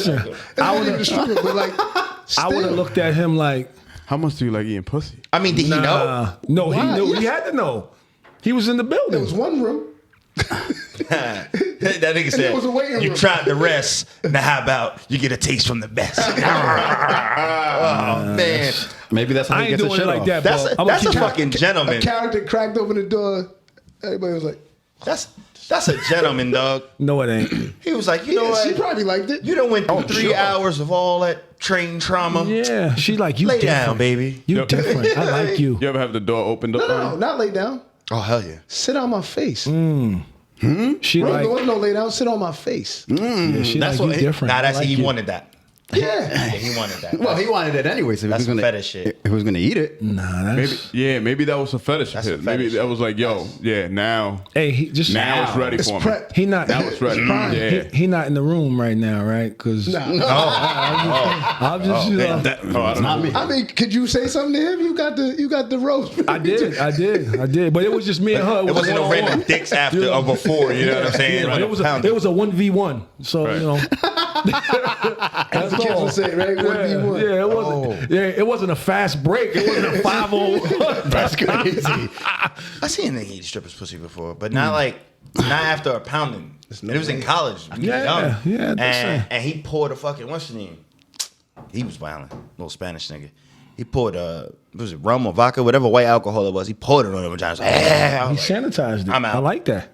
I would have but like I would have looked at him like, how much do you like eating pussy? I mean, did he know? No, Why? he knew. He had to know. He was in the building. it was one room. That nigga said, it was a waiting you room. tried the rest. Now how about you get a taste from the best? Oh, man. Maybe that's how I he ain't gets the doing shit it like off. that, That's bro. a fucking A gentleman. character cracked open the door. Everybody was like, That's a gentleman, dog. No, it ain't. He was like, you know yeah, what? she probably liked it. You done went through 3 hours of all that train trauma. Yeah, she like, you Lay different. down, baby. You different. I like you. You ever have the door opened up? No, not lay down. Oh, hell yeah. Sit on my face. She Bro, like, there was no lay down. Sit on my face. yeah, she That's like, what you different. Nah, that's I like he you. wanted that. Yeah. Yeah, he wanted that. Well, he wanted it anyway. So That's he was gonna, fetish shit. If he was gonna eat it, Nah, that's. Maybe that was a fetish. That's of a his. Maybe fetish. that was like, yo, yeah, now Hey, he just it's ready It's for me. prep. He not. Now it's ready. Yeah. He not in the room right now, right? Because I'm just, you know, It's not me. I mean, could you say something to him? You got the roast. I did. But it was just me and her. It wasn't no one-on-one. random dicks after or before, you know what I'm saying? Yeah, Like it was pounding. it was a 1v1. So Right. you know, As the kids would say, right? 1v1. yeah, it wasn't. Yeah, it wasn't a fast break. It wasn't a 5-0. that's crazy. I seen a nigga eat strippers pussy before, but not not after a pounding. And it was in college. When he was Yeah, young. yeah, that's it. And he poured a fucking, what's his name? He was violent, little Spanish nigga. He poured was it rum or vodka, whatever white alcohol it was. He poured it on him. I was like, He sanitized it. I'm out. I like that.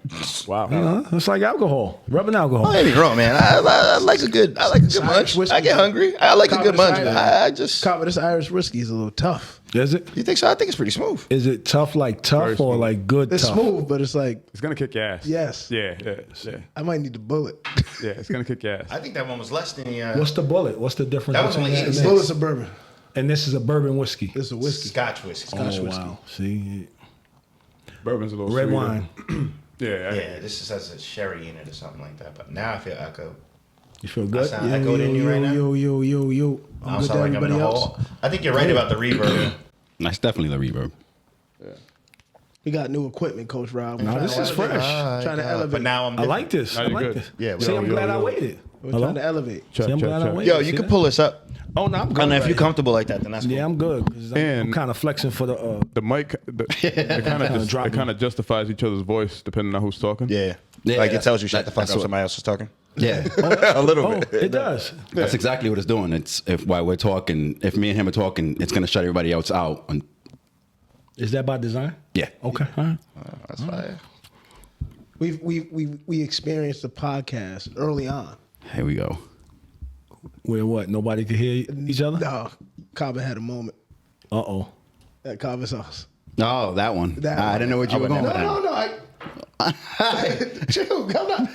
Wow. You know, it's like alcohol, rubbing alcohol. Don't get me wrong, man. I like a good munch. whiskey. I get hungry. I like a good munch. I just. Copper, this Irish whiskey is a little tough. Is it? You think so? I think it's pretty smooth. Is it tough like tough Very or smooth. like good It's tough? smooth, but it's like, It's gonna kick your ass. yes. Yeah. I might need the bullet. Yeah, it's gonna kick your ass. I think that one was less than the. What's the bullet? What's the difference? That was between only that and 86. this? Bullets of bourbon. And this is a bourbon whiskey. This is a whiskey. Scotch whiskey. Scotch Oh whiskey. wow! See, Bourbon's a little red sweeter. wine. Yeah. Yeah, this just has a sherry in it or something like that. But now I feel echo. You feel good? sound echoed in you right now? Yo. I I'm don't good to sound like I'm in everybody a else. hole. I think you're right about the reverb. That's definitely the reverb. We got new equipment, Coach Rob. No, this is fresh. Trying to elevate. But now I'm I different. like this. Now I you're like good. this. Yeah, See, yo, I'm yo, glad I yo. waited. We're Hello? trying to elevate. See, I'm glad I waited. Yo, you See can that? pull this up. Oh no, I'm good. And if right you're here. comfortable like that, then that's cool. Yeah, I'm good. 'Cause I'm And- kind of flexing for the. The mic, it dropped me. kind of justifies each other's voice depending on who's talking. Yeah. Yeah, Like it that- tells you shut the fuck that's up. what- Somebody else is talking. Yeah, A little Oh, bit. it does. that's exactly what it's doing. It's while we're talking, if me and him are talking, it's gonna shut everybody else out. And Is that by design? yeah, Okay. All right. That's fine. We experienced the podcast early on. here we go. Where what? Nobody could hear each other? No, Kaba had a moment Uh oh. at Kaba's house. Oh, that one. That I one. didn't know what you were going with. No. Chill. I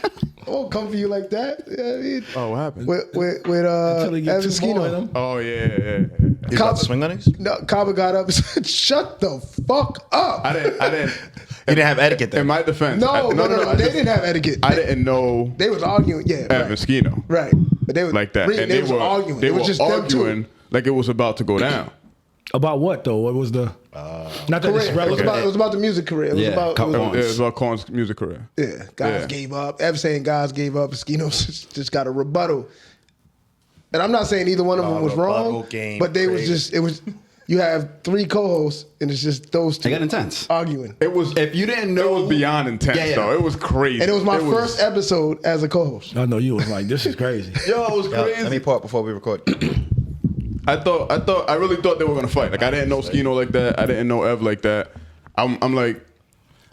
won't come for you like that. Yeah, I mean, Oh, what happened? with Until he get Evan two more of Skino. them. Oh yeah. You about to swing on these? No, Kaba got up and said, "Shut the fuck up." I didn't. You didn't have etiquette In then. my defense, No, I they just- didn't have etiquette. I didn't know They was arguing. Yeah, Evan right. Skino Right. But they was like that, Reem, and they was arguing. They it was were just them arguing two. like it was about to go down. About what though? What was the? Not that Career. it's It was relevant. about the music career. It was Yeah, about couple it was- points. It was about Corn's music career. yeah. Guys Yeah. gave up. Evan saying guys gave up. Skino just got a rebuttal. And I'm not saying either one of them was rebuttal wrong, game, but they was crazy. just it was. You have 3 co-hosts, and it's just those two It got intense. arguing. It was. If you didn't know, It was beyond intense Yeah, yeah. though. It was crazy. And it was my first episode as a co-host. I know you was like, this is crazy. Yo, it was Yo, crazy. let me pause before we record. I really thought they were gonna fight. Like I didn't know Skino like that. I didn't know Ev like that. I'm like,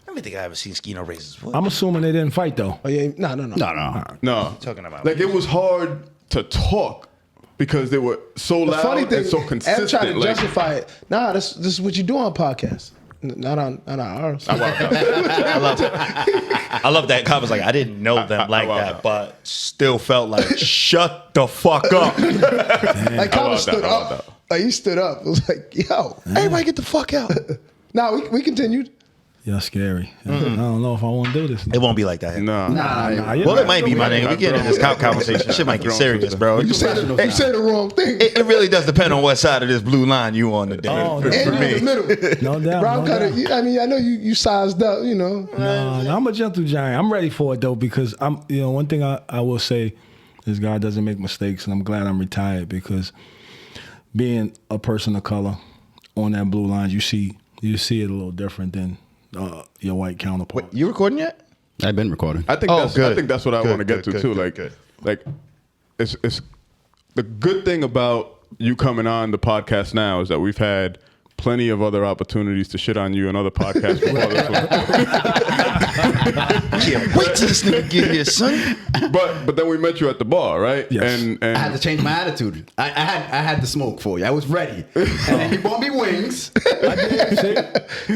I don't think I ever seen Skino raise his voice. I'm assuming they didn't fight though. Oh yeah, no. no. Talking about Like it was hard to talk because they were so The loud funny thing, and so Ev consistent. tried to Like, justify it. Nah, this is what you do on podcasts, not on ours. I love that. Kaba's like, I didn't know them like love that, that. but still felt like, shut the fuck up. Like Kaba love that, stood I love up. that. Like he stood up. It was like, yo, everybody get the fuck out. Nah, we continued. Yeah, scary. I don't know if I want to do this. It won't be like that. here. nah. Well, it might be, my nigga. We get in this conversation. Shit might get serious, bro. You say the wrong thing. It really does depend on what side of this blue line you on today. Oh, for, no. And for you in the me. middle. No doubt. Rob no cut doubt. it. I mean, I know you sized up. You know. No, I'm a gentle giant. I'm ready for it though because I'm. One thing I will say This guy doesn't make mistakes, and I'm glad I'm retired because being a person of color on that blue line, you see it a little different than your white counterpart. Wait, you recording yet? I've been recording. I think that's what I want to get to too. Good. Like it's the good thing about you coming on the podcast now is that we've had plenty of other opportunities to shit on you and other podcasts before this one. Can't wait till this nigga get here, son. But then we met you at the bar, right? Yes. And I had to change my attitude. I had the smoke for you. I was ready. And then he bought me wings. I did, see?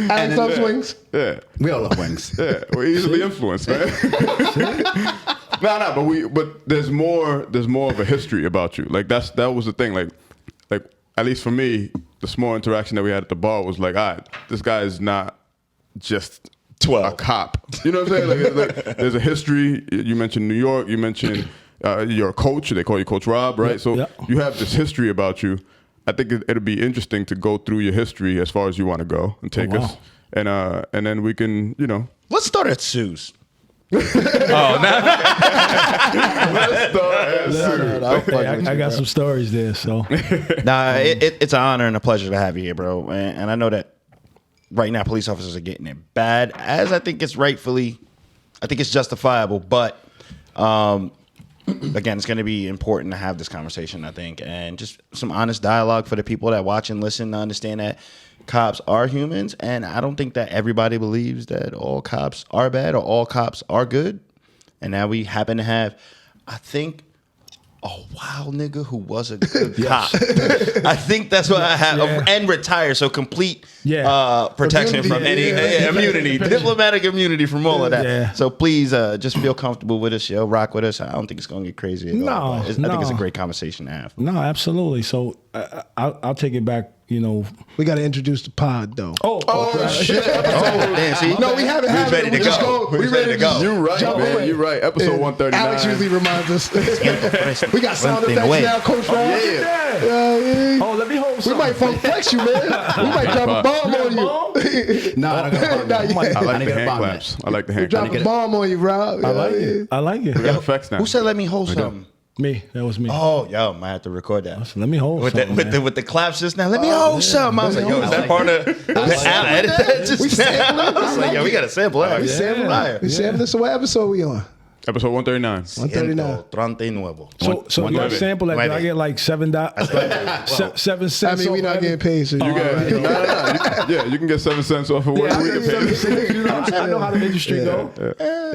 Alex loves wings. yeah. We all love wings. Yeah, we're easily influenced, man. but there's more of a history about you. Like that was the thing. Like at least for me, the small interaction that we had at the bar was like, all right, this guy is not just 12. a cop. You know what I'm saying? Like there's a history. You mentioned New York. You mentioned you're a coach. They call you Coach Rob, right? So you have this history about you. I think it'll be interesting to go through your history as far as you want to go and take us. And then we can, Let's start at Sue's. let's start at Sue. I got some stories there, so. Nah, it's an honor and a pleasure to have you here, bro. And I know that right now police officers are getting it bad, as I think it's justifiable. But again, it's going to be important to have this conversation, I think, and just some honest dialogue for the people that watch and listen to understand that cops are humans, and I don't think that everybody believes that all cops are bad or all cops are good. And now we happen to have, I think, a wild nigga who was a good cop. I think that's what I have. And retired, so complete protection Immunity, from any immunity, diplomatic immunity from all of that. Yeah. So please just feel comfortable with us, rock with us. I don't think it's going to get crazy at all. I think it's a great conversation to have. No, absolutely. So I'll take it back. We got to introduce the pod, though. Oh shit! Damn, see? No, we haven't had it. ready to go. We ready to go. You're right, Jump man. away. You're right. Episode 139. Alex usually reminds us. We got sound effects now, Coach Rob. Oh, let me hold We some. might funk flex you, man. We might drop a bomb on you. No, I don't got a bomb. I like the get a hand bomb claps. I like the hand Drop claps. a bomb on you, Rob. I like it. We got effects now. Who said let me hold something? Me. That was me. Oh, yo, I might have to record that. So let me hold With something, man. the claps just now. Let me hold something. I was like, yo, is that part of edit that just now? I was like, yo, we got to sample that. We sampling this. So what episode we on? Episode 139. 139. So you got to sample that. Do I get like $7? 7 cents. I mean, we not getting paid, so you get you can get 7 cents off of what we get paid. I know how the industry go.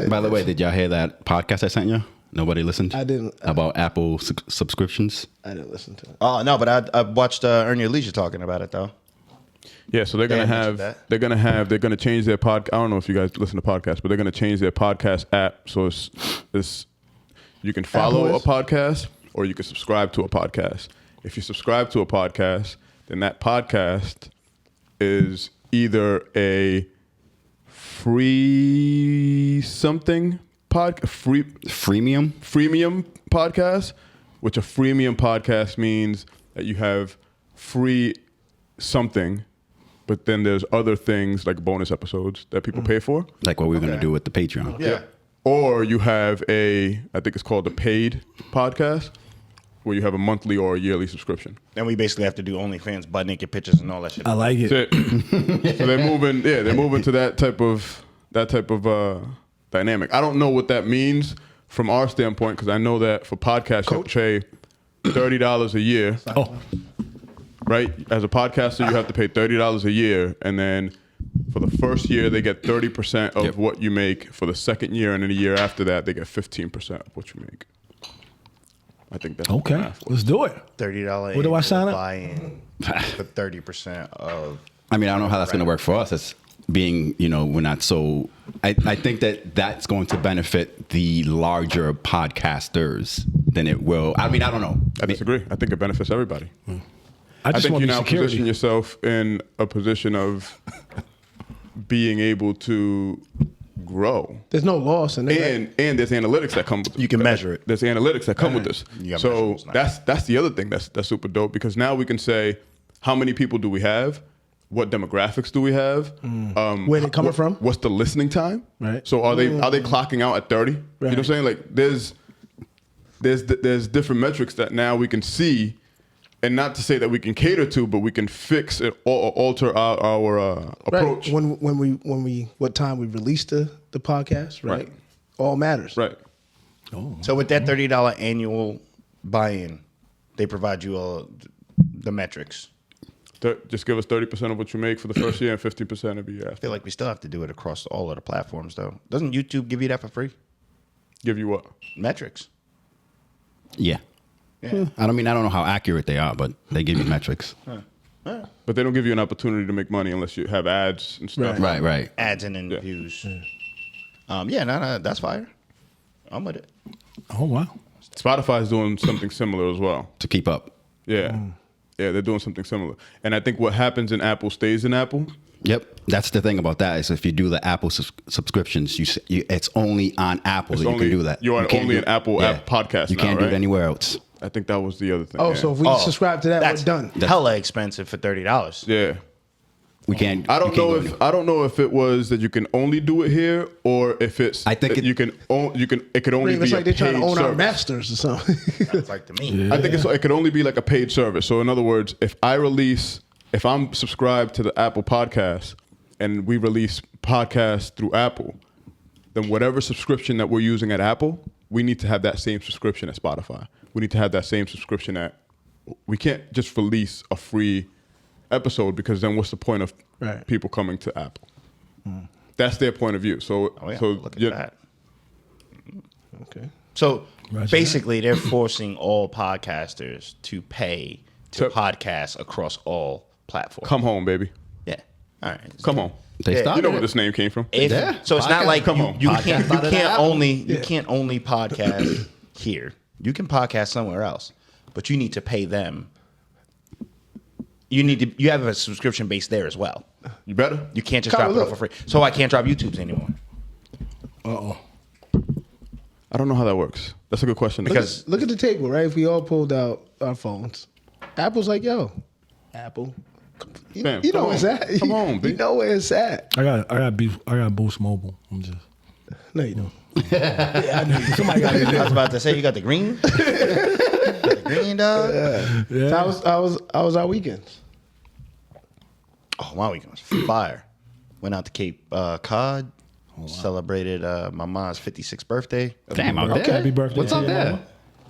By the way, did y'all hear that podcast I sent you? Nobody listened? I didn't. About Apple subscriptions? I didn't listen to it. Oh, no, but I watched Earn Your Leisure talking about it, though. Yeah, so they're gonna change their podcast. I don't know if you guys listen to podcasts, but they're gonna change their podcast app. So it's you can follow a podcast or you can subscribe to a podcast. If you subscribe to a podcast, then that podcast is either a free something freemium podcast, which a freemium podcast means that you have free something, but then there's other things like bonus episodes that people pay for. Like what we're going to do with the Patreon. Yeah. Or you have I think it's called a paid podcast, where you have a monthly or a yearly subscription. And we basically have to do OnlyFans, butt naked pictures and all that shit. I like it. That's it. So they're moving to that type of dynamic. I don't know what that means from our standpoint, because I know that for podcasts you pay $30 a year. Right? As a podcaster, you have to pay $30 a year, and then for the first year they get 30% of what you make. For the second year and then the year after that, they get 15% of what you make. I think that's okay. Let's do it. $30. What do I sign up? Buy-in for 30% of. I mean, I don't know how that's going to work for us. It's being, we're not so. I think that's going to benefit the larger podcasters than it will. I mean, I don't know. I disagree. I think it benefits everybody. I just think want you to now security. position yourself in a position of being able to grow. There's no loss in it. And there's analytics that come with this. You can measure it. There's analytics that come with this. So nice. that's the other thing that's super dope, because now we can say, how many people do we have? What demographics do we have? Where they coming from? What's the listening time? Right. So are they clocking out at 30? You know what I'm saying? Like there's different metrics that now we can see, and not to say that we can cater to, but we can fix it or alter our approach. Right. When what time we release the podcast, right? All matters. Right. Oh. So with that $30 annual buy-in, they provide you all the metrics. Just give us 30% of what you make for the first year and 50% every year I feel like we still have to do it across all of the platforms, though. Doesn't YouTube give you that for free? Give you what? Metrics. Yeah. I don't know how accurate they are, but they give you metrics. But they don't give you an opportunity to make money unless you have ads and stuff. Right. Ads and then views. No, that's fire. I'm with it. Oh wow. Spotify is doing something similar as well. To keep up. Yeah. Yeah, they're doing something similar. And I think what happens in Apple stays in Apple. Yep, that's the thing about that is if you do the Apple subscriptions, it's only on Apple that you can do that. You're can't only do- an Apple app podcast. You now, can't do right? it anywhere else. I think that was the other thing. Oh, yeah. so if we subscribe to that, That's we're done. hella expensive for $30. Yeah. We can't. I don't you can't know go if anywhere. I don't know if it was that you can only do it here or if it's I think it could only It's be like a they're trying to paid own our service. masters or something. Sounds like to me. I think it could only be like a paid service. So in other words, if I'm subscribed to the Apple podcast and we release podcasts through Apple, then whatever subscription that we're using at Apple, we need to have that same subscription at Spotify. We need to have that same subscription we can't just release a free episode because then what's the point of people coming to Apple? That's their point of view. So, Look at that. Okay. So Roger basically, they're forcing all podcasters to pay to To- podcast across all platforms. come home, baby. Yeah. All right. Come home. They Yeah. started You know it. where this name came from. So it's not like come you, on. you Podcast can't out of the Apple. you can't only podcast here. You can podcast somewhere else, but you need to pay them. You have a subscription base there as well. You better. You can't just drop it off for free. So I can't drop YouTubes anymore. I don't know how that works. That's a good question. Because Look at the table, right? If we all pulled out our phones, Apple's like, yo, Apple. You Fam, know come where it's on. at. Come on, You B. know where it's at. I got Boost Mobile. I'm just. No, you don't. Somebody got I was about to say you got the green. Got the green dog. Yeah. So I was our weekends. Oh, my weekend was fire. Went out to Cape Cod. Celebrated my mom's 56th birthday. Damn, out Okay. there. Happy birthday What's to up your there? mama.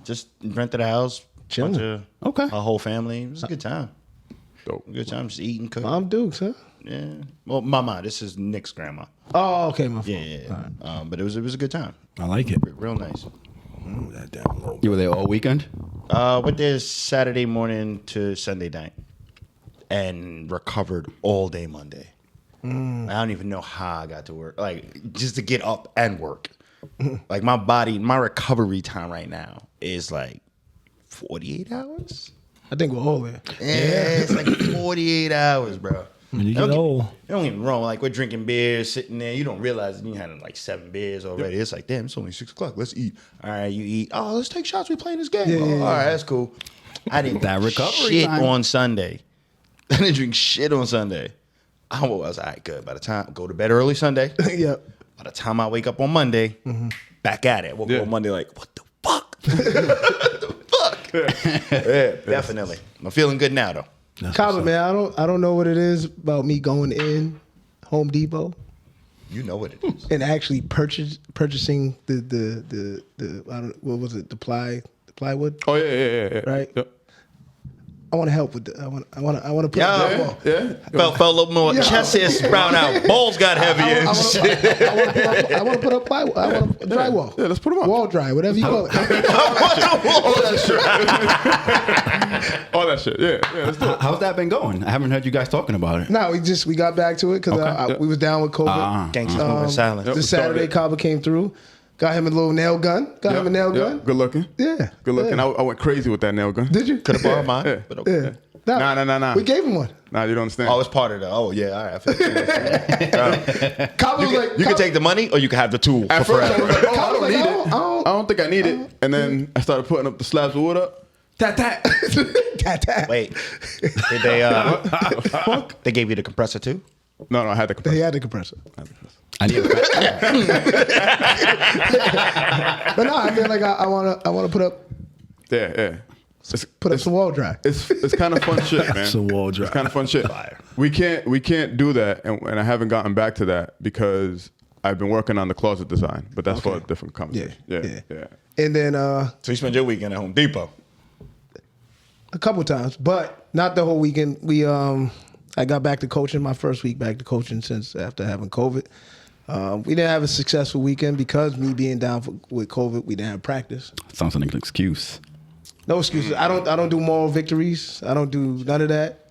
Just rented a house. Chilling. Bunch of Okay. our whole family. It was a good time. Dope. Good time. Just eating, cooking. Mom Dukes, huh? Yeah. Well, Mama. This is Nick's grandma. Oh, okay, my fault. Yeah. But it was a good time. I like it. Real nice. Ooh, that damn low. You were there all weekend? Went there Saturday morning to Sunday night, and recovered all day Monday. I don't even know how I got to work. Like just to get up and work. Like my recovery time right now is like 48 hours. I think we're all there. Yeah, it's like 48 hours, bro. When you Don't get get- old, Don't get me wrong. Like we're drinking beers, sitting there. You don't realize you had like 7 beers already. It's like, damn, it's only 6 o'clock. Let's eat. All right, you eat. Oh, let's take shots. We playing this game. Yeah, Oh, yeah, all yeah. right, that's cool. I didn't That recovery shit time. on Sunday. I didn't drink shit on Sunday. I was all right, good. By the time go to bed early Sunday. Yep. By the time I wake up on Monday, back at it. Woke up on Monday like, what the fuck? What the fuck? Yeah, definitely. I'm feeling good now though. Kabbas, man, I don't know what it is about me going in Home Depot You know what it is. and actually purchasing the I don't what was it, the plywood. Oh yeah. Right. Yep. I want to help with the I want to put Yeah. up that wall. Yeah. Felt a little more chest hair sprout out. Balls got heavy and shit. I want to put up plywood. I want to drywall. Yeah, let's put 'em up. Wall dry, whatever you call it. All that shit. Yeah. Let's do it. How's that been going? I haven't heard you guys talking about it. No, we got back to it because we was down with COVID. Gangsters moving silent. Yep. This Saturday, started. Kabbas came through, got him a little nail gun. Got him a nail gun. Good looking. Yeah. Good looking. Yeah. I went crazy with that nail gun. Did you? Could have borrowed mine, Yeah. but okay. Yeah. Nah. We gave him one. Nah, you don't understand. Oh, it's part of the. Oh, yeah. All right. I feel Kabbas was like, you can take the money or you can have the tool At for first, I forever. was like, oh, I don't like, need I it. don't- I don't think I need it. And then I started putting up the slabs of wood up. Tat. Tat. Wait. Did they? They gave you the compressor too? No, I had the compressor. He had the compressor. I need a But no, I mean, like I want to put up some wall dry. It's kind of fun shit, man. Some wall dry. It's kind of fun shit. We can't do that, and I haven't gotten back to that because I've been working on the closet design, but that's for a different conversation. Yeah. And then So you spent your weekend at Home Depot? a couple times, but not the whole weekend. I got back to coaching, my first week back to coaching since after having COVID. We didn't have a successful weekend because me being down with COVID, we didn't have practice. Sounds like an excuse. No excuses. I don't do moral victories. I don't do none of that.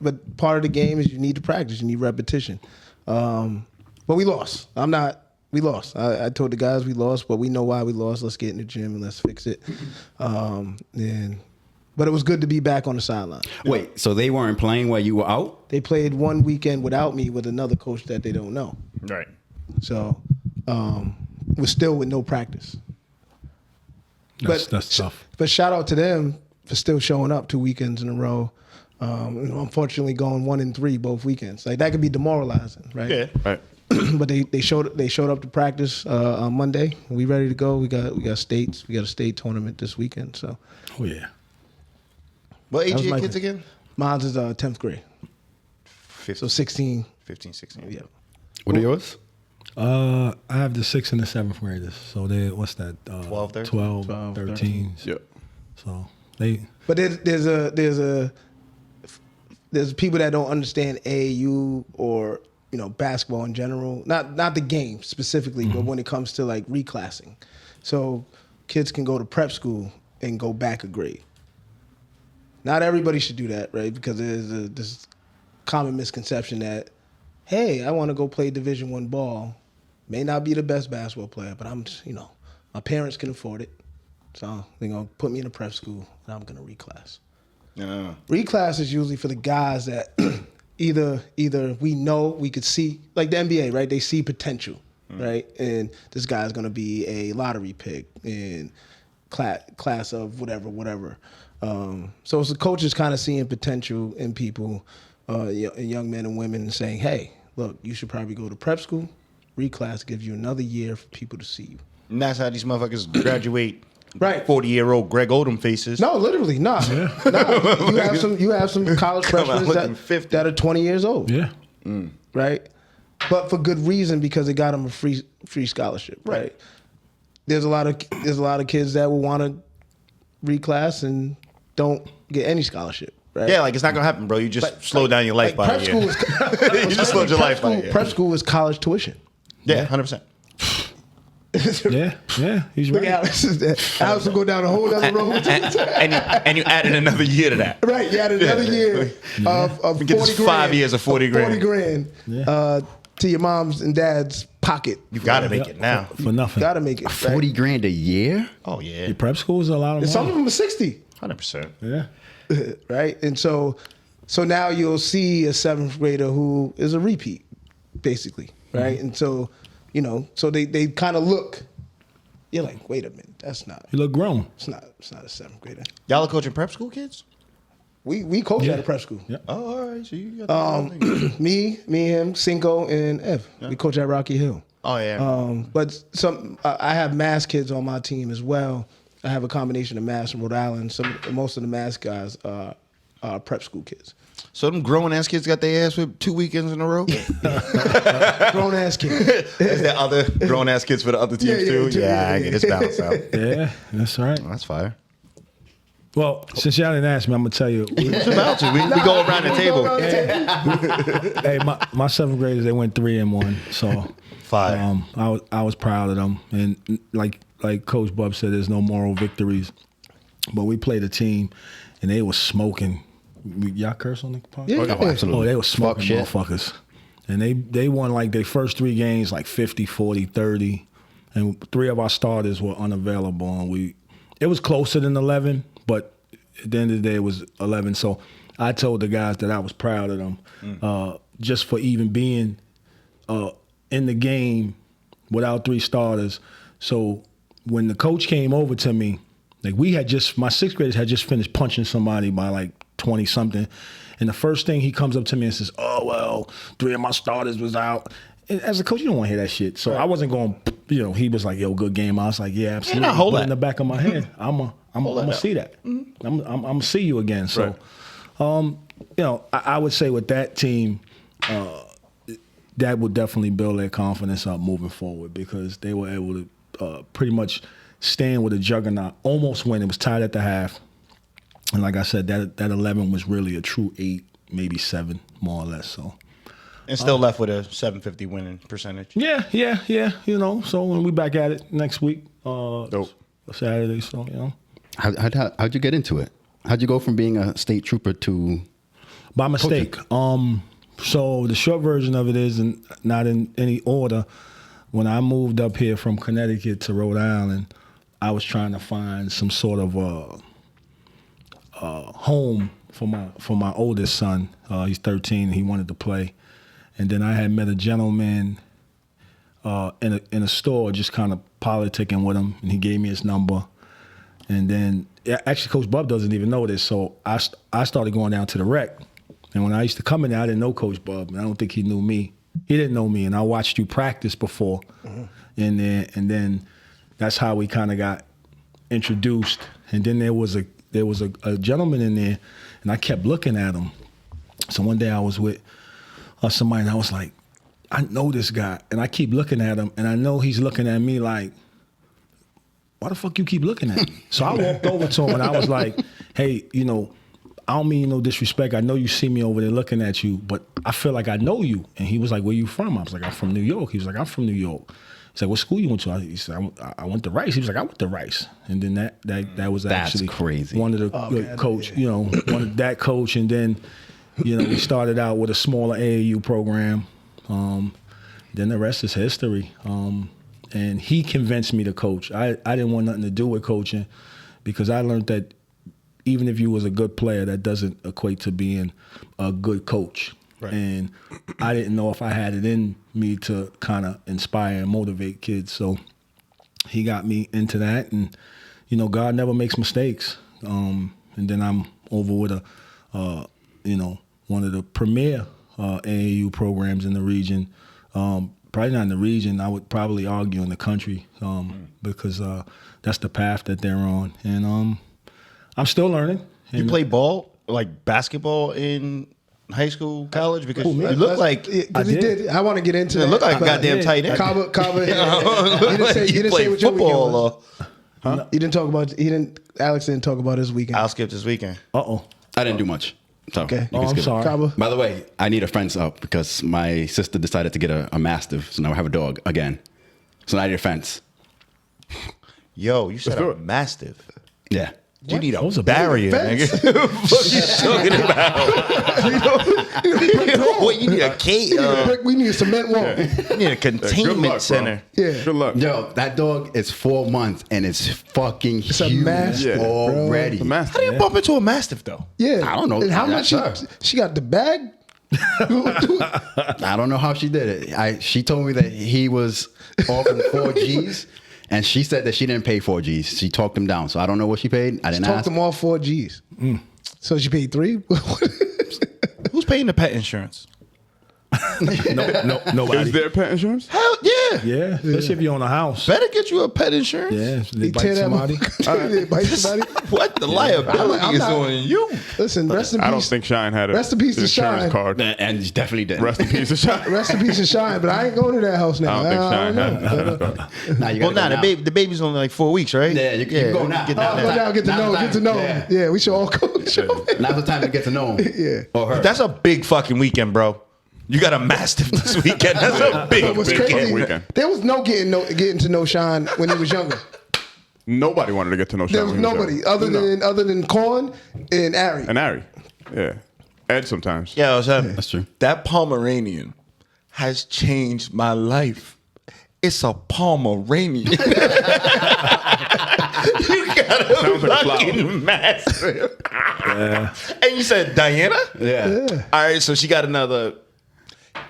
But part of the game is you need to practice. You need repetition. But we lost. We lost. I told the guys we lost, but we know why we lost. Let's get in the gym and let's fix it. But it was good to be back on the sideline. Wait, so they weren't playing while you were out? They played one weekend without me with another coach that they don't know. Right. So we're still with no practice. That's tough. But shout out to them for still showing up 2 weekends in a row. Unfortunately, going 1-3 both weekends. Like that could be demoralizing, right? Yeah. Right. But they showed up to practice on Monday. We ready to go. We got states. We got a state tournament this weekend. So. Oh yeah. What age That was are your my kids thing. again? Mine's is 10th grade. 15, So 16. 15, 16. Yeah. What are yours? I have the 6th and the 7th graders. So they what's that? 12, 13? 12, 12, 13. Yeah. So they. But there's people that don't understand AAU or basketball in general. Not the game specifically, but when it comes to like reclassing. So kids can go to prep school and go back a grade. Not everybody should do that, right? Because there's this common misconception that, hey, I want to go play Division I ball. May not be the best basketball player, but I'm just, my parents can afford it. So they're going to put me in a prep school and I'm going to reclass. Yeah. Reclass is usually for the guys that either we know, we could see, like the NBA, right? They see potential, right? And this guy's going to be a lottery pick in class of whatever. So it's the coaches kind of seeing potential in people, young men and women, and saying, hey, look, you should probably go to prep school. Reclass gives you another year for people to see you. And that's how these motherfuckers graduate. Right. 40-year-old Greg Odom faces. No, literally, nah. You have some college freshmen that are 20 years old. Yeah. Right? But for good reason, because it got them a free scholarship, right? There's a lot of kids that will want to reclass and don't get any scholarship, right? Yeah, like it's not gonna happen, bro. You just slow down your life by prep a school year. is You just slowed your life by a year. Prep school is college tuition. Yeah, 100%. Yeah, he's Look right. at Alex will go down a whole other road. and you added another year to that. Right, you added another year of 40 Get this grand. 5 years of 40 grand. 40 grand to your mom's and dad's pocket. You gotta make it now. For nothing. Gotta make it. Right? 40 grand a year? Oh yeah, Your prep school is a lot of And some of money. them are 60. 100%. Yeah. Right? And so now you'll see a 7th grader who is a repeat, basically. Right? And so, so they kind of look. You're like, wait a minute, that's not. You look grown. It's not a 7th grader. Y'all are coaching prep school kids? We coach at a prep school. Yeah. Oh, all right. So you got Me, him, Cinco, and Ev. We coach at Rocky Hill. Oh yeah. But I have Mass kids on my team as well. I have a combination of Mass and Rhode Island. Most of the Mass guys are prep school kids. So them grown ass kids got their ass whipped 2 weekends in a row. Grown ass kids. Is there other grown ass kids for the other teams too? Yeah, I get this balance out. Yeah, that's right. That's fire. Well, since y'all didn't ask me, I'm gonna tell you. It's about to. We go around the table. Hey, my 7th graders, they went 3-1. So Fire. I was proud of them. And like Coach Bub said, there's no moral victories. But we played a team, and they was smoking. Y'all curse on the podcast? Yeah. Oh, absolutely. Oh, they was smoking Fuck shit. motherfuckers. And they won like their first 3 games like 50, 40, 30. And 3 of our starters were unavailable. And it was closer than 11, but at the end of the day, it was 11. So I told the guys that I was proud of them just for even being in the game without 3 starters. So when the coach came over to me, like my 6th graders had just finished punching somebody by like 20 something. And the first thing he comes up to me and says, "Oh well, 3 of my starters was out." And as a coach, you don't want to hear that shit. So I wasn't going. He was like, "Yo, good game." I was like, "Yeah, absolutely." Yeah, hold but that. in the back of my head, I'm gonna see that. I'm gonna see you again. So, I would say with that team, that would definitely build their confidence up moving forward because they were able to pretty much stand with a juggernaut, almost win. It was tied at the half. And like I said, that 11 was really a true 8, maybe 7, more or less. So, And still left with a 750 winning percentage. Yeah. So when we back at it next week, Dope. Saturday. So How'd you get into it? How'd you go from being a state trooper to by mistake. So the short version of it is, and not in any order, when I moved up here from Connecticut to Rhode Island, I was trying to find some sort of home for my oldest son. He's 13 and he wanted to play. And then I had met a gentleman in a store, just kind of politicking with him, and he gave me his number. And then, actually, Coach Bub doesn't even know this, so I started going down to the rec. And when I used to come in there, I didn't know Coach Bub, and I don't think he knew me. He didn't know me, and I watched you practice before. And then that's how we kind of got introduced. And then there was a gentleman in there, and I kept looking at him. So one day I was with somebody, and I was like, I know this guy, and I keep looking at him, and I know he's looking at me like, why the fuck you keep looking at me? So I walked over to him, and I was like, hey, I don't mean no disrespect. I know you see me over there looking at you, but I feel like I know you. And he was like, where you from? I was like, I'm from New York. He was like, I'm from New York. He's like, what school you went to? He said, I went to Rice. He was like, I went to Rice. And then that was actually crazy. One of the coach, one of that coach. And then, we started out with a smaller AAU program. Then the rest is history. And he convinced me to coach. I didn't want nothing to do with coaching because I learned that even if you was a good player, that doesn't equate to being a good coach. Right. And I didn't know if I had it in me to kind of inspire and motivate kids. So he got me into that. And, God never makes mistakes. And then I'm over with one of the premier AAU programs in the region. Probably not in the region. I would probably argue in the country because that's the path that they're on. And I'm still learning. You play ball, like basketball in high school, college? Because you look like... Because he did. I want to get into it. Look like a goddamn tight end. Kabbas. You didn't say what your weekend was. Huh? You didn't talk about... Alex didn't talk about his weekend. I'll skip this weekend. I didn't do much. So okay. I'm sorry. Kabbas. By the way, I need a friend's up because my sister decided to get a Mastiff, so now I have a dog again. So now I need a fence. Yo, you said a Mastiff. Yeah. You need a barrier, nigga. What you need a cage? We need a cement wall. You need a containment center. Yeah. Good luck. Yo, that dog is 4 months and it's fucking It's a huge mastiff, already. The Mastiff. How do you bump into a Mastiff, though? Yeah. I don't know. And how I'm much not she got the bag? I don't know how she did it. She told me that he was offering 4 G's, and she said that she didn't pay 4 G's. She talked him down, so I don't know what she paid. I didn't ask. Talked them all 4 G's. So she paid 3? Who's paying the pet insurance? Nobody. Is there pet insurance? Hell yeah. Yeah, especially if you own a house. Better get you a pet insurance. Yeah, They they bite tear that somebody. They bite somebody. What? The liability I'm is not- on you. Listen, rest in peace. I don't think Shine had a Rest in peace to insurance Shine. card. And he definitely did. Rest in peace to Shine. Rest in peace and Shine, but I ain't going to that house now. I don't think Shine know. had an insurance card. Now you Well, gotta nah, go the baby's only like 4 weeks, right? Yeah, you can go now. Get Oh, down go there. down, get to Now's know, the get to time. know. Yeah. Yeah, we should all go. Now's the time to get to know him. Yeah. Or her. That's a big fucking weekend, bro. You got a Mastiff this weekend. That's a big But what's Big crazy, weekend. there was no getting to know Shine when he was younger. Nobody wanted to get to know Shine. There was when he nobody young. other than Corn and Ari. And Ari. Yeah. Ed sometimes. Yeah, That's true. That Pomeranian has changed my life. It's a Pomeranian. You got a Sounds like a flower. fucking Mastiff. And you said Diana? Yeah. All right, so she got another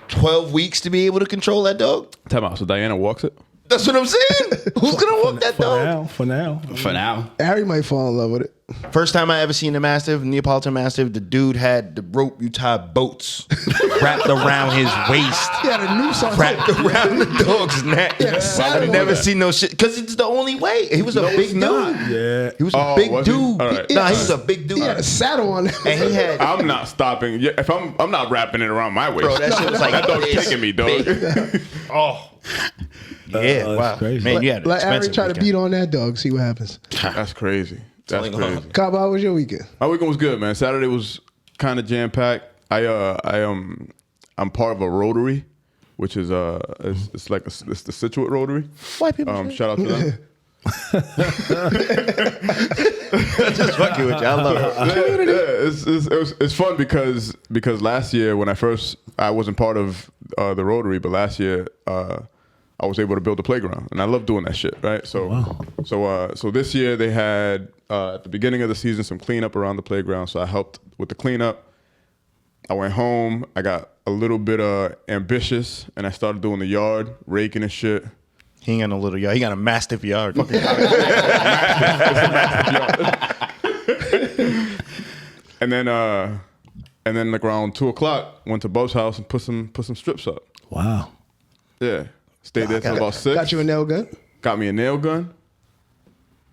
12 weeks to be able to control that dog? Time out. So Diana walks it? That's what I'm saying. Who's gonna walk that dog? For now. Harry might fall in love with it. First time I ever seen a Mastiff, Neapolitan Mastiff, the dude had the rope you tie boats wrapped around his waist. He had a noose on Wrapped around the dog's neck. Yeah, I've never seen no shit. Because it's the only way. He was a big dude. Yeah. He was a big was he? dude. All right. Nah, he was a big dude. He had a saddle on it. And he had... I'm not stopping. Yeah, if I'm not wrapping it around my waist. Bro, that shit was like... That dog's taking me, dog. Oh. Yeah, wow. crazy. Man, you had Let Harry expensive try to weekend. beat on that dog, see what happens. That's crazy. That's What's going on? crazy. Kabbas, how was your weekend? My weekend was good, man. Saturday was kind of jam packed. I'm part of a Rotary, which is it's like it's the Situate Rotary. White people. Shout out to them. Just fucking with you. I love it. It's fun because last year when I wasn't part of the Rotary, but last year I was able to build a playground, and I love doing that shit, right? So so this year they had at the beginning of the season some cleanup around the playground, so I helped with the cleanup. I went home, I got a little bit ambitious, and I started doing the yard, raking and shit. He ain't got no little yard. He got a mastiff yard. And then like around 2:00, went to Bub's house and put some strips up. Wow. Yeah, stayed there till about 6. Got you a nail gun? Got me a nail gun.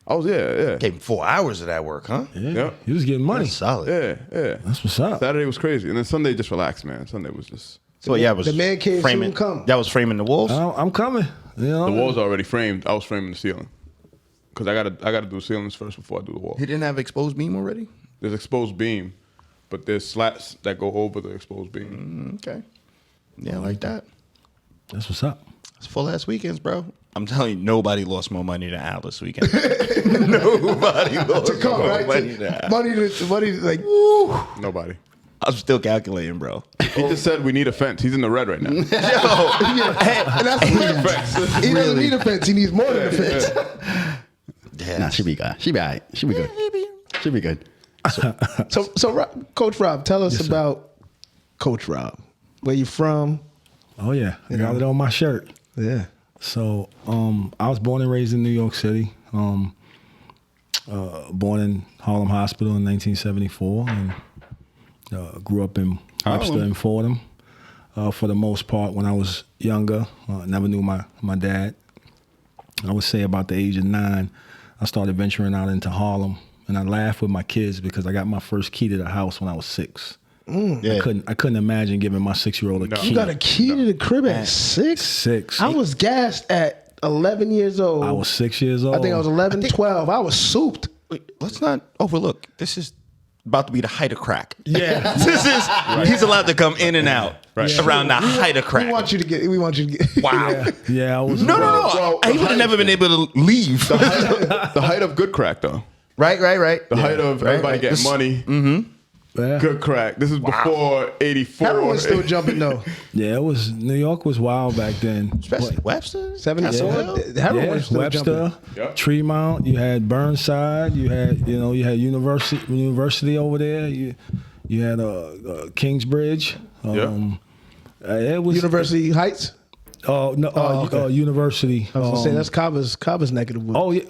I was yeah. Gave him 4 hours of that work, huh? Yeah. Yep. He was getting money. That's solid. Yeah. That's what's up. Saturday was crazy, and then Sunday just relaxed, man. Sunday was just So yeah, it was The man cave framing. soon come. That was framing the walls. I'm coming. You know? the walls already framed. I was framing the ceiling because I gotta do ceilings first before I do the wall. He didn't have exposed beam already. There's exposed beam, but there's slats that go over the exposed beam. Okay. Yeah, like that. That's what's up. It's full ass weekends, bro. I'm telling you, nobody lost more money than Al this weekend. Nobody lost To come, more right? money than Al. Money to like, woo. Nobody. I'm still calculating, bro. He just said we need a fence. He's in the red right now. Yo, And that's the fence. He doesn't need a fence. He needs more than a fence. yeah, Nah, she be good. She be all right. She be good. She be good. So Coach Rob, tell us about Coach Rob. Where you from? Oh yeah. I got it on my shirt. Yeah. So I was born and raised in New York City. Born in Harlem Hospital in 1974 and grew up in Webster and Fordham for the most part. When I was younger, never knew my dad. I would say about the age of 9, I started venturing out into Harlem, and I laugh with my kids because I got my first key to the house when I was 6. yeah. I couldn't imagine giving my 6-year-old a key. You got a key to the crib at 6? 6. I was gassed at 11 years old. I was 6 years old. I think I was 11, 12. I was souped. Wait, let's not overlook. This is about to be the height of crack. Yeah. This is he's allowed to come in and out around the height of crack. We want you to get. Wow. Yeah, I was. No. Well, He would have never been able to leave. The height of good crack, though. Right. The height of everybody getting money. Yeah. Good crack. This is before 84. Everyone's still jumping though. Yeah, it was. New York was wild back then. Especially Webster. 70. Castlehill. Everyone Yeah, was still Webster, jumping. Yep. Tremont. You had Burnside. You had University over there. You had Kingsbridge. It was University Heights. Okay. University. I was gonna say that's Kabbas neck of the woods.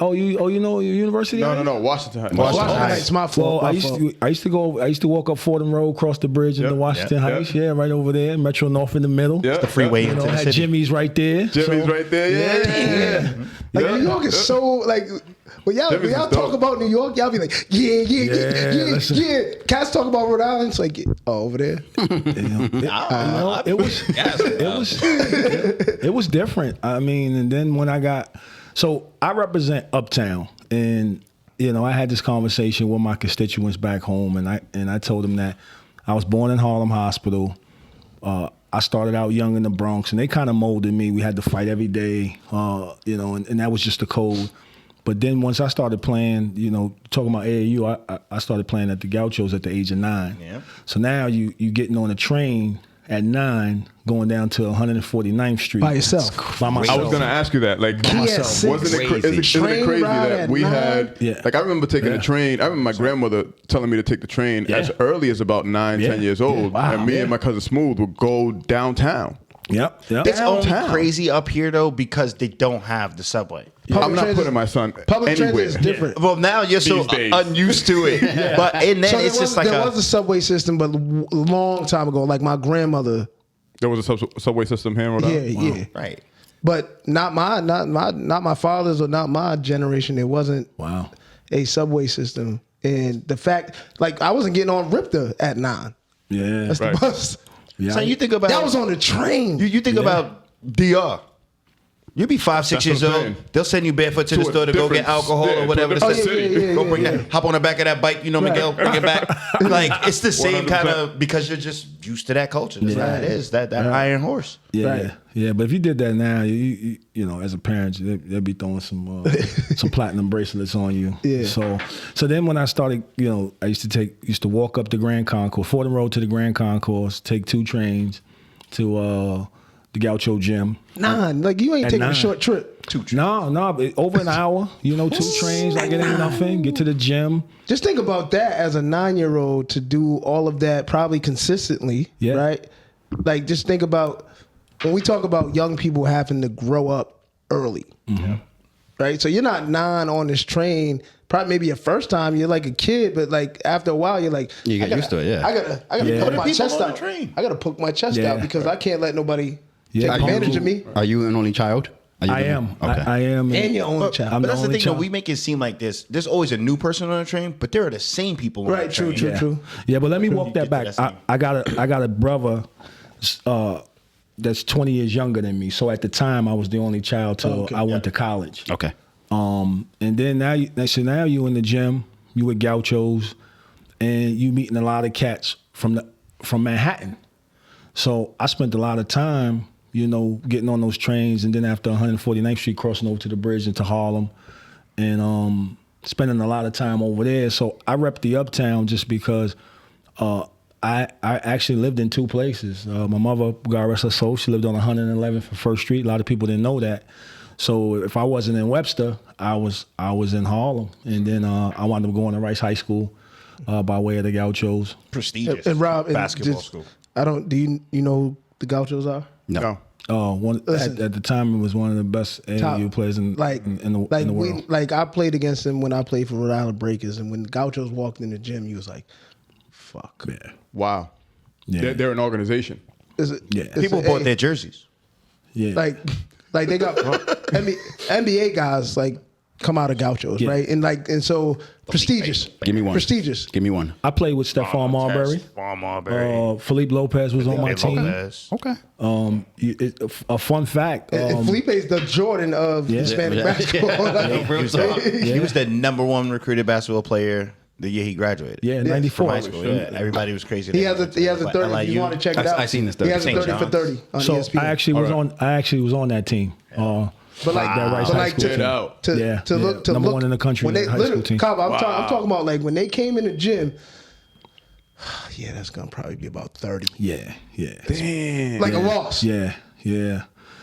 You know University? No. Washington Heights. Washington Heights. My fault. Well, my I used to walk up Fordham Road, cross the bridge into Washington Yep. Heights. Yeah, right over there. Metro North in the middle. Yeah. The freeway You into know, the had city. Jimmy's right there. Jimmy's right there. Yeah. Like New York is so like when y'all Jimmy's talk is dope. about New York, y'all be like, yeah. listen. Cats talk about Rhode Island, it's like, over there. It was different. I mean, and then when I represent Uptown, and I had this conversation with my constituents back home, and I told them that I was born in Harlem Hospital. I started out young in the Bronx, and they kind of molded me. We had to fight every day, and that was just the code. But then once I started playing, talking about AAU, I started playing at the Gauchos at the age of 9. Yeah. So now you getting on a train at 9, going down to 149th Street By yourself. By myself. I was gonna ask you that. Like, myself. wasn't it Crazy. isn't it crazy ride that at we 9? had? Yeah. Like, I remember taking the train. I remember my grandmother telling me to take the train as early as about 9, 10 years old. Wow. And me and my cousin Smooth would go downtown. Yep. It's only Downtown. crazy up here though because they don't have the subway. I'm not transit- putting my son Public anywhere. transit is different. Well, now you're so These days. unused to it. But and then So it's just like there was a subway system, but a long time ago. Like my grandmother. There was a subway system here in Rhode Yeah, Island? yeah. right. But not my father's or not my generation. There wasn't Wow. a subway system, and the fact, like, I wasn't getting on Ripta at 9. Yeah. That's Right. the bus. Yeah. So you think about That was on the train. you think about DR. You'll be 5, 6 That's years what I'm old. saying. They'll send you barefoot to the To a store to go get different- alcohol yeah, to or a whatever. different the city. Go bring yeah. that. Hop on the back of that bike. You know, Miguel, bring it back. Like it's the same 100%. kind of because you're just used to that culture. That's how it is. That iron horse. Yeah, Right. yeah, but if you did that now, you know, as a parent, they'd be throwing some platinum bracelets on you. Yeah. So then when I started, you know, I used to walk up the Grand Concourse, Fordham Road to the Grand Concourse, take 2 trains to the Gaucho gym. 9. Like, you ain't At taking a 9. short trip. No, over an hour. You know, 2 trains, like it ain't nothing. Get to the gym. Just think about that as a 9-year-old to do all of that probably consistently, Yeah. right? Like, just think about when we talk about young people having to grow up early, right? So you're not 9 on this train. Probably maybe your first time you're like a kid, but like after a while you're like, You get used to it, yeah. I gotta Yeah. poke But my people chest on the out. train. I gotta poke my chest Yeah. out because I can't let nobody Yeah. take advantage of me. Are you an only child? Are you I the- am. Okay. I am. And your only child. I'm But the that's the only thing, though. child. We make it seem like there's always a new person on the train, but there are the same people on Right, the true, train. true. Yeah, but let me walk Get that to back. that I got a brother that's 20 years younger than me. So at the time, I was the only child till Okay. I went to college. Okay. And then now you in the gym, you with Gauchos, and you meeting a lot of cats from Manhattan. So I spent a lot of time, you know, getting on those trains, and then after 149th Street, crossing over to the bridge into Harlem, and spending a lot of time over there. So I rep the Uptown just because I actually lived in 2 places. My mother, God rest her soul, she lived on 111th and First Street. A lot of people didn't know that. So if I wasn't in Webster, I was in Harlem, and then I wound up going to Rice High School by way of the Gauchos. Prestigious. And Rob, and basketball just- school. I don't. Do you know who the Gauchos are? No. Listen. At the time, it was one of the best AAU players in the world. Like I played against them when I played for Rhode Island Breakers, and when the Gauchos walked in the gym, you was like, "Fuck." Yeah, Wow. Yeah. They're an organization. Is it? Yeah. it's People a- bought their jerseys. yeah. like they got NBA guys like come out of Gauchos, Yeah. right? And so prestigious. Give me one. Prestigious. Give me one. I played with Stephon Marbury. Stephon Marbury. Philippe Lopez was on my team. Lopez. Okay. A fun fact. And Felipe's the Jordan of Hispanic basketball. Like, He was the number 1 recruited basketball player the year he graduated. Yeah, From 94. high school. Yeah, everybody was crazy. he has a 30. If you want to check it out, I seen this He has a 30. 30 for 30 on So ESPN. I actually was on that team. But like, that Rice but High like School to, team. out. to, Yeah, to yeah. look to Number look, one in the country when in they the high literally, school team. Cobb, I'm talking about like when they came in the gym. Yeah, that's gonna probably be about 30. Yeah. Like a Ross. Yeah.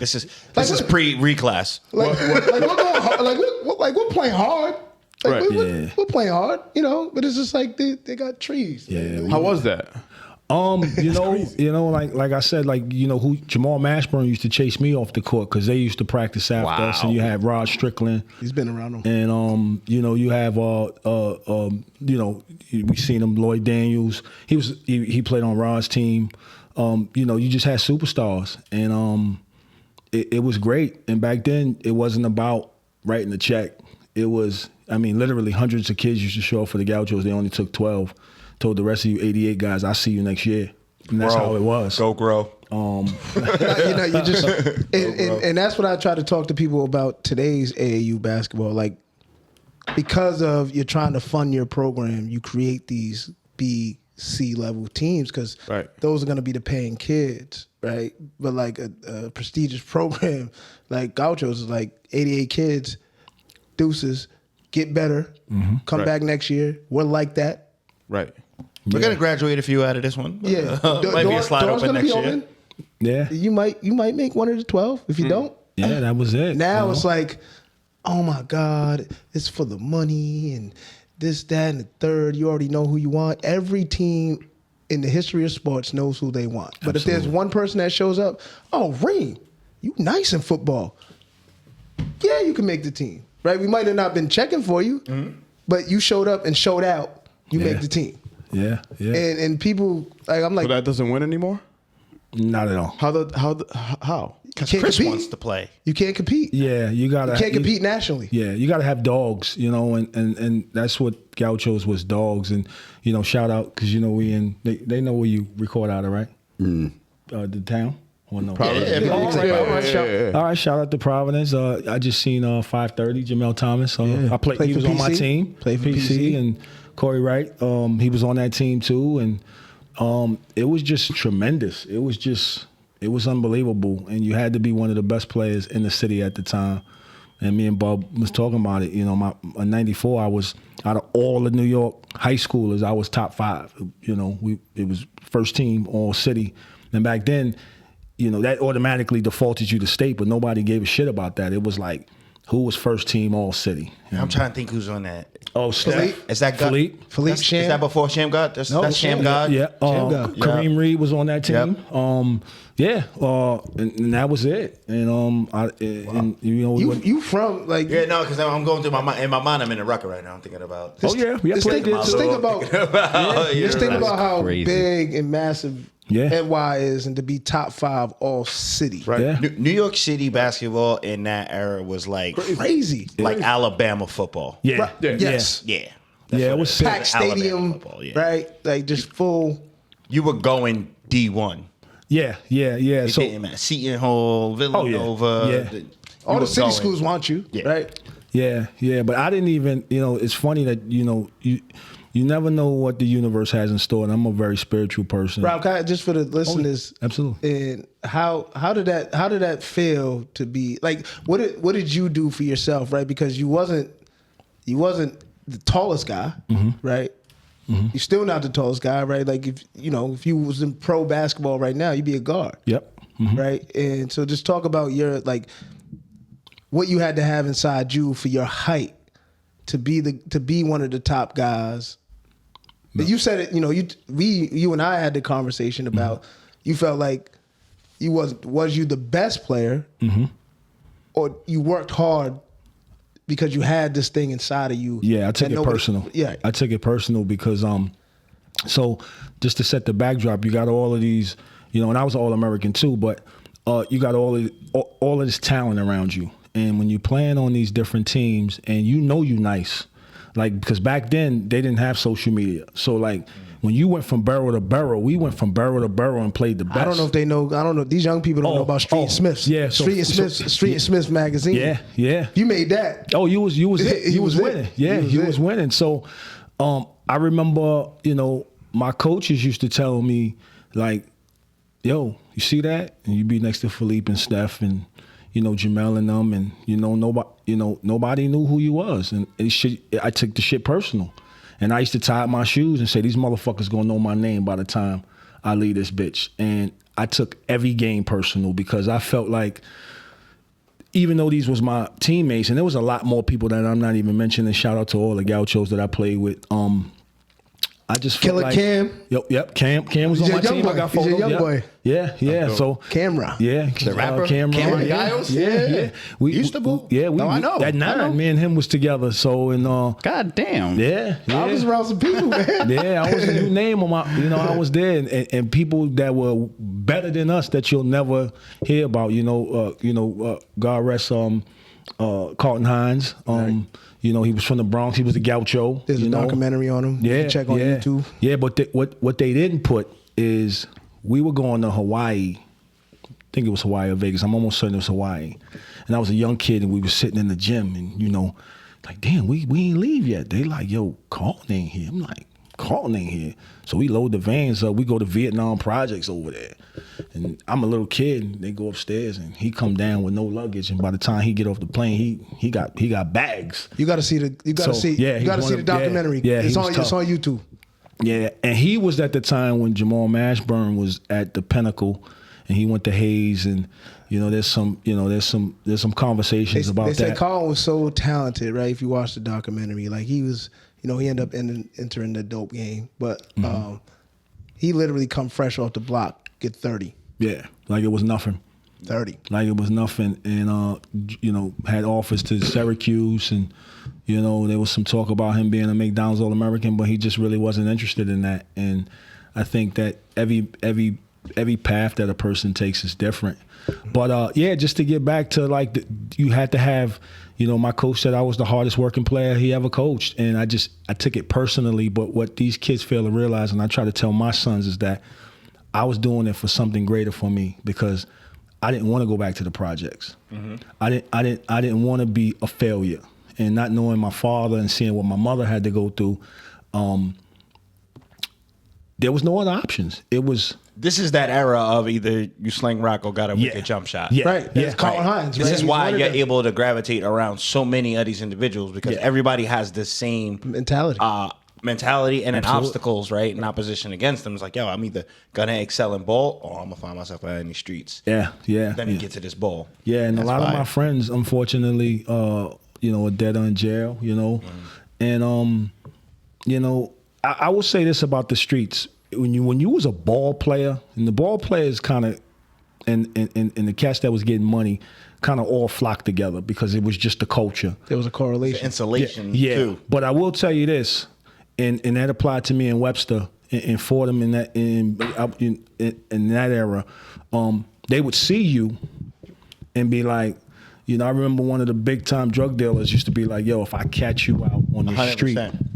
This is pre-reclass. Like we're going hard. Like we're playing hard. Like Right. we're playing hard, you know. But it's just like they got trees. Yeah. How was that? Like I said, like, you know, who Jamal Mashburn used to chase me off the court because they used to practice after us, and you had Rod Strickland, He's been around them. and you know, you have you know, we seen him, Lloyd Daniels. He played on Rod's team. You know, you just had superstars, and it was great. And back then, it wasn't about writing a check. It was, I mean, literally hundreds of kids used to show up for the Gauchos. They only took 12. Told the rest of you 88 guys, I'll see you next year. And that's how it was. Go grow. You know, you just and that's what I try to talk to people about today's AAU basketball. Like, because of you're trying to fund your program, you create these B, C level teams because Right. those are going to be the paying kids, right? But like a prestigious program like Gauchos is like 88 kids, deuces, get better, come Right. back next year. We're like that. Right. We're gonna graduate a few out of this one. Yeah, Might be a slide doors open gonna next be year. open. Yeah. You might make one of the 12 if you don't. Yeah, that was it. Now you know? it's like, oh my God, it's for the money and this, that, and the third. You already know who you want. Every team in the history of sports knows who they want. But if there's Absolutely. one person that shows up, oh, Reem, you nice in football. Yeah, you can make the team, right? We might have not been checking for you, but you showed up and showed out. You Yeah. make the team. Yeah, yeah. And people, like, I'm like, So that doesn't win anymore? Not at all. How? Because can't Chris compete. wants to play. you can't compete. Yeah, you gotta. You can't compete nationally. Yeah, you gotta have dogs, you know, and that's what Gauchos was, dogs, and you know, shout out because you know they know where you record out of, right? The town. Or no? Providence. Yeah, All right, all right, yeah. all right, shout out to Providence. I just seen 530 Jamel Thomas. I played. Played He for was on my PC. team. Played for PC. and Corey Wright. He was on that team too, and it was just tremendous. It was unbelievable, and you had to be one of the best players in the city at the time. And me and Bob was talking about it. You know, in '94, I was out of all the New York high schoolers, I was top 5. You know, it was first team all city, and back then, you know, that automatically defaulted you to state, but nobody gave a shit about that. It was like, who was first team all city? I'm trying to think who's on that. Oh, Steph. Is that God? Philippe. Philippe Is Sham. that before Sham God? That's No, Sham Sham. God. Yeah, God. Kareem Reed was on that team. Yep. And that was it. And and you know, You from like Yeah, no, because I'm going through my mind. In my mind, I'm in the record right now. I'm thinking about. oh yeah, yeah, Just played think, there just too. think about just think about how crazy. big and massive Yeah. NY is, and to be top 5 all city. Right. Yeah. New York City basketball in that era was like Crazy. Alabama football. Yeah. Right. Yeah. Yes. Yeah. Yeah, it was sick. Packed Alabama stadium, football, yeah. right? Like just full. You were going D1. Yeah. It So didn't matter. Seton Hall, Villanova. Yeah. All you the were city going. schools want you, Yeah. right? yeah, but I didn't even, you know, it's funny that, you know, you never know what the universe has in store, and I'm a very spiritual person. Rob, can I, just for the listeners, absolutely. And how did that feel to be like? What did you do for yourself, right? Because you wasn't the tallest guy, right? You're still not the tallest guy, right? Like if you was in pro basketball right now, you'd be a guard. Yep. Right? And so just talk about your like what you had to have inside you for your height to be one of the top guys. You said it, you and I had the conversation about you felt like you was you the best player or you worked hard because you had this thing inside of you. Yeah, I took it personal. Yeah. I took it personal because so just to set the backdrop, you got all of these, and I was All-American too, but you got all of this talent around you. And when you're playing on these different teams and you nice, like, because back then they didn't have social media. So like when you went from borough to borough, we went from borough to borough and played the best. I don't know if they know. I don't know. These young people don't know about Street and Smiths. Yeah, Street and Smiths magazine. Yeah. You made that. Oh, you was He was was winning. it. Yeah, He he was was it. winning. So I remember, my coaches used to tell me, like, yo, you see that? And you be next to Philippe and Steph and Jamel and them, and nobody knew who you was, and I took the shit personal, and I used to tie up my shoes and say, these motherfuckers gonna know my name by the time I leave this bitch, and I took every game personal because I felt like, even though these was my teammates, and there was a lot more people that I'm not even mentioning. Shout out to all the Gauchos that I played with. I just felt Killer like, Cam? Yep. Cam was on He's my a young team. boy. I got He's a photos. young Yep. boy. Yeah. So Camera. yeah, The rapper? Cameron, Cameron yeah, Giles? yeah. We used to boo? Yeah, No, I know. That I know. me and him was together. So God damn. yeah. I was around some people, man. Yeah, I was a new name on my, I was there, and people that were better than us that you'll never hear about. God rest Carlton Hines. He was from the Bronx. He was a Gaucho. There's a documentary on him. You Yeah, can check on YouTube. Yeah, but what they didn't put is we were going to Hawaii. I think it was Hawaii or Vegas. I'm almost certain it was Hawaii. And I was a young kid, and we were sitting in the gym, and like, damn, we ain't leave yet. They like, yo, Carlton ain't here. I'm like, Carlton ain't here. So we load the vans up. We go to Vietnam projects over there. And I'm a little kid, and they go upstairs, and he come down with no luggage. And by the time he get off the plane, he got bags. You got to see the documentary. Yeah, it's he on was tough. YouTube. Yeah, and he was at the time when Jamal Mashburn was at the Pinnacle, and he went to Hayes, and there's some conversations about They that. say Carl was so talented, right? If you watch the documentary, like he was, he ended up entering the dope game, but He literally come fresh off the block, get 30. Yeah, like it was nothing. 30. Like it was nothing, and you know, had offers to Syracuse, and you know, there was some talk about him being a McDonald's All-American, but he just really wasn't interested in that. And I think that every path that a person takes is different. But yeah, just to get back to like, you had to have, you know, my coach said I was the hardest working player he ever coached, and I took it personally. But what these kids fail to realize, and I try to tell my sons, is that I was doing it for something greater for me, because I didn't want to go back to the projects. Mm-hmm. I didn't want to be a failure, and not knowing my father and seeing what my mother had to go through. There was no other options. It was. This is that era of either you sling rock or got a wicked jump shot. Yeah. Right. Yeah. It's Colin Hines. This right? is He's why one of you're them. able to gravitate around so many of these individuals, because everybody has the same mentality. Mentality and Absolutely. obstacles, right? And opposition against them. It's like, yo, I'm either gonna excel in ball or I'm gonna find myself out in these streets. Yeah. Then you get to this ball. Yeah, and That's a lot of fire. my friends, unfortunately, you know, are dead or in jail, you know. And you know, I will say this about the streets. When you was a ball player, and the ball players kind of and the cats that was getting money kind of all flocked together, because it was just the culture. There was a correlation. Insulation Yeah. too. But I will tell you this, and that applied to me in Webster, in Fordham, in that era. They would see you and be like, you know, I remember one of the big time drug dealers used to be like, yo, if I catch you out on the street, 100%.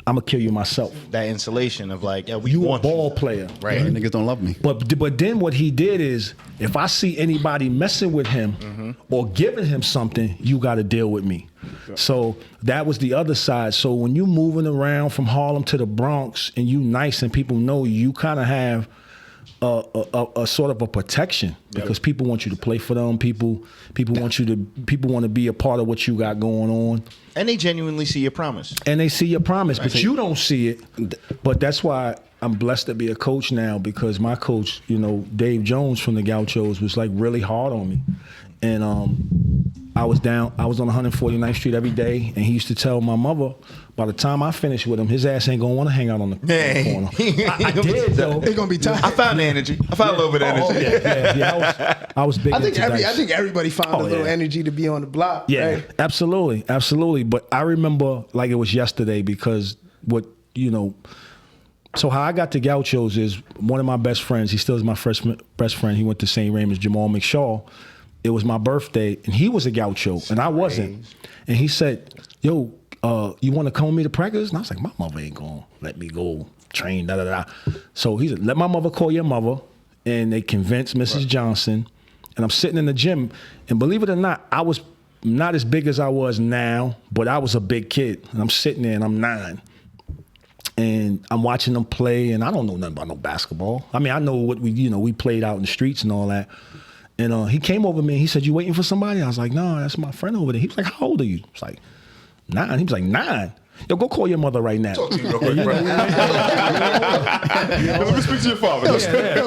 I'm gonna kill you myself. That insulation of like, yeah, we You a want ball player. Right. Niggas don't love me. But then what he did is, if I see anybody messing with him or giving him something, you got to deal with me. So that was the other side. So when you moving around from Harlem to the Bronx and you nice and people know you kind of have a sort of a protection, because people want you to play for them. People want to be a part of what you got going on. And they genuinely see your promise. And they see your promise, but you don't see it. But that's why I'm blessed to be a coach now, because my coach, you know, Dave Jones from the Gauchos, was like really hard on me. And I was on 149th Street every day, and he used to tell my mother, by the time I finish with him, his ass ain't gonna want to hang out on the corner. I did though. They're gonna be tired. I found the energy. I found a little bit of energy. Yeah. I was big. I think into dice. everybody found a little yeah. energy to be on the block. Yeah, right? absolutely. But I remember like it was yesterday, because so how I got to Gauchos is one of my best friends. He still is my best friend. He went to St. Raymond's, Jamal McShaw. It was my birthday, and he was a Gaucho, and I wasn't. And he said, yo, you want to come with me to practice? And I was like, my mother ain't going to let me go train, da-da-da. So he said, let my mother call your mother. And they convinced Mrs. Johnson. And I'm sitting in the gym, and believe it or not, I was not as big as I was now, but I was a big kid. And I'm sitting there, and I'm 9. And I'm watching them play, and I don't know nothing about no basketball. I mean, I know what we played out in the streets and all that. And he came over to me, and he said, you waiting for somebody? I was like, no, that's my friend over there. He was like, how old are you? I was like, 9. He was like, 9? Yo, go call your mother right now. Talk to you real quick, bro. Let me speak to your father. Yo,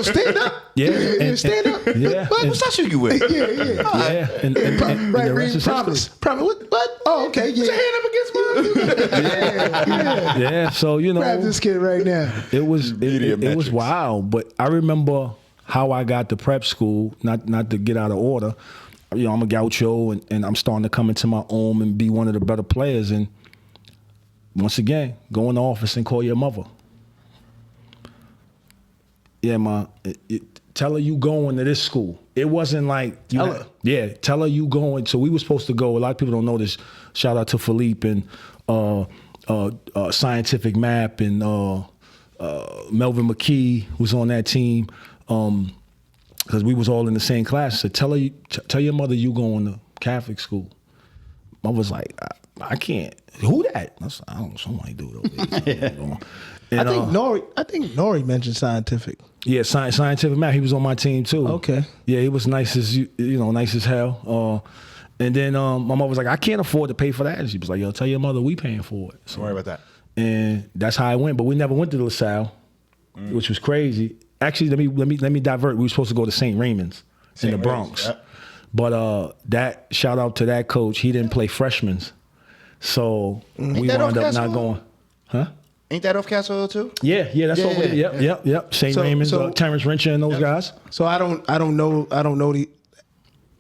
stand up. Yeah. Stand up. Yeah. What that shoe you with? Yeah. And Right, the Reem, rest is promise. history. Promise. What? Oh, okay. Yeah. Put your hand up against mine. Yeah, so, Grab this kid right now. it was Media it was metrics. wild. But I remember how I got to prep school, not to get out of order. I'm a Gaucho, and I'm starting to come into my own and be one of the better players. And once again, go in the office and call your mother. Yeah, Ma, tell her you going to this school. It wasn't like, Tell her. Yeah, tell her you going. So we were supposed to go. A lot of people don't know this. Shout out to Philippe and Scientific Map and Melvin McKee was on that team. Because we was all in the same class. So tell your mother you going to Catholic school. I was like, I can't. Who that? I don't know, somebody do it over there. And, I think Nori mentioned Scientific. Yeah, Scientific Math. He was on my team too. Okay. Yeah, he was nice as nice as hell. And then my mother was like, I can't afford to pay for that. And she was like, yo, tell your mother we paying for it. So, Don't worry about that. and that's how I went. But we never went to LaSalle, which was crazy. Actually, let me divert. We were supposed to go to St. Raymond's in the Bronx. Yep. But that shout out to that coach. He didn't play freshmen, so we that wound off up not basketball? going. Huh? Ain't that off Castle Hill too? Yeah, that's over there. Yep. St. Raymond's, Terrence Rencher and those guys. So I don't know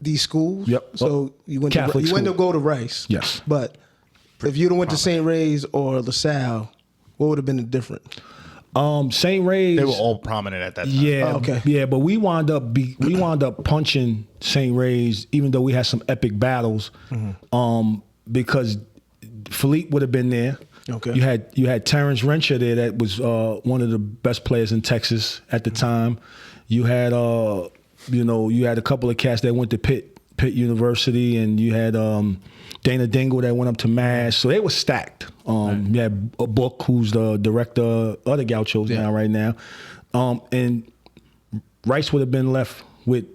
these schools. Yep. So you went Catholic to school. go to Rice. Yes. But if you'd have went to St. Ray's or LaSalle, what would have been the difference? St. Ray's. They were all prominent at that time. Yeah, okay. Yeah, but we wound up punching St. Ray's, even though we had some epic battles, because Philippe would have been there. Okay. You had Terrence Rencher there, that was one of the best players in Texas at the time. You had you had a couple of cats that went to Pitt University, and you had Dana Dingle that went up to Mass. So they were stacked. You had a Book, who's the director of the Gauchos right now. And Rice would have been left with,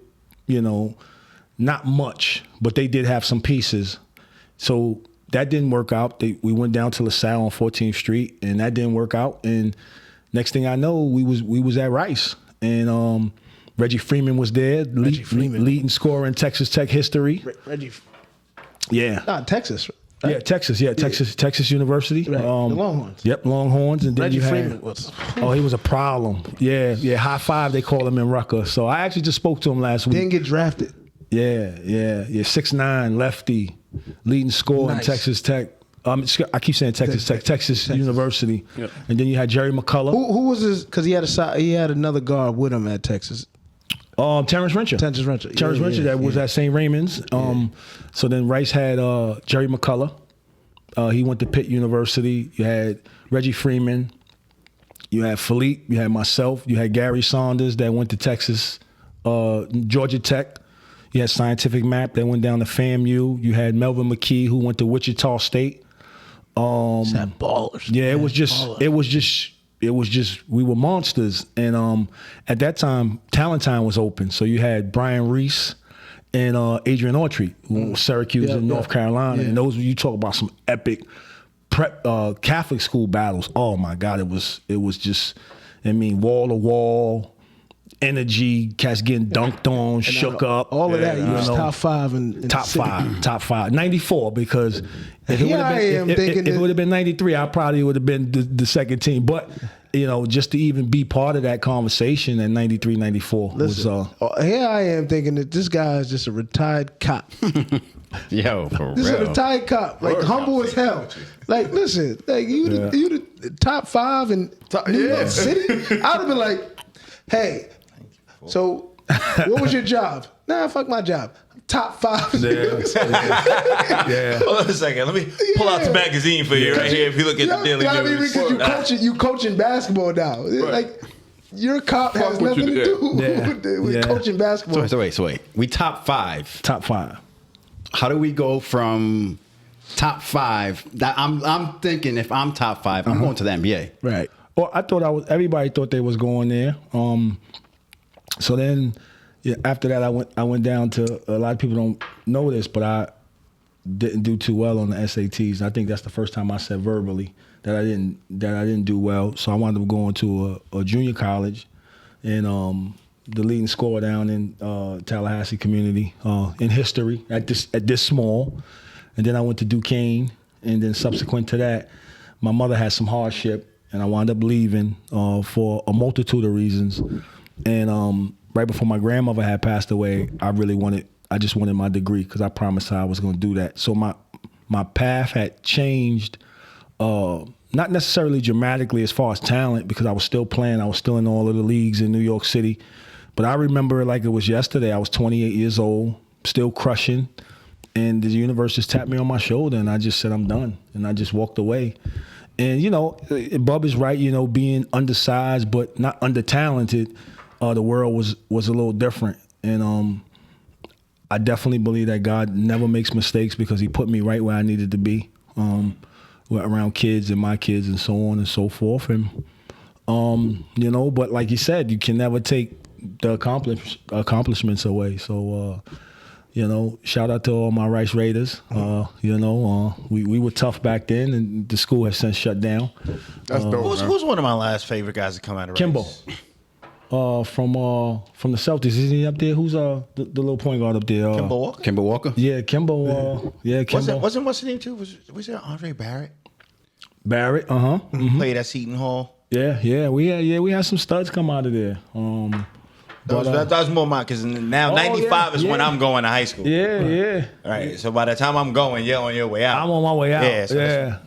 not much, but they did have some pieces. So that didn't work out. We went down to LaSalle on 14th Street, and that didn't work out. And next thing I know, we was at Rice. And Reggie Freeman was there, leading scorer in Texas Tech history. Reggie. Yeah. Texas. Right? Yeah, Texas. Yeah, Texas University. Right. The Longhorns. Yep, Longhorns. And then Reggie you had, Freeman was. Oh, he was a problem. Yeah. High five, they call him in Rucker. So I actually just spoke to him last week. Didn't get drafted. Yeah. 6'9", lefty, leading scorer in Texas Tech. I keep saying Texas Tech, Texas University. Yep. And then you had Jerry McCullough. Who was his? Because he had another guard with him at Texas. Terrence Rencher. Terrence Rencher. Terrence Rencher that was at St. Raymond's. So then Rice had Jerry McCullough. He went to Pitt University. You had Reggie Freeman. You had Philippe. You had myself. You had Gary Saunders that went to Texas, Georgia Tech. You had Scientific Map that went down to FAMU. You had Melvin McKee, who went to Wichita State. Ballers. Yeah, it was just we were monsters. And at that time, Talent Time was open. So you had Brian Reese and Adrian Autry, who was Syracuse and North Carolina. Yeah. And those, you talk about some epic prep Catholic school battles. Oh my God, it was just, wall to wall, energy, cats getting dunked on, shook up. All of that, was top five in top the top five. 94, because if it would have been 93, I probably would have been the second team. But just to even be part of that conversation in 93, 94 was. Here I am thinking that this guy is just a retired cop. Yo, for this real. is a retired cop, like humble as hell. Like, listen, like you the top five in New York City. I'd have been like, hey. So, what was your job? Nah, fuck my job. Top five. Yeah. Hold on a second. Let me pull out the magazine for you right here. If you look at the Daily News. Because you coaching basketball now. Right. Like, your cop has nothing to do with coaching basketball. So wait. We top five. Top five. How do we go from top five? I'm thinking if I'm top five, I'm going to the NBA. Right. Well, everybody thought they was going there. So then, after that, I went down to, a lot of people don't know this, but I didn't do too well on the SATs. I think that's the first time I said verbally that I didn't do well. So I wound up going to a junior college, and the leading scorer down in Tallahassee community in history at this small, and then I went to Duquesne, and then subsequent to that, my mother had some hardship, and I wound up leaving for a multitude of reasons. And right before my grandmother had passed away, I just wanted my degree, because I promised her I was going to do that. So my path had changed, not necessarily dramatically as far as talent, because I was still playing. I was still in all of the leagues in New York City. But I remember like it was yesterday. I was 28 years old, still crushing. And the universe just tapped me on my shoulder, and I just said, I'm done. And I just walked away. And, Bub is right, being undersized but not under-talented, the world was a little different. And I definitely believe that God never makes mistakes, because he put me right where I needed to be, around kids and my kids and so on and so forth. And, but like you said, you can never take the accomplishments away. So, shout out to all my Rice Raiders. We were tough back then, and the school has since shut down. That's dope. Who's one of my last favorite guys to come out of Rice? Kimbo. From the Celtics. Isn't he up there? Who's the little point guard up there? Kimbo Walker? Kimbo Walker? Yeah, Kimbo. Kimbo. Wasn't what's his name too? Was there Andre Barrett? Barrett, Played at Seton Hall. Yeah, we had some studs come out of there. That was more mine because now 95 is when I'm going to high school. Yeah. All right, so by the time I'm going, you're on your way out. I'm on my way out. Yeah, so Yeah.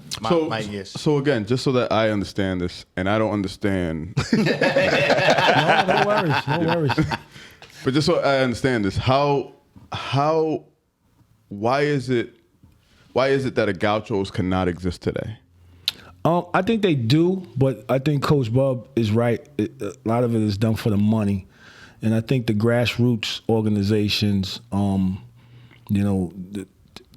my years. So again, just so that I understand this, and I don't understand, No worries. but just so I understand this, why is it that a Gauchos cannot exist today? I think they do, but I think Coach Bub is right. A lot of it is done for the money. And I think the grassroots organizations, the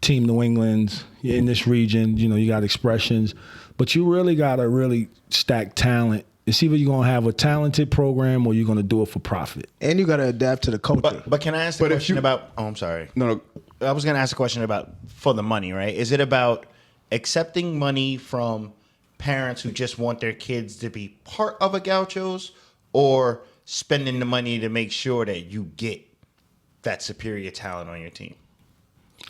Team New England's in this region, you got Expressions, but you really got to really stack talent. It's either you're going to have a talented program or you're going to do it for profit. And you got to adapt to the culture. But can I ask the question about? Oh, I'm sorry. No. I was going to ask a question about for the money, right? Is it about accepting money from parents who just want their kids to be part of a Gauchos, or spending the money to make sure that you get that superior talent on your team?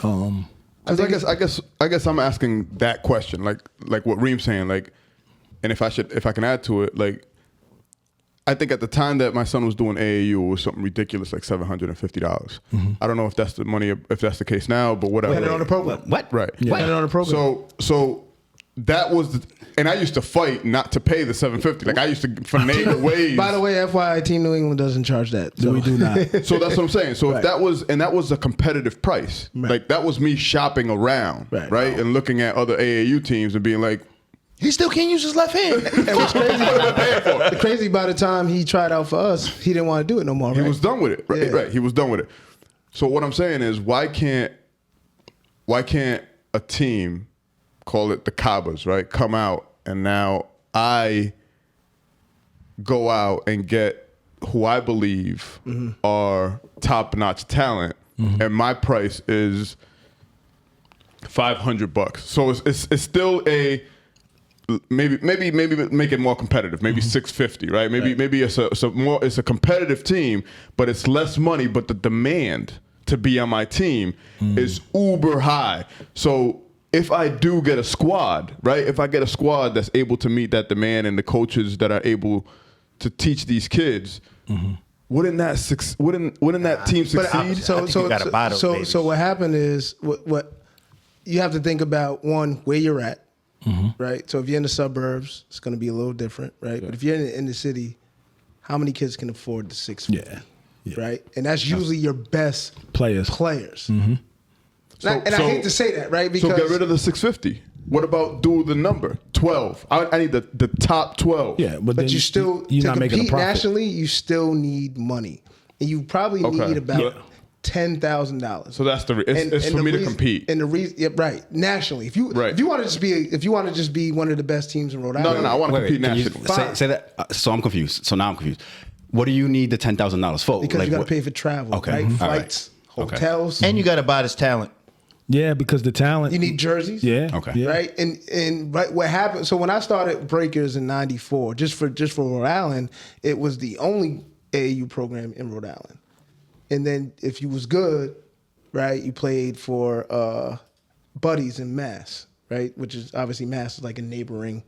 I guess I'm asking that question, like what Reem's saying, and if I can add to it, I think at the time that my son was doing AAU, it was something ridiculous, like $750. Mm-hmm. I don't know if that's the money, if that's the case now, but whatever. Depending on the program. What? Right. Yeah. Depending on the program. So that was, and I used to fight not to pay the $750. Like I used to finagle ways. By the way, FYI, Team New England doesn't charge that. So. We do not. So that's what I'm saying. So Right. if that was a competitive price. Right. Like that was me shopping around, right? And looking at other AAU teams and being like, He still can't use his left hand. And what's crazy, the crazy by the time he tried out for us, he didn't want to do it no more. he Right? was done with it. Right, Yeah. right. He was done with it. So what I'm saying is, why can't a team, call it the Kabbas, right, come out and now I go out and get who I believe are top-notch talent, and my price is $500. So it's still a maybe make it more competitive. Maybe $650, right? Maybe it's a competitive team, but it's less money. But the demand to be on my team is uber high. So if I do get a squad, right? If I get a squad that's able to meet that demand and the coaches that are able to teach these kids, wouldn't that team succeed? So what happened is what you have to think about, one, where you're at, right? So if you're in the suburbs, it's going to be a little different, right? But if you're in the city, how many kids can afford the $650? Yeah. Right? And that's usually your best players. Mm-hmm. I hate to say that, right? Because so get rid of the $650. What about do the number 12? I need the top 12. Yeah, but you still you're to not making a compete profit. nationally, you still need money, and you probably need about $10,000. So that's it's for me to compete. And the reason, right, nationally. If you want to just be one of the best teams in Rhode Island. No, I want to compete nationally. Say that. So I'm confused. So now I'm confused. What do you need the $10,000 for? Because you got to pay for travel, Okay. right? Mhm. Flights, All right. hotels, And you got to buy this talent. Yeah, because the talent. you need jerseys. Yeah. Okay. Yeah. Right. And right, what happened? So when I started Breakers in '94, just for Rhode Island, it was the only AAU program in Rhode Island. And then if you was good, right, you played for Buddies in Mass, right, which is obviously Mass is like a neighboring.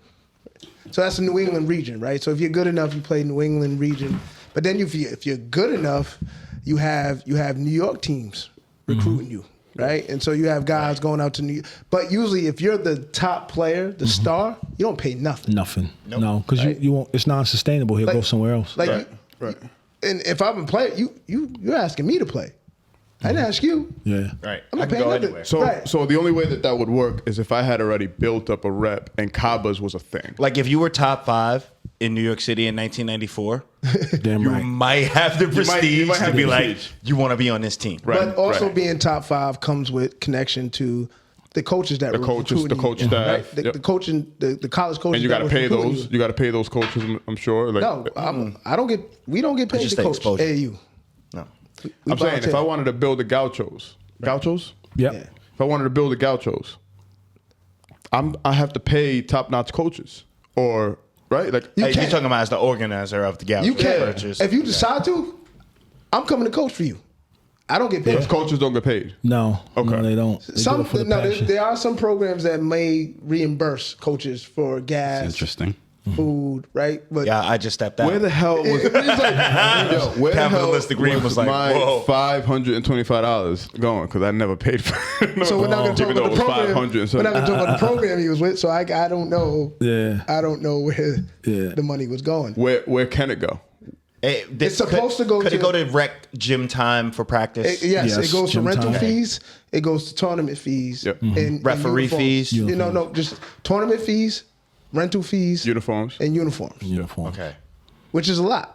So that's the New England region, right? So if you're good enough, you play New England region. But then if you're good enough, you have New York teams recruiting you. Right, and so you have guys going out to New York. But usually, if you're the top player, the star, you don't pay nothing. Nothing. Nope. No, because you won't. It's non-sustainable. He'll go somewhere else. Like, Right. And if I'm a player, you're asking me to play. I didn't ask you. Yeah. Right. I'm I not can paying go nothing. anywhere. So Right. so the only way that would work is if I had already built up a rep and Kabbas was a thing. Like if you were top 5 in New York City in 1994, Damn you right. might have the prestige might have to be the like, prestige. you want to be on this team. Right. But also right. being top 5 comes with connection to the coaches that The were coaches, recruiting the coach you, staff, right? yep. The coaching, the college coaches. And you got to that pay was recruiting those. You got to pay those coaches. I'm sure. Like, No, I don't get. We don't get paid just to the coach exposure. AAU. No. We I'm saying if volunteer. I wanted to build the Gauchos, Gauchos. Yep. Yeah. If I wanted to build the Gauchos, I have to pay top-notch coaches, or right? Like You Hey, can't. you're talking about as the organizer of the Gauchos. You can. Purchase. If you decide to, I'm coming to coach for you. I don't get paid. Because coaches don't get paid. No, Okay. no, they don't. They do it for the passion. there are some programs that may reimburse coaches for gas, Interesting. food, right? But Yeah, I just stepped out. Where the hell was where the hell Capitalistic Reem was like, my whoa. $525 going? Because I never paid for it. so we're not going to talk Even though about it the was program. 500 and We're something. not going to talk about the program he was with. So I don't know. Yeah. I don't know where Yeah. the money was going. Where can it go? It's supposed to go Could to- it go to rec gym time for practice? Yes, Yes, it goes to gym rental time. fees. It goes to tournament fees. Yep. And Referee uniforms. fees? No, just tournament fees, rental fees, Uniforms. and uniforms, Uniform. Okay. which is a lot.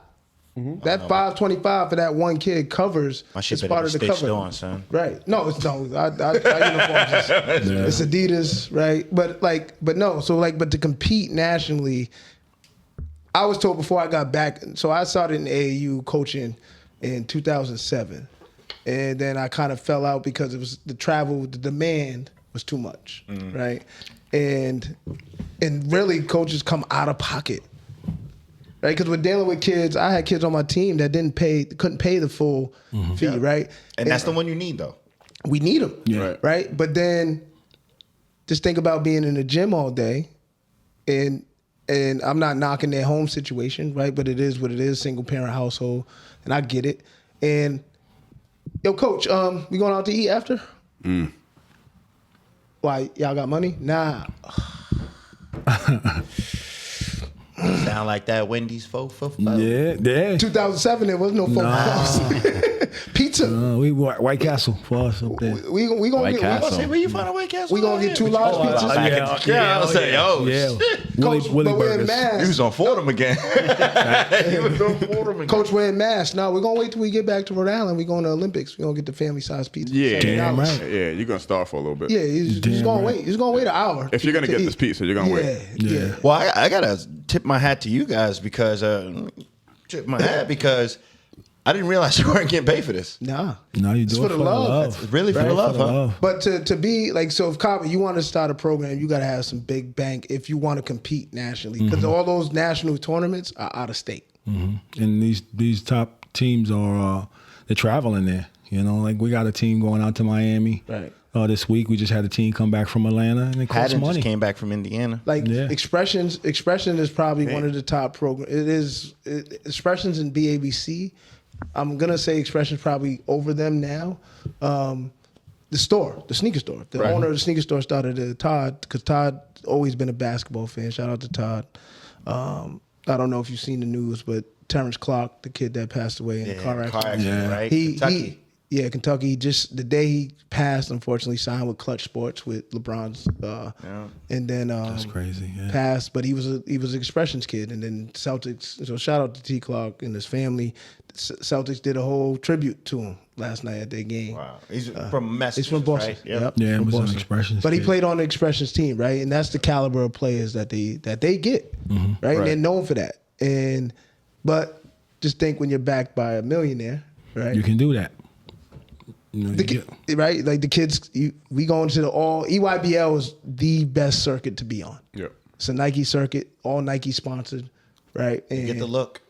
That $525 for that one kid covers. My shit it's better part be of the stitched cover. on, son. Right? No, it's no. Our uniforms it's Adidas, right? But no. So but to compete nationally, I was told before I got back. So I started in AAU coaching in 2007, and then I kind of fell out because it was the demand was too much, right? And really, coaches come out of pocket. Right, because we're dealing with kids. I had kids on my team that couldn't pay the full fee, right? And that's the one you need, though. We need them, Yeah. right? But then, just think about being in the gym all day, and I'm not knocking their home situation, right? But it is what it is, single parent household, and I get it. And yo, coach, we going out to eat after? Why, y'all got money? Nah. Sound like that Wendy's 4 for 5. Yeah, yeah. 2007, there was no phone Pizza. We White Castle for us up there. We gonna White get Castle. Say, where you find a White Castle? we gonna get 2 large pizzas. Yeah, I was saying, oh, yeah. shit. Coach, Willie but we're in Burgers. He was masks. on Fordham again. He was on Fordham again. Coach, we're in masks. No, we're gonna wait till we get back to Rhode Island. We're going to Olympics. We're gonna get the family size pizza. Yeah, Damn right. Yeah, you're gonna starve for a little bit. Yeah, he's Damn gonna right. wait. He's gonna wait an hour. If you're gonna to get eat. this pizza, you're gonna wait. Yeah. Well, I gotta tip my hat to you guys because tip my hat because I didn't realize you weren't getting paid for this. Nah. No, you It's do for it the for love. the love. It's really for the love, huh? But to be like, so if Kabbas, you want to start a program, you got to have some big bank if you want to compete nationally, because all those national tournaments are out of state. And these top teams are they're traveling there. You know, like we got a team going out to Miami. Right. This week we just had a team come back from Atlanta, and it costs Haddon money. just came back from Indiana. Like Yeah. Expression is probably one of the top programs. Expressions in BABC. I'm gonna say Expression's probably over them now. The sneaker store. The owner of the sneaker store started Todd, because Todd always been a basketball fan. Shout out to Todd. I don't know if you've seen the news, but Terrence Clark, the kid that passed away in a car accident. Yeah. right? Kentucky. Kentucky. Just the day he passed, unfortunately, signed with Clutch Sports with LeBron's, and then That's crazy. Yeah. passed. But he was an Expressions kid, and then Celtics. So shout out to T. Clark and his family. Celtics did a whole tribute to him last night at their game. Wow. He's from Massachusetts, He's from Boston. right? Yep. Yep. Yeah, it from was an Boston. Expressions But he kid. played on the Expressions team, right? And that's the caliber of players that they get, right? And they're known for that. But just think when you're backed by a millionaire, right? You can do that. You know, Right? Like the kids, we going to EYBL is the best circuit to be on. Yep. It's a Nike circuit, all Nike sponsored, right? And Get the look.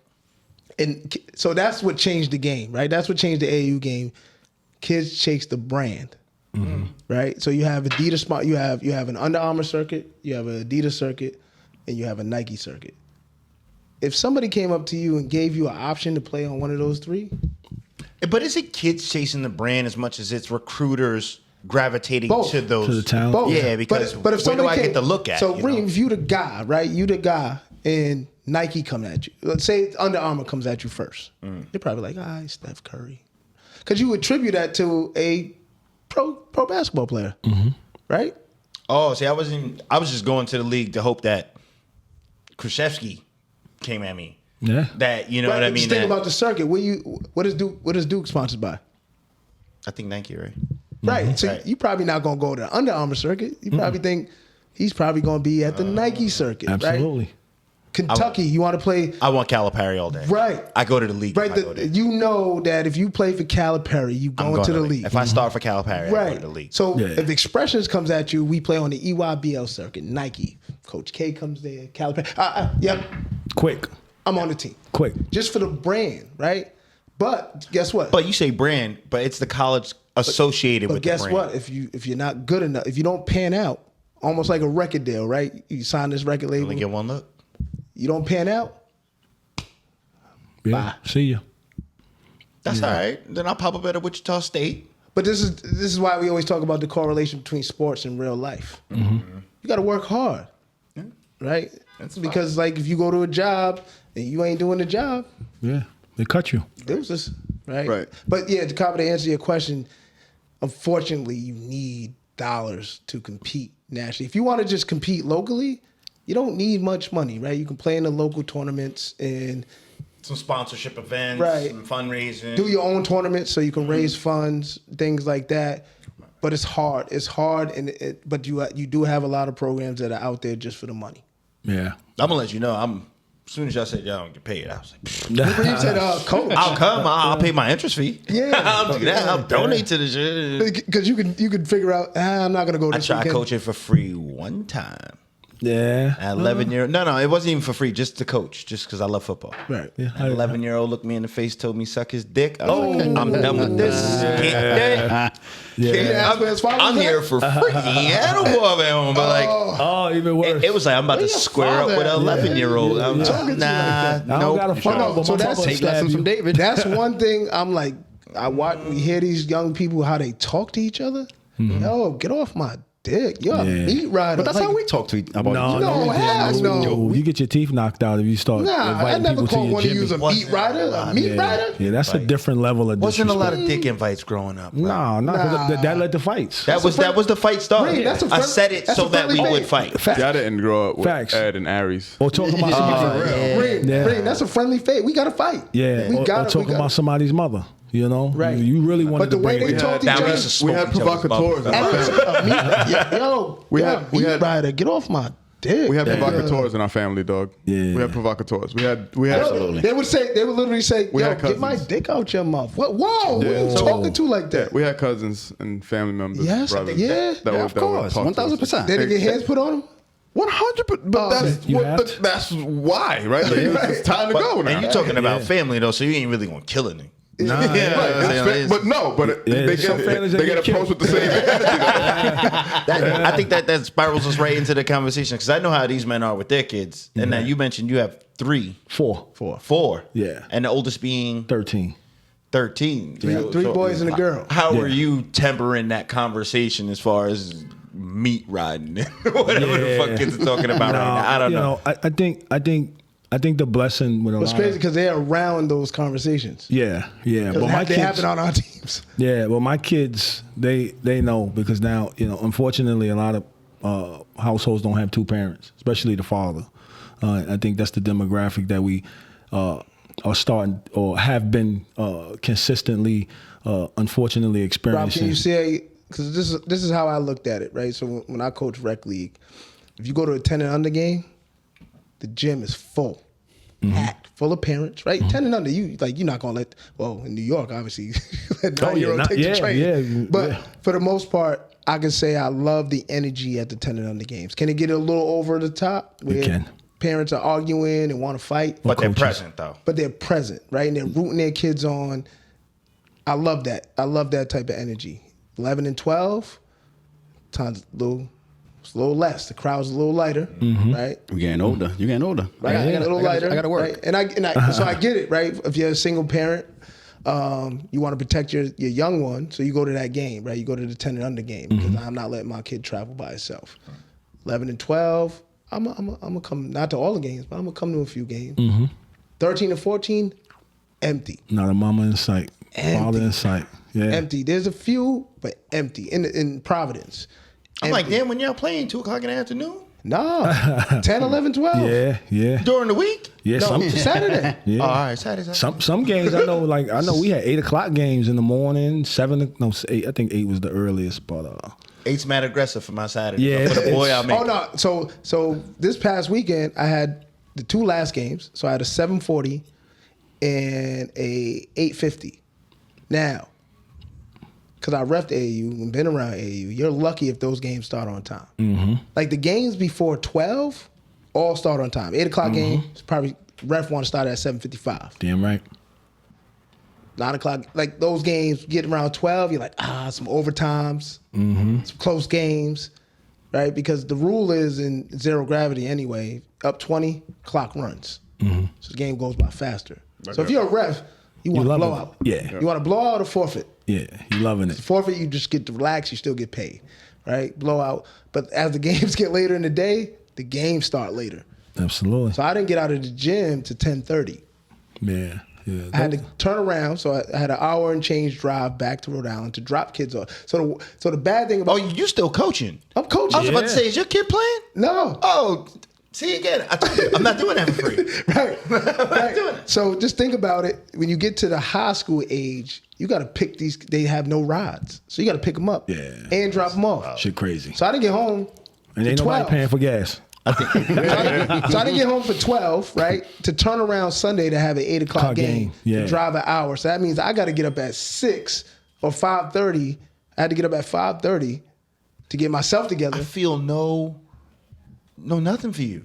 And so that's what changed the game, right? That's what changed the AAU game. Kids chase the brand, right? So you have Adidas, you have an Under Armour circuit, you have an Adidas circuit, and you have a Nike circuit. If somebody came up to you and gave you an option to play on one of those three, But is it kids chasing the brand as much as it's recruiters gravitating Both. to those? To the talent. both. Yeah, because but if where do somebody I came, get the look at? So you know? Reem, if you the guy, right? You the guy, and Nike come at you. Let's say Under Armour comes at you first. You're probably like, Steph Curry, because you attribute that to a pro basketball player, right? Oh, see, I was just going to the league to hope that Krzyzewski came at me. Yeah. That you know Right, what I but mean. just think That- about the circuit. What is Duke sponsored by? I think Nike, right? Right. So Right. you probably not gonna go to the Under Armour circuit. You probably think he's probably gonna be at the Nike circuit. Right? Absolutely. Kentucky, you want to play I want Calipari all day. Right. I go to the league. right? If I go there. You know that if you play for Calipari, you I'm going to the league. If I start for Calipari, I go Right. to the league. So Yeah. if Expressions comes at you, we play on the EYBL circuit. Nike, Coach K comes there. Calipari. Yep. Quick. I'm on the team. Quick. Just for the brand, right? But guess what? But you say brand, but it's the college associated But with guess the brand. what? If you're not good enough, if you don't pan out, almost like a record deal, right? You sign this record label, Only get one look. you don't pan out. Yeah. See ya. That's all right. Then I'll pop up at a Wichita State. But this is why we always talk about the correlation between sports and real life. Mm-hmm. You got to work hard, right? Because like if you go to a job and you ain't doing the job, Yeah. They cut you. deuces, right? Right. But yeah, to answer your question, unfortunately, you need dollars to compete nationally. If you want to just compete locally, you don't need much money, right? You can play in the local tournaments and Some sponsorship events, Right. some fundraising. do your own tournaments so you can raise funds, things like that. But it's hard. It's hard, but you do have a lot of programs that are out there just for the money. Yeah. I'm gonna let you know. As soon as y'all said y'all don't get paid, I was like, Reem said, coach. I'll come. I'll pay my interest fee. Yeah. I'll do that. I'll donate to the shit. Because you can figure out, I'm not going to go I this tried weekend. coaching for free one time. Yeah. At 11-year-old. No, it wasn't even for free. Just to coach, just because I love football. Right. Yeah. An 11-year-old looked me in the face, told me suck his dick. I was like, I'm done with this. I'm here for free. I don't go up at home, but like, Oh, even worse. it was like I'm about to Where your square up father with an at? 11-year-old. Yeah. I'm Talking to you nah, like I don't got a nope. phone, but So my that's- papa take stab lessons you. from David. That's one thing I'm like, we hear these young people, how they talk to each other. Yo, get off my dick. You're a Yeah. meat rider. But that's Like, how we talk to about No, each other. No, hell no. You get your teeth knocked out if you start Nah, I inviting never people to called your one of gym. you a meat Wasn't rider. A meat rider? Yeah, that's a different level of Wasn't a lot disrespect. of dick invites growing up. bro. No, that led to fights. That was the fight started. Reem, that's a I friend- said it that's so a that we friendly would fade. fight. Facts. I didn't grow up with Facts. Ed and Aries. Or talking about somebody. Reem, Yeah. Reem, that's a friendly fate. We got to fight. Yeah, We or got talking about somebody's mother. You know, Right. You really wanted But the to way bring they it talk up. to Now each we other. used to We smoke had each other's provocateurs. And We we had- had we meat had- rider. Get off my dick. We had Yeah. provocateurs in our family, dog. Yeah. We had provocateurs. We had Absolutely. They would literally say, We yo, had get my cousins. dick out your mouth. What? Whoa, who Yeah. you talking to like Yeah, that? we had cousins and family members, Yes, brothers. yeah. that Yeah, of course, 1000%. They didn't get hands put on them? 100%. But that's You have to. that's why, right? Like, it's time to go now. And you talking about family though, so you ain't really gonna kill a nigga. Nah, Right, Yeah. but no, but Yeah, they some families get that get approached with the same energy. I think that spirals us right into the conversation because I know how these men are with their kids. And now you mentioned you have 3, 4, 4, Yeah. and the oldest being 13. 13. Three boys and a girl. How Yeah. are you tempering that conversation as far as meat riding and whatever the fuck kids are talking about right now? I don't know. I think the blessing with a It's lot crazy of, because they're around those conversations. yeah. Because But my they kids, happen on our teams. yeah. Well, my kids, they know because now unfortunately, a lot of households don't have 2 parents, especially the father. I think that's the demographic that we are starting or have been consistently, unfortunately, Rob, experiencing. can you say, because this is how I looked at it, right? So when I coach rec league, if you go to a 10 and under game, the gym is full, packed, full of parents, right? 10 and under, you're not gonna let. Well, in New York, obviously, let 9-year-old take the train. yeah, but yeah. for the most part, I can say I love the energy at the 10 and under games. Can it get a little over the top? Where can. Parents are arguing and want to fight, But they're coaches. present though. but they're present, right? And they're rooting their kids on. I love that. I love that type of energy. 11 and 12, times it's a little less. The crowd's a little lighter, right? We're getting older. You're getting older. Right, a little lighter. I gotta work. Right? And I so I get it, right? If you're a single parent, you want to protect your young one, so you go to that game, right? You go to the 10 and under game because I'm not letting my kid travel by itself. 11 and 12, I'm gonna come not to all the games, but I'm gonna come to a few games. 13 and 14, empty. Not a mama in sight, father in sight. Yeah. Empty. There's a few, but empty in Providence. I'm like, Empty. damn, when y'all playing 2 o'clock in the afternoon No, 10, 11, 12. Yeah. during the week? Yeah. No, Saturday. Yeah. Oh, all right, Saturday. Some games I know we had 8 o'clock games in the morning, 8. I think 8 was the earliest, but 8's mad aggressive for my Saturday. Yeah, For the boy, it's- I'll make Oh no! So this past weekend I had the 2 last games. So I had a 7:40 and a 8:50. Now, because I reffed AAU and been around AAU, you're lucky if those games start on time. Mm-hmm. Like the games before 12, all start on time. 8 o'clock games probably ref want to start at 7:55. damn right. 9 o'clock. Like those games get around 12, you're like, some overtimes, some close games, right? Because the rule is in zero gravity anyway, up 20, clock runs. So the game goes by faster. So if you're a ref, you want a blowout. Yeah. You want a blowout or forfeit? Yeah, you loving it. Forfeit, you just get to relax, you still get paid, right? Blowout. But as the games get later in the day, the games start later. Absolutely. So I didn't get out of the gym to 10:30. Yeah. I had to turn around, so I had an hour and change drive back to Rhode Island to drop kids off. So the bad thing about you still coaching? I'm coaching. I was about to say, is your kid playing? No. Oh, see again. I'm not doing that for free. Right. I'm doing it. So just think about it. When you get to the high school age, you got to pick these. They have no rides, so you got to pick them up and drop them off. Shit crazy. So I didn't get home. And ain't nobody 12. paying for gas. So I didn't get home for 12, right? To turn around Sunday to have an 8 o'clock game. Yeah. To drive an hour. So that means I got to get up at 6 or 5:30. I had to get up at 5:30 to get myself together. I feel nothing for you.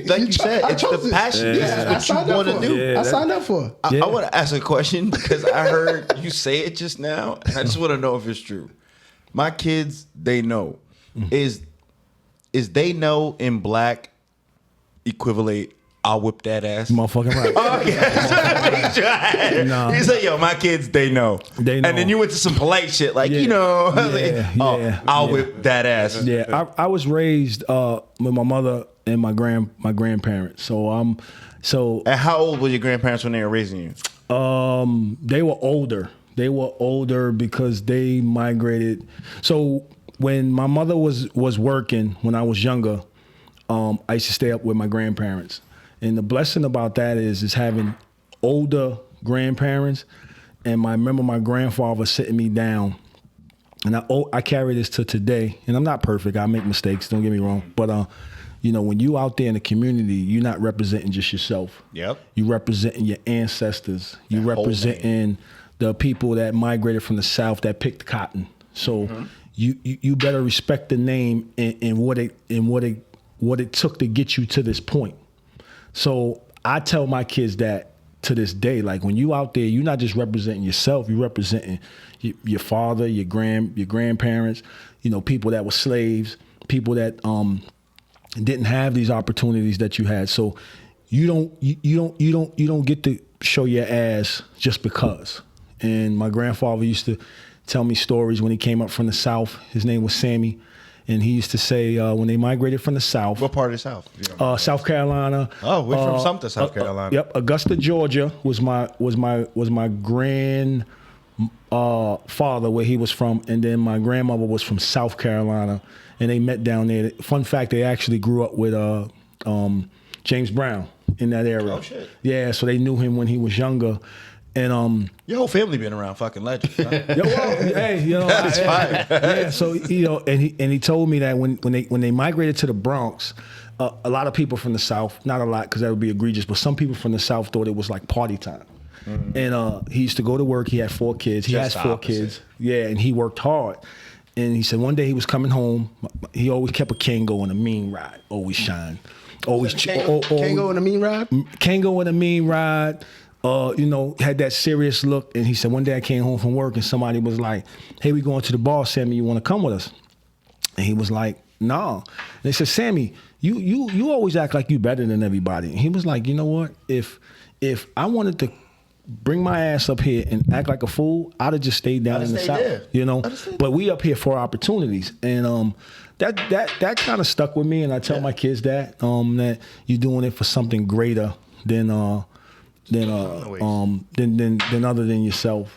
Like you said, it's the passion. Yeah, This is what you want to do. Yeah, I signed up for it. I want to ask a question because I heard you say it just now, and I just want to know if it's true. My kids, they know. Is they know in black equivalent, I'll whip that ass? Motherfucking right. Okay. No. He's like, yo, my kids, they know. They know. And then you went to some polite shit like, I'll whip that ass. Yeah, I was raised with my mother and my grandparents. So And how old were your grandparents when they were raising you? they were older. They were older because they migrated. So when my mother was working when I was younger, I used to stay up with my grandparents. And the blessing about that is having older grandparents. And I remember my grandfather sitting me down. And I carry this to today. And I'm not perfect. I make mistakes. Don't get me wrong. But when you out there in the community, you're not representing just yourself. Yep. You representing your ancestors. You representing the people that migrated from the South that picked cotton. So you better respect the name and what it took to get you to this point. So I tell my kids that to this day, like when you out there, you're not just representing yourself, you're representing your father, your grandparents, people that were slaves, people that didn't have these opportunities that you had. So you don't get to show your ass just because. And my grandfather used to tell me stories when he came up from the South. His name was Sammy. And he used to say when they migrated from the South. What part of the South? South Carolina. Oh, we're from Sumter, South Carolina. Yep, Augusta, Georgia was my father where he was from, and then my grandmother was from South Carolina, and they met down there. Fun fact: they actually grew up with James Brown in that area. Oh shit! Yeah, so they knew him when he was younger. And your whole family been around fucking legends. Huh? That's fine. Yeah, so and he told me that when they migrated to the Bronx, a lot of people from the South, not a lot because that would be egregious, but some people from the South thought it was like party time. And he used to go to work. He had 4 kids. He has 4 kids. Yeah, and he worked hard. And he said one day he was coming home. He always kept a Kango in a mean ride. Always shine. Always Kango in a mean ride. Kango in a mean ride. Had that serious look. And he said, one day I came home from work and somebody was like, hey, we going to the bar, Sammy, you want to come with us? And he was like, nah. And they said, Sammy, you always act like you better than everybody. And he was like, you know what? If I wanted to bring my ass up here and act like a fool, I'd have just stayed down in the South. But we up here for opportunities. And that kind of stuck with me. And I tell my kids that you're doing it for something greater than other than yourself.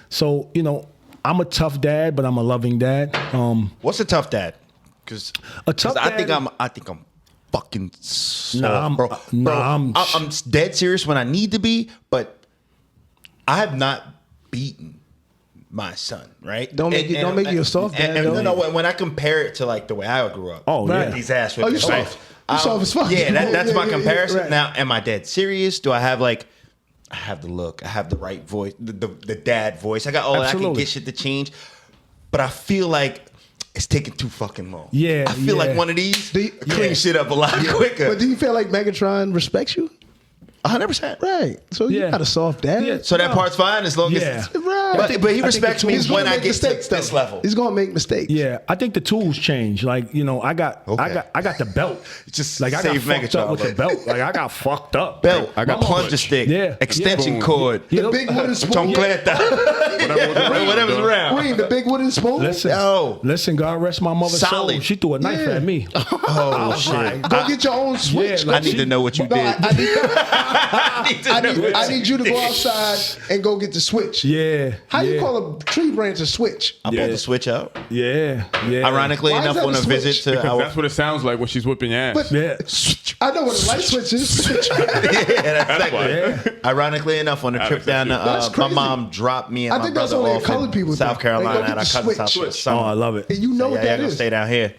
So I'm a tough dad, but I'm a loving dad. What's a tough dad? Because I think I'm fucking soft, bro. I'm dead serious when I need to be, but I have not beaten my son. Right? Don't make you a soft dad. No. When I compare it to like the way I grew up, these ass whipping. You soft. You soft as fuck. Yeah, that's my comparison. Right. Now, am I dead serious? Do I have I have the look, I have the right voice, the dad voice. I got all that. I can get shit to change. But I feel like it's taking too fucking long. Yeah. I feel like one of these clean shit up a lot quicker. But do you feel like Megatron respects you? 100%. Right. So you Yeah. got a soft dad. Yeah. So that part's fine as long Yeah. as. Right. But he respects me He's gonna when I make get to mistakes, this though. level. He's gonna make mistakes. Yeah, I think the tools change. Like, you know, I got the belt. Just like I got save fucked up Megatron, with the like- belt. Like I got fucked up. Belt, I got plunger stick, Yeah. extension cord, The big wooden spoon. chancleta, whatever's around. Reem, the big wooden spoon. Listen, God rest my mother's soul. Solid. She threw a knife Yeah. at me. Oh shit! Go get your own switch. Yeah, I need to know what you No, did. I need you to go outside and go get the switch. Yeah. How you yeah. call a tree branch a switch? I pulled the switch out. Yeah. Yeah. Ironically Why is enough, that on a a visit switch? to Because our that's what it sounds like when she's whipping your ass. But Yeah. I know what a light switch is. Switch. that's why. Yeah. Ironically enough, on the trip down to That's my crazy. mom dropped me and I my think that's brother only a off colored in people South thing. They go Carolina get at our the cousin's house switch. for the summer. Oh, I love it. And you know Yeah, what y'all that gonna is. stay down here.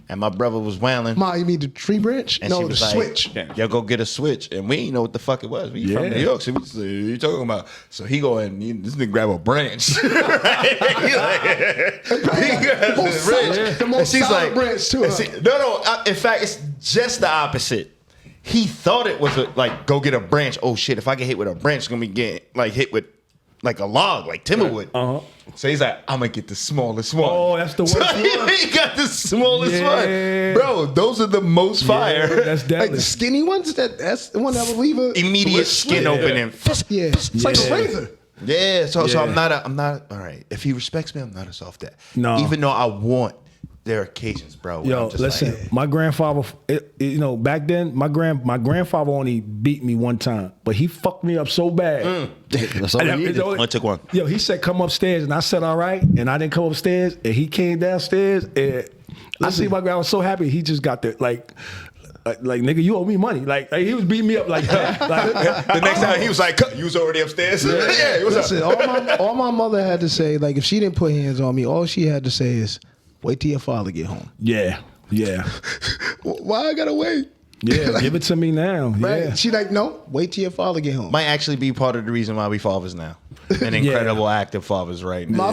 And my brother was wailing. Ma, you mean the tree branch? And No, she the was like, switch. "Yo, go get a switch." And we didn't know what the fuck it was. We from Yeah. New York, so we just like, "What you talking about?" So he go and this nigga grab a branch. Right? He grabs The most the branch. solid- the And most she's solid like, branch, too, and huh? no. In fact, it's just the opposite. He thought it was like go get a branch. Oh shit! If I get hit with a branch, it's gonna be getting like hit with like a log, like timberwood. Uh-huh. So he's like, I'm gonna get the smallest one. Oh, that's the worst So one. he got the smallest Yeah. one, bro. Those are the most fire. That's Like deadly. the skinny ones, that's the one that will leave a Immediate skin Yeah. opening. Yeah, it's like a Yeah. razor. Yeah. So Yeah. I'm not. All right. If he respects me, I'm not a soft dad. No. Even though I want. There are occasions, bro. Where Yo, I'm just listen, like, my grandfather, you know, back then, my grandfather only beat me one time, but he fucked me up so bad. That's all And we it's needed. only- I took one. Yo, he said, come upstairs, and I said, all right, and I didn't come upstairs, and he came downstairs, and I see my guy was so happy, he just got there, like nigga, you owe me money. Like he was beating me up like that. Like, the next time he was like, "You was already upstairs." Yeah, what's Listen, up? all my mother had to say, like, if she didn't put hands on me, all she had to say is, wait till your father get home. yeah. Why I gotta wait? Yeah, Like, give it to me now. right? Yeah. She like, no, wait till your father get home. Might actually be part of the reason why we fathers now. An incredible active fathers right now.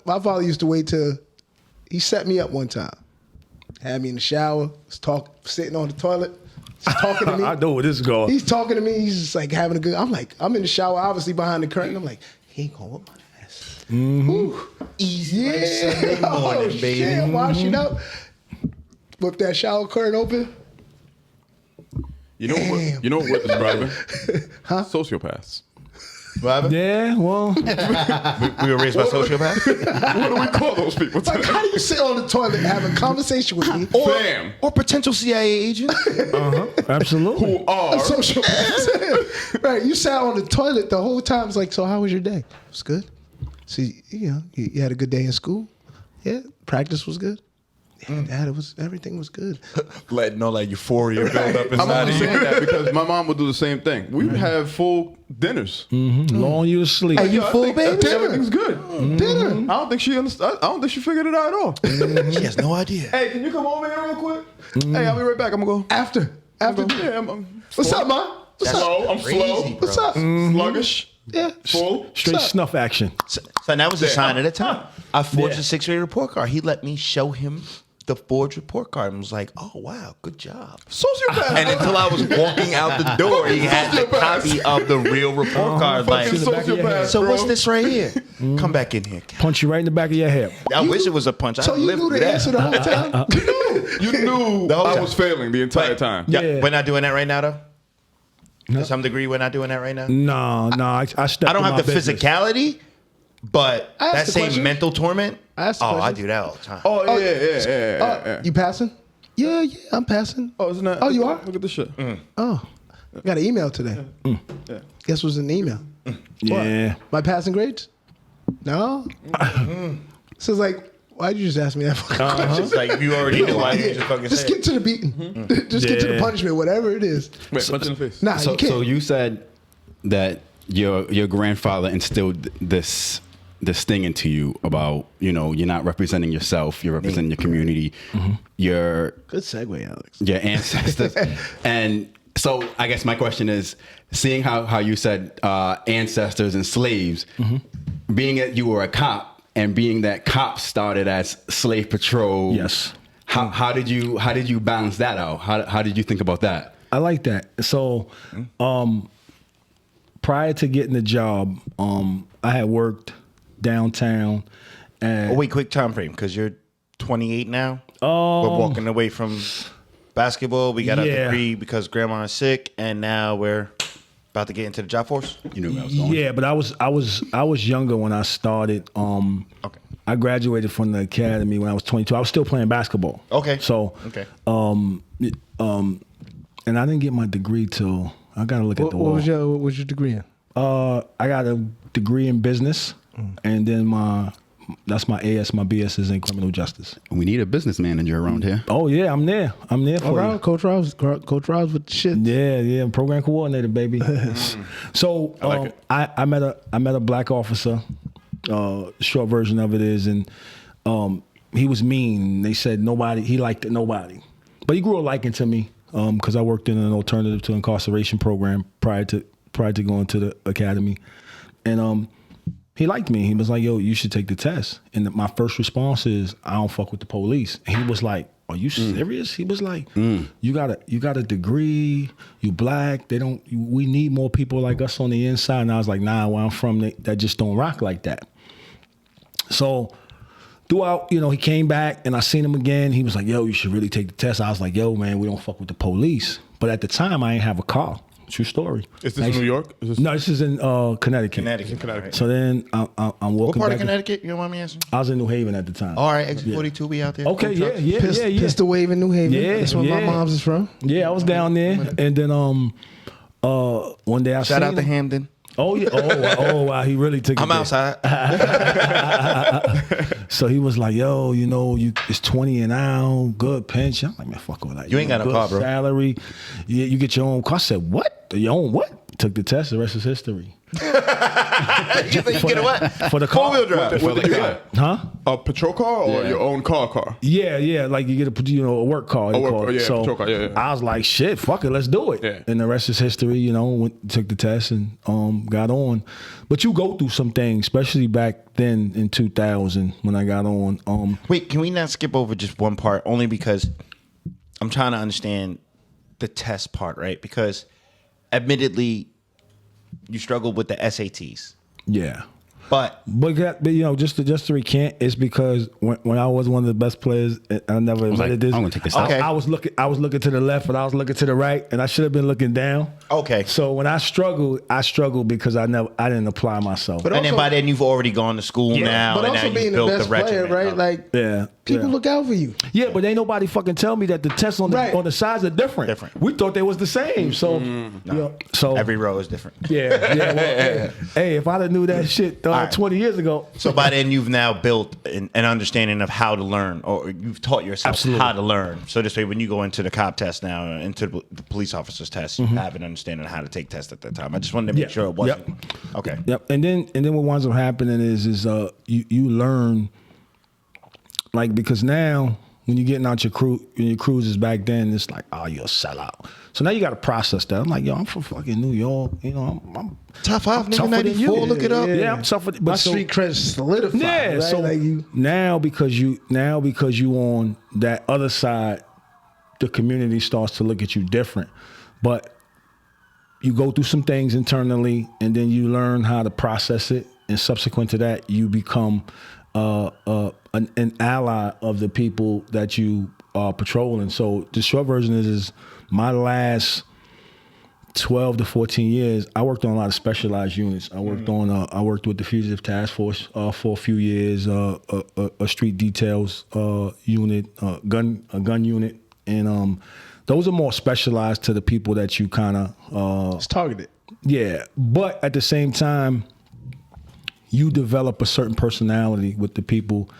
My father used to wait till he set me up one time. Had me in the shower, sitting on the toilet, just talking to me. I know where this is going. He's talking to me. He's just like having a good. I'm in the shower, obviously behind the curtain. I'm like, he ain't gonna whip my ass. Ooh. Easy Yeah. Sunday morning, Oh, baby. shit, washing up. Whip that shower curtain open. You know Damn. what? You know what we're describing? Sociopaths. What happened? Yeah, well, We were raised by sociopaths? What do we call those people? Like, how do you sit on the toilet and have a conversation with me? Fam. Or potential CIA agents? absolutely. Who are? Social. Right, you sat on the toilet the whole time. It's like, so how was your day? It was good. See, you had a good day in school. Yeah, practice was good. Yeah, Dad, everything was good. Letting all that euphoria build up I'm inside only of you. saying that because my mom would do the same thing. We would have full dinners. Long you to sleep. Hey, you I full, think baby? everything's good. Dinner. I don't think she understood. I don't think she figured it out at all. She has no idea. Hey, can you come over here real quick? Hey, I'll be right back. I'm gonna go. After. Yeah, What's up, Ma? What's up? slow. I'm Crazy, slow. bro. What's up? Sluggish. Yeah. Full. Straight What's up? snuff action. So that was a sign of the time. I forged Yeah. a 6th-grade report card. He let me show him the forged report card and was like, "Oh wow, good job." Sociopath. And until I was walking out the door, he had the Sociopath. copy of the real report card. Like, Fucking the back of your head. sociopath, so bro. what's this right here? Come back in here. Punch you right in the back of your head. I wish it was a punch. So I'd you live knew with the that. answer the whole time? You knew The whole I time. was failing the entire But- time. Yeah, Yeah. we're not doing that right now, though. To some degree, we're not doing that right now. No, I stepped I don't in have my the business. physicality, but I asked that the same question. mental torment. I asked the I question. do that all the time. Oh yeah. You passing? Yeah, I'm passing. Oh, isn't that? Oh, you are? Look at this shit. Oh, I got an email today. Yeah. Guess what's in the email? Yeah. What? My passing grades? No. So it's like, why'd you just ask me that fucking question? It's like if you already knew, why didn't you just fucking Just say get to the beating. Just get to the Yeah. punishment, whatever it is. Wait, punch in the face. Nah, you can't. So you said that your grandfather instilled this thing into you about, you're not representing yourself, you're representing your community, your Good segue, Alex. ancestors. And so I guess my question is, seeing how you said ancestors and slaves, being that you were a cop and being that cops started as slave patrol. Yes. How did you balance that out? How did you think about that? I like that. So, prior to getting the job, I had worked downtown. And wait, quick time frame, because you're 28 now. We're walking away from basketball. We got a degree because grandma is sick, and now we're about to get into the job force. You knew where I was going. Yeah, but I was younger when I started. Okay. I graduated from the academy when I was 22. I was still playing basketball. Okay. So, and I didn't get my degree till I got to look at the wall. What was your degree in? I got a degree in business, and then my BS is in criminal justice. We need a business manager around here. Oh yeah, I'm there for you. Coach Rouse with the shit. Yeah, I'm program coordinator, baby. So I met a black officer. Short version of it is, and he was mean. They said he liked nobody, but he grew a liking to me because I worked in an alternative to incarceration program prior to going to the academy, and he liked me. He was like, "Yo, you should take the test." And my first response is, "I don't fuck with the police." And he was like, "Are you serious?" He was like, "You got a degree. You black. We need more people like us on the inside." And I was like, "Nah, where I'm from, that just don't rock like that." So throughout, he came back and I seen him again. He was like, "Yo, you should really take the test." I was like, "Yo, man, we don't fuck with the police." But at the time, I ain't have a car. True story. Is this in New York? No, this is in Connecticut. Connecticut. So then I'm walking. What part back of Connecticut? You don't mind me asking? I was in New Haven at the time. All right, exit 42. We out there. Okay, yeah. Pistol Wave in New Haven. Yeah, That's where my mom's is from. Yeah, I was down there, and then one day I Shout out to him. Hamden. Oh yeah! Oh wow! He really took it. I'm there. outside. So he was like, "Yo, it's 20 an hour, good pension." I'm like, "Man, fuck all that. You ain't got no good car, bro. Salary. Yeah, you get your own car." I said, "What? Your own what?" Took the test. The rest is history. You think you get a what? For the car. Four-wheel drive. What did you get? Huh? A patrol car or your own car? Yeah. Like you get a work car. they call it. So patrol car, yeah. I was like, shit, fuck it, let's do it. Yeah. And the rest is history. Took the test and got on. But you go through some things, especially back then in 2000 when I got on. Wait, can we not skip over just one part? Only because I'm trying to understand the test part, right? Because admittedly, you struggled with the SATs. Yeah. But just to recant, it's because when I was one of the best players, I never admitted this. I'm gonna take this. Okay. I was looking to the left, but I was looking to the right, and I should have been looking down. Okay. So when I struggled because I didn't apply myself. But and then also- by then you've already gone to school now, But and now also you being the built best the regiment. player, right? Like people look out for you. Yeah, but ain't nobody fucking tell me that the tests on the sides are different. Different. We thought they was the same. So, so Every row is different. yeah. Hey, if I'd have knew that shit right. 20 years ago. So by then you've now built an understanding of how to learn, or you've taught yourself Absolutely. how to learn. So this way, when you go into the cop test now, into the police officer's test, you have an understanding of how to take tests at that time. I just wanted to make sure it wasn't. Okay. Yep. And then what winds up happening is you learn, like, because now when you're getting out your cruises back then, it's like, oh, you're a sellout. So now you got to process that. I'm like, yo, I'm from fucking New York. I'm Top 5, nigga, tougher than 94. you. Look it up. Yeah, I'm tougher. But My street cred solidified. yeah. Right? So like you. now because you on that other side, the community starts to look at you different. But you go through some things internally, and then you learn how to process it. And subsequent to that, you become an ally of the people that you are patrolling. So the short version is my last 12 to 14 years, I worked on a lot of specialized units. I worked with the Fugitive Task Force for a few years, a street details unit, a gun unit, and those are more specialized to the people that you kind of It's targeted. yeah. But at the same time, you develop a certain personality with the people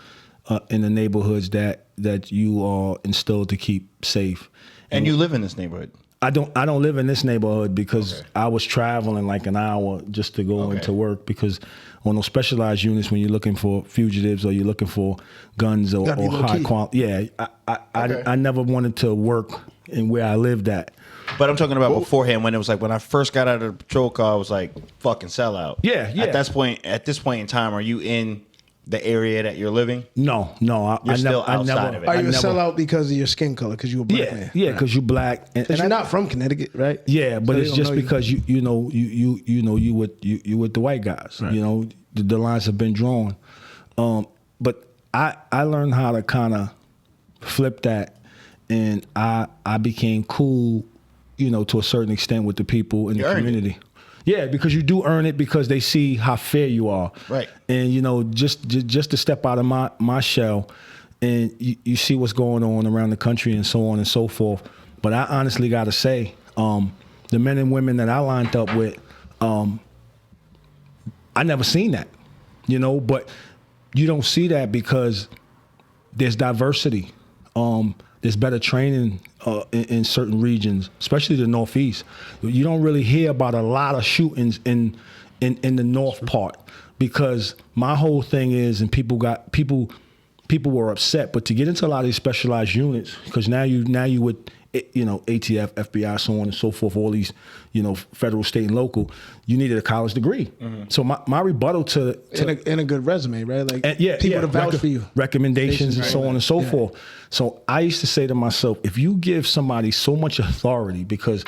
in the neighborhoods that you are instilled to keep safe. And you live in this neighborhood. I don't live in this neighborhood because I was traveling like an hour just to go into work, because on those specialized units, when you're looking for fugitives or you're looking for guns or high quality, I never wanted to work in where I lived at. But I'm talking about beforehand, when it was like, when I first got out of the patrol car, I was like, fucking sellout. Yeah. At this point in time, are you in the area that you're living? No, You're still outside of it. Are you a never- sellout because of your skin color? Because you a black man? Yeah, because you black. Because you're not from Connecticut, right? Yeah, but So it's they just don't know because you with the white guys. Right. You know, the lines have been drawn. But I learned how to kind of flip that, and I became cool, to a certain extent with the people in the community. Yeah, because you do earn it because they see how fair you are. Right. And just to step out of my shell, and you see what's going on around the country and so on and so forth. But I honestly got to say, the men and women that I lined up with, I never seen that, but you don't see that because there's diversity. There's better training in certain regions, especially the Northeast. You don't really hear about a lot of shootings in the North part, because my whole thing is, and people were upset, but to get into a lot of these specialized units, because now you with ATF, FBI, so on and so forth, all these federal, state, and local, you needed a college degree. Mm-hmm. So my rebuttal to and a good resume, right? Like people to vouch for you, recommendations, and so on and so forth. So I used to say to myself, if you give somebody so much authority, because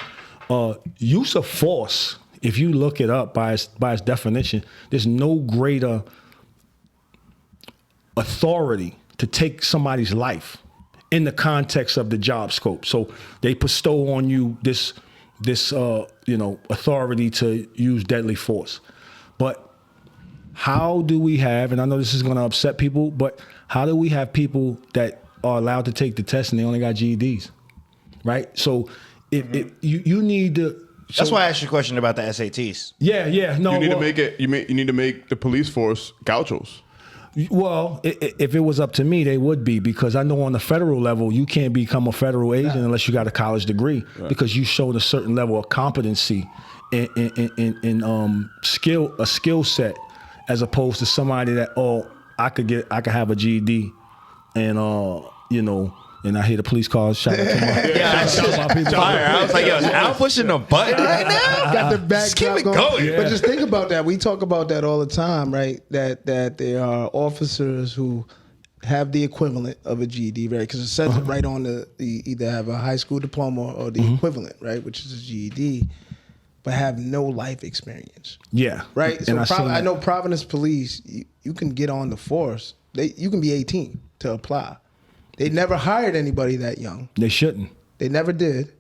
use of force, if you look it up by its definition, there's no greater authority to take somebody's life in the context of the job scope. So they bestow on you this authority to use deadly force. But how do we have, and I know this is going to upset people, but how do we have people that are allowed to take the test and they only got GEDs, right? So if you need to. That's why I asked you a question about the SATs. Yeah. No, you need to make it. You need to make the police force Gauchos. Well, if it was up to me, they would be, because I know on the federal level, you can't become a federal agent unless you got a college degree, because you showed a certain level of competency in skill set, as opposed to somebody that, I could have a GED, and and I hear the police cars. Shout out to my people. Fire. I was like, yo, is Al pushing the button right now? Got the back keep it going. But just think about that. We talk about that all the time, right? That there are officers who have the equivalent of a GED, right? Because it says it right on the either have a high school diploma or the equivalent, right? Which is a GED, but have no life experience. Yeah. Right? And So I know Providence Police, you can get on the force. You can be 18 to apply. They never hired anybody that young. They shouldn't. They never did.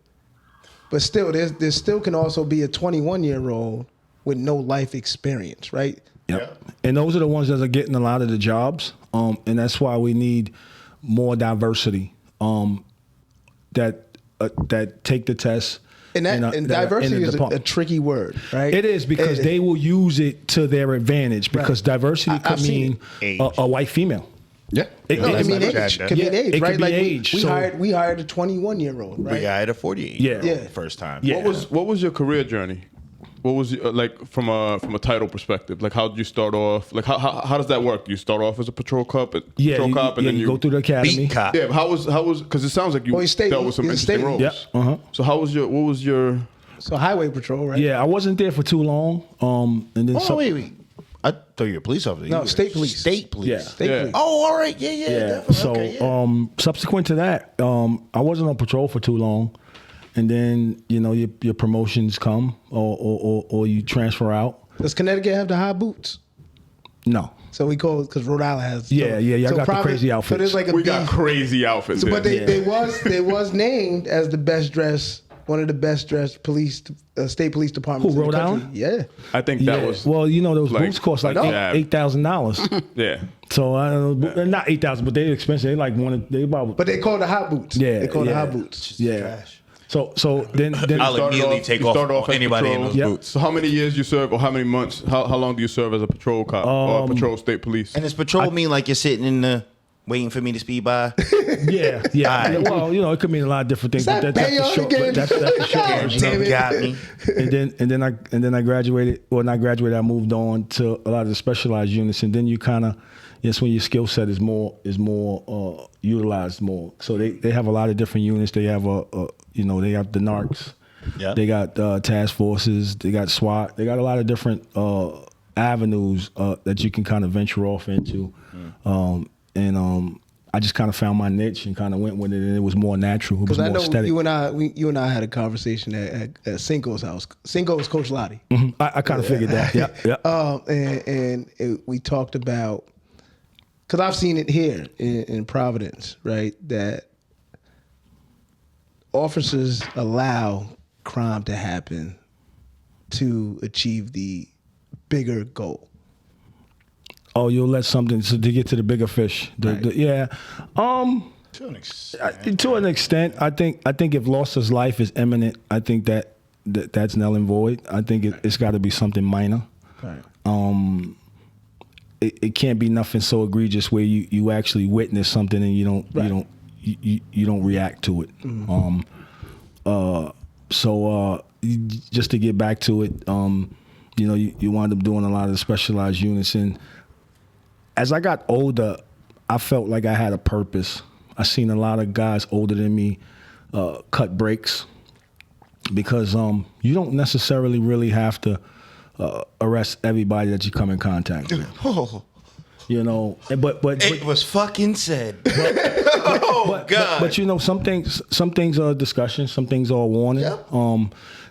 But still, there still can also be a 21-year-old with no life experience, right? Yep. Yeah. And those are the ones that are getting a lot of the jobs. And that's why we need more diversity that take the test. And diversity is a tricky word, right? It is, because they will use it to their advantage, because diversity could mean a white female. Yeah, it could mean age. Could mean age, it right? could be Like age. we hired a 21-year-old, right? We hired a 48-year-old the first time. Yeah. What was your career journey? What was like from a title perspective? Like, how did you start off? Like, how does that work? You start off as a patrol cop, and then you go through the academy. Beat cop. Yeah, how was because it sounds like you dealt with some interesting roles. Yeah. So what was your? So highway patrol, right? Yeah, I wasn't there for too long. And then Wait. I thought you were a police officer. No, state police. State police. Yeah. State police. Oh, all right. Yeah. Definitely. So Okay, subsequent to that, I wasn't on patrol for too long, and then your promotions come, or you transfer out. Does Connecticut have the high boots? No. So we call it because Rhode Island has. Yeah. I got the crazy So outfits. there's like We got crazy outfits. So, but there. they was named as the best dressed, one of the best dressed police, state police departments Who, in the Rhode country. Island? Yeah. I think that was. Well, those like- boots cost like like $8,000. Yeah. So I don't know, not $8,000, but they're expensive. They like they about. But they call the high boots. Yeah, They call the yeah. high boots. Yeah. Trash. So then I'll immediately take off as anybody in patrol. those Yep. boots. So how many years you serve, or how many months? How long do you serve as a patrol cop or patrol state police? And does patrol mean like you're sitting in the waiting for me to speed by? Yeah. Alright. Well, it could mean a lot of different things. Is that But that's the Bayonne short. again? That's the short God version. damn it. Got me. And then I graduated. Well, not graduated. I moved on to a lot of the specialized units, and then you kind of, yes, when your skill set is more utilized more. So they have a lot of different units. They have they have the narcs. Yeah. They got task forces. They got SWAT. They got a lot of different avenues that you can kind of venture off into. I just kind of found my niche and kind of went with it, and it was more natural. It was Because I more know aesthetic. you and I had a conversation at Cinco's house. Cinco is Coach Lottie. I kind of figured that. Yeah. We talked about, because I've seen it here in Providence, right? That officers allow crime to happen to achieve the bigger goal. Oh, you'll let something to get to the bigger fish. Yeah. To an extent. To an extent, I think if Lossa's life is imminent, I think that's null and void. I think it's got to be something minor. Right. It can't be nothing so egregious where you actually witness something and you don't react to it. So just to get back to it, you wind up doing a lot of the specialized units, and as I got older, I felt like I had a purpose. I seen a lot of guys older than me cut breaks because you don't necessarily really have to arrest everybody that you come in contact with. Oh, But it was fucking said. But some things are discussion, some things are a warning. Yep.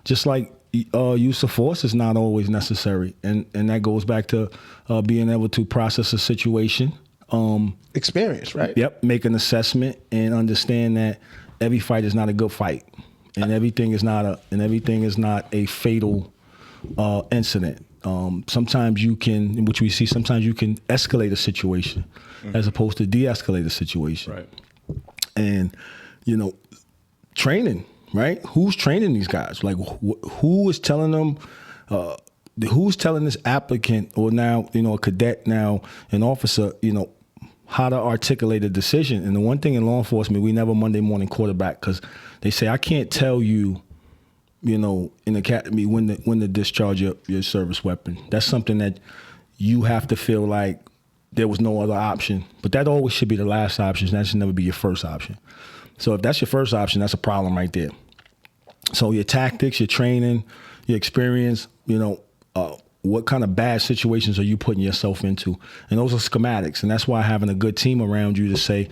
Just like use of force is not always necessary, and that goes back to being able to process a situation. Experience, right? Yep, make an assessment and understand that every fight is not a good fight, and everything is not a fatal incident. Sometimes you can, which we see, sometimes you can escalate a situation as opposed to de-escalate a situation. Right. And training, right? Who's training these guys? Like, who is telling them? Who's telling this applicant, or now a cadet, now an officer, how to articulate a decision? And the one thing in law enforcement, we never Monday morning quarterback, because they say I can't tell you, in academy when to discharge your service weapon. That's something that you have to feel like there was no other option. But that always should be the last option. That should never be your first option. So if that's your first option, that's a problem right there. So your tactics, your training, your experience, what kind of bad situations are you putting yourself into? And those are schematics. And that's why having a good team around you to say,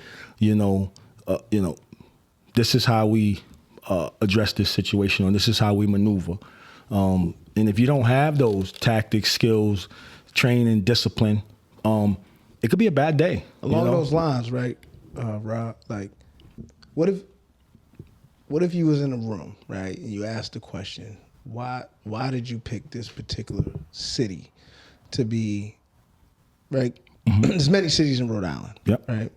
this is how we address this situation, or this is how we maneuver. And if you don't have those tactics, skills, training, discipline, it could be a bad day. Along those lines, right, Rob? Like, what if you was in a room, right, and you asked the question, why did you pick this particular city to be, right? There's many cities in Rhode Island, right?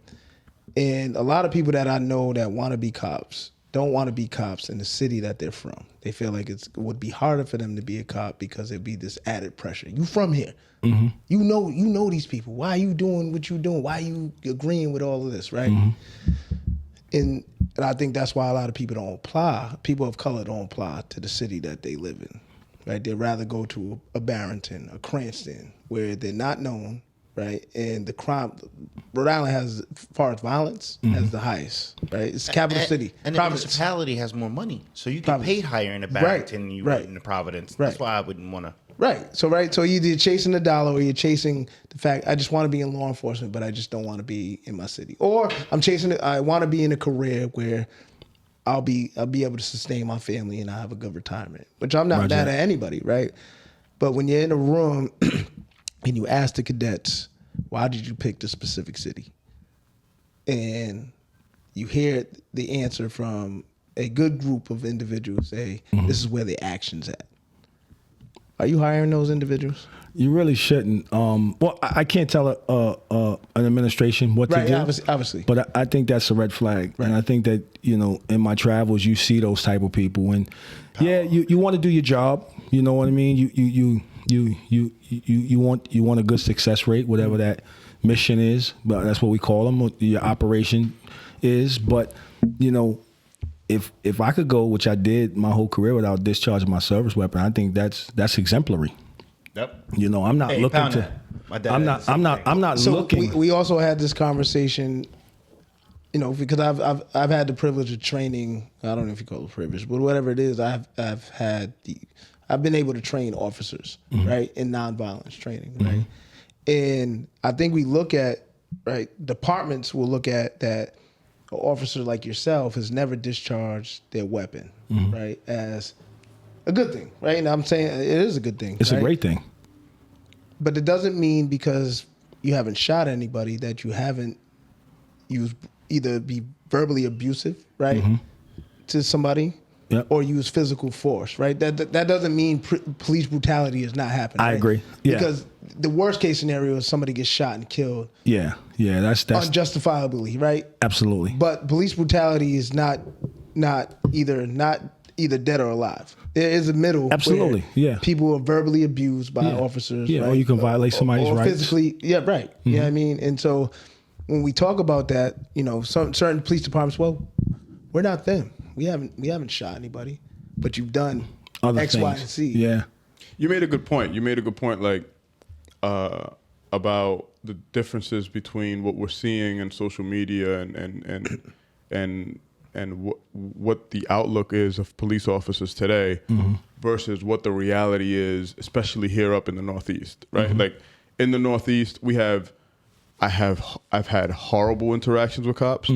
And a lot of people that I know that want to be cops don't want to be cops in the city that they're from. They feel like it would be harder for them to be a cop because it'd be this added pressure. You from here. You know these people. Why are you doing what you're doing? Why are you agreeing with all of this, right? And I think that's why a lot of people don't apply. People of color don't apply to the city that they live in, right? They'd rather go to a Barrington, a Cranston, where they're not known, right? And the crime, Rhode Island has, as far as violence, has the highest, right? It's the capital city. And the municipality has more money. So you get paid higher in the Barrington than you would in the Providence. That's why I wouldn't want to. Right. So either you're chasing the dollar, or you're chasing the fact, I just want to be in law enforcement, but I just don't want to be in my city. Or I want to be in a career where I'll be able to sustain my family and I have a good retirement, which I'm not mad at anybody, right? But when you're in a room and you ask the cadets, why did you pick this specific city? And you hear the answer from a good group of individuals say, this is where the action's at. Are you hiring those individuals? You really shouldn't. Well, I can't tell an administration what to do. Obviously. But I think that's a red flag. Right. And I think that, in my travels, you see those type of people. And you want to do your job. You know what I mean? You want a good success rate, whatever that mission is. But that's what we call them. What your operation is. But, if I could go, which I did my whole career without discharging my service weapon, I think that's exemplary. Yep. I'm not looking to. I'm not looking. We also had this conversation, because I've had the privilege of training. I don't know if you call it privilege, but whatever it is, I've I've been able to train officers, right, in nonviolence training, right? And I think we look at, right, departments will look at that an officer like yourself has never discharged their weapon, right, as a good thing, right? And I'm saying it is a good thing. It's right? a great thing. But it doesn't mean because you haven't shot anybody that you haven't used either be verbally abusive, right, to somebody, or use physical force, right? That doesn't mean police brutality is not happening. I right? agree. Yeah. Because the worst case scenario is somebody gets shot and killed. Yeah, that's unjustifiably, right? Absolutely. But police brutality is not either dead or alive. There is a middle. Absolutely, where people are verbally abused by officers. Yeah, right? or you can violate somebody's rights. Physically, yeah, right. You know what I mean? And so when we talk about that, you know, certain police departments, well, we're not them. We haven't shot anybody, but you've done other X, things. Y, and Z. Yeah. You made a good point. Like about the differences between what we're seeing in social media and what the outlook is of police officers today versus what the reality is, especially here up in the Northeast, right? Like in the Northeast, I've had horrible interactions with cops,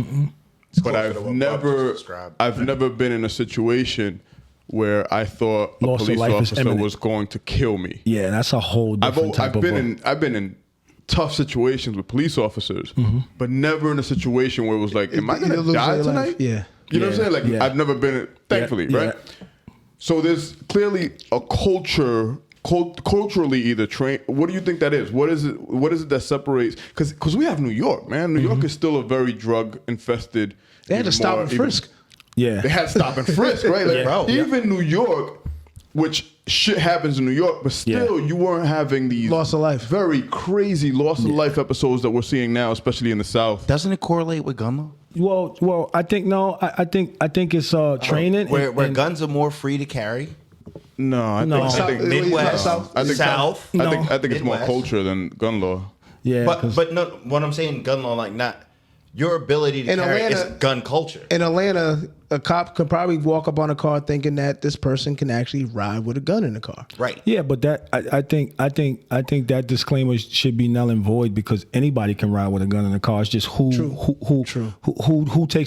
but I've never been in a situation where I thought a police officer was going to kill me. Yeah, that's a whole different type of. I've been in tough situations with police officers, but never in a situation where it was like, am I going to die tonight? Yeah. You know what I'm saying? Like, I've never been in, thankfully, right? So there's clearly a culture, culturally either trained. What do you think that is? What is it that separates? Because we have New York, man. New York is still a very drug-infested. They had to stop and frisk. Yeah. They had to stop and frisk, right? Like, even New York, which shit happens in New York, but still you weren't having these loss of life, very crazy loss of life episodes that we're seeing now, especially in the South. Doesn't it correlate with gun law? Well, I think no. I think it's training where guns are more free to carry. No, I think Midwest, South. I think it's more culture than gun law. Yeah, but no. What I'm saying, gun law, like not your ability to carry is gun culture. In Atlanta, a cop could probably walk up on a car thinking that this person can actually ride with a gun in the car. Right. Yeah, but that I think that disclaimer should be null and void because anybody can ride with a gun in the car. It's just who takes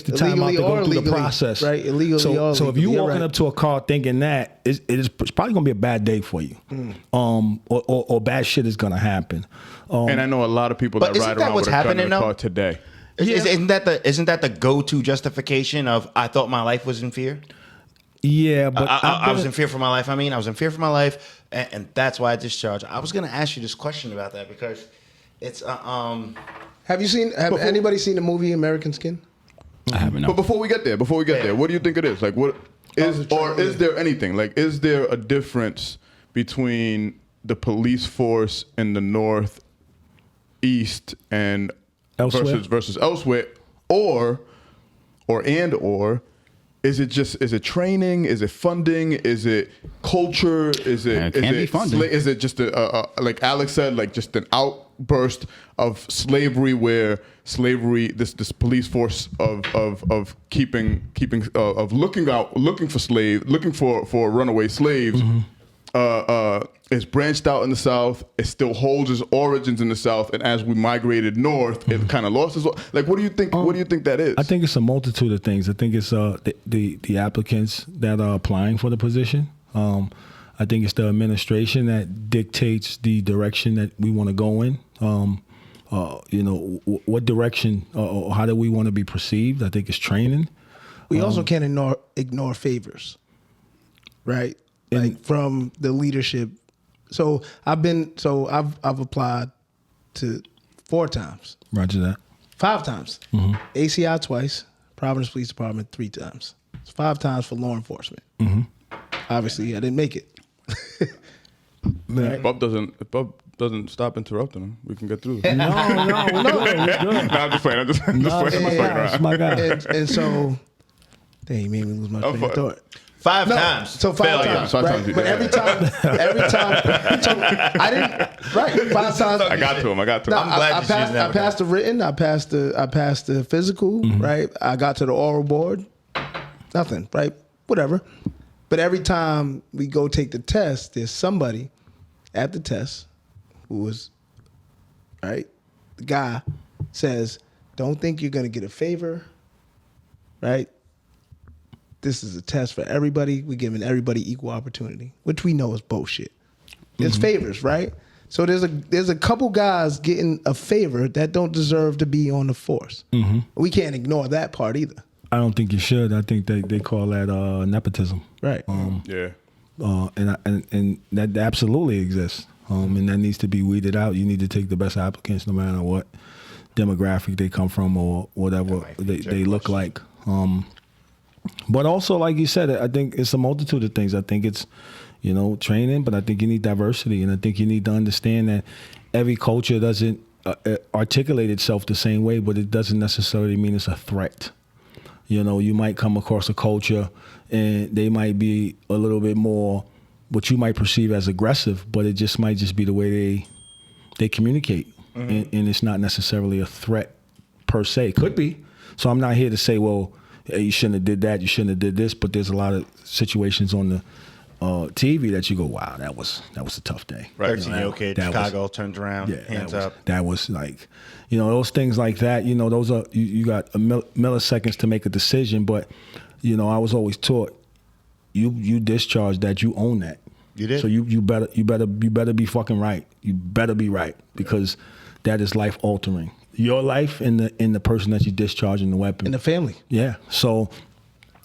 the time out to go through the process. Right. Illegally or so if you walking up to a car thinking that, it's probably gonna be a bad day for you. Or bad shit is gonna happen. And I know a lot of people that ride around with a gun in the car today. Isn't that the go-to justification of I thought my life was in fear? Yeah, but I was in fear for my life. I was in fear for my life, and that's why I discharged. I was going to ask you this question about that because it's Have anybody seen the movie American Skin? I haven't. No. But before we get there, what do you think it is? Like, what is there anything? Like, is there a difference between the police force in the Northeast and elsewhere? versus elsewhere, or is it training? Is it funding? Is it culture? Is it funding? Is it just like Alex said, like just an outburst of slavery where this police force of looking for runaway slaves is branched out in the South. It still holds its origins in the South, and as we migrated north, it kind of lost its. Like, what do you think? What do you think that is? I think it's a multitude of things. I think it's the applicants that are applying for the position. I think it's the administration that dictates the direction that we want to go in. What direction or how do we want to be perceived? I think it's training. We also can't ignore favors, right? Like from the leadership. So I've applied to 4 times. Roger that. 5 times. ACI twice, Providence Police Department 3 times. It's 5 times for law enforcement. Obviously, I didn't make it. If Bob doesn't stop interrupting him, we can get through this. No. I'm just playing. I'm just playing around. My God. And so, dang, you made me lose my train of thought. 5 times. So 5 times, right? But every time, I didn't. Right, 5 times. I got to him. No, I'm glad I passed the written. I passed the physical. Right. I got to the oral board. Nothing. Right. Whatever. But every time we go take the test, there's somebody at the test who was, right? The guy says, don't think you're going to get a favor, right? This is a test for everybody. We're giving everybody equal opportunity, which we know is bullshit. There's favors, right? So there's a couple guys getting a favor that don't deserve to be on the force. We can't ignore that part either. I don't think you should. I think they call that nepotism. Right. Yeah. And that absolutely exists. And that needs to be weeded out. You need to take the best applicants no matter what demographic they come from or whatever they look like. But also, like you said, I think it's a multitude of things. I think it's, training, but I think you need diversity. And I think you need to understand that every culture doesn't articulate itself the same way, but it doesn't necessarily mean it's a threat. You might come across a culture and they might be a little bit more what you might perceive as aggressive, but it just might just be the way they communicate. And it's not necessarily a threat per se. Could be. So I'm not here to say, well, hey, you shouldn't have did that, you shouldn't have did this, but there's a lot of situations on the TV that you go, wow, that was a tough day. Right. 13-year-old kid, Chicago, turns around, hands up. That was like, those things like that, those are, you got milliseconds to make a decision, but, I was always taught, you discharge that, you own that. You did. So you better be fucking right. You better be right, because that is life altering. Your life and the person that you discharging the weapon. And the family. Yeah. So,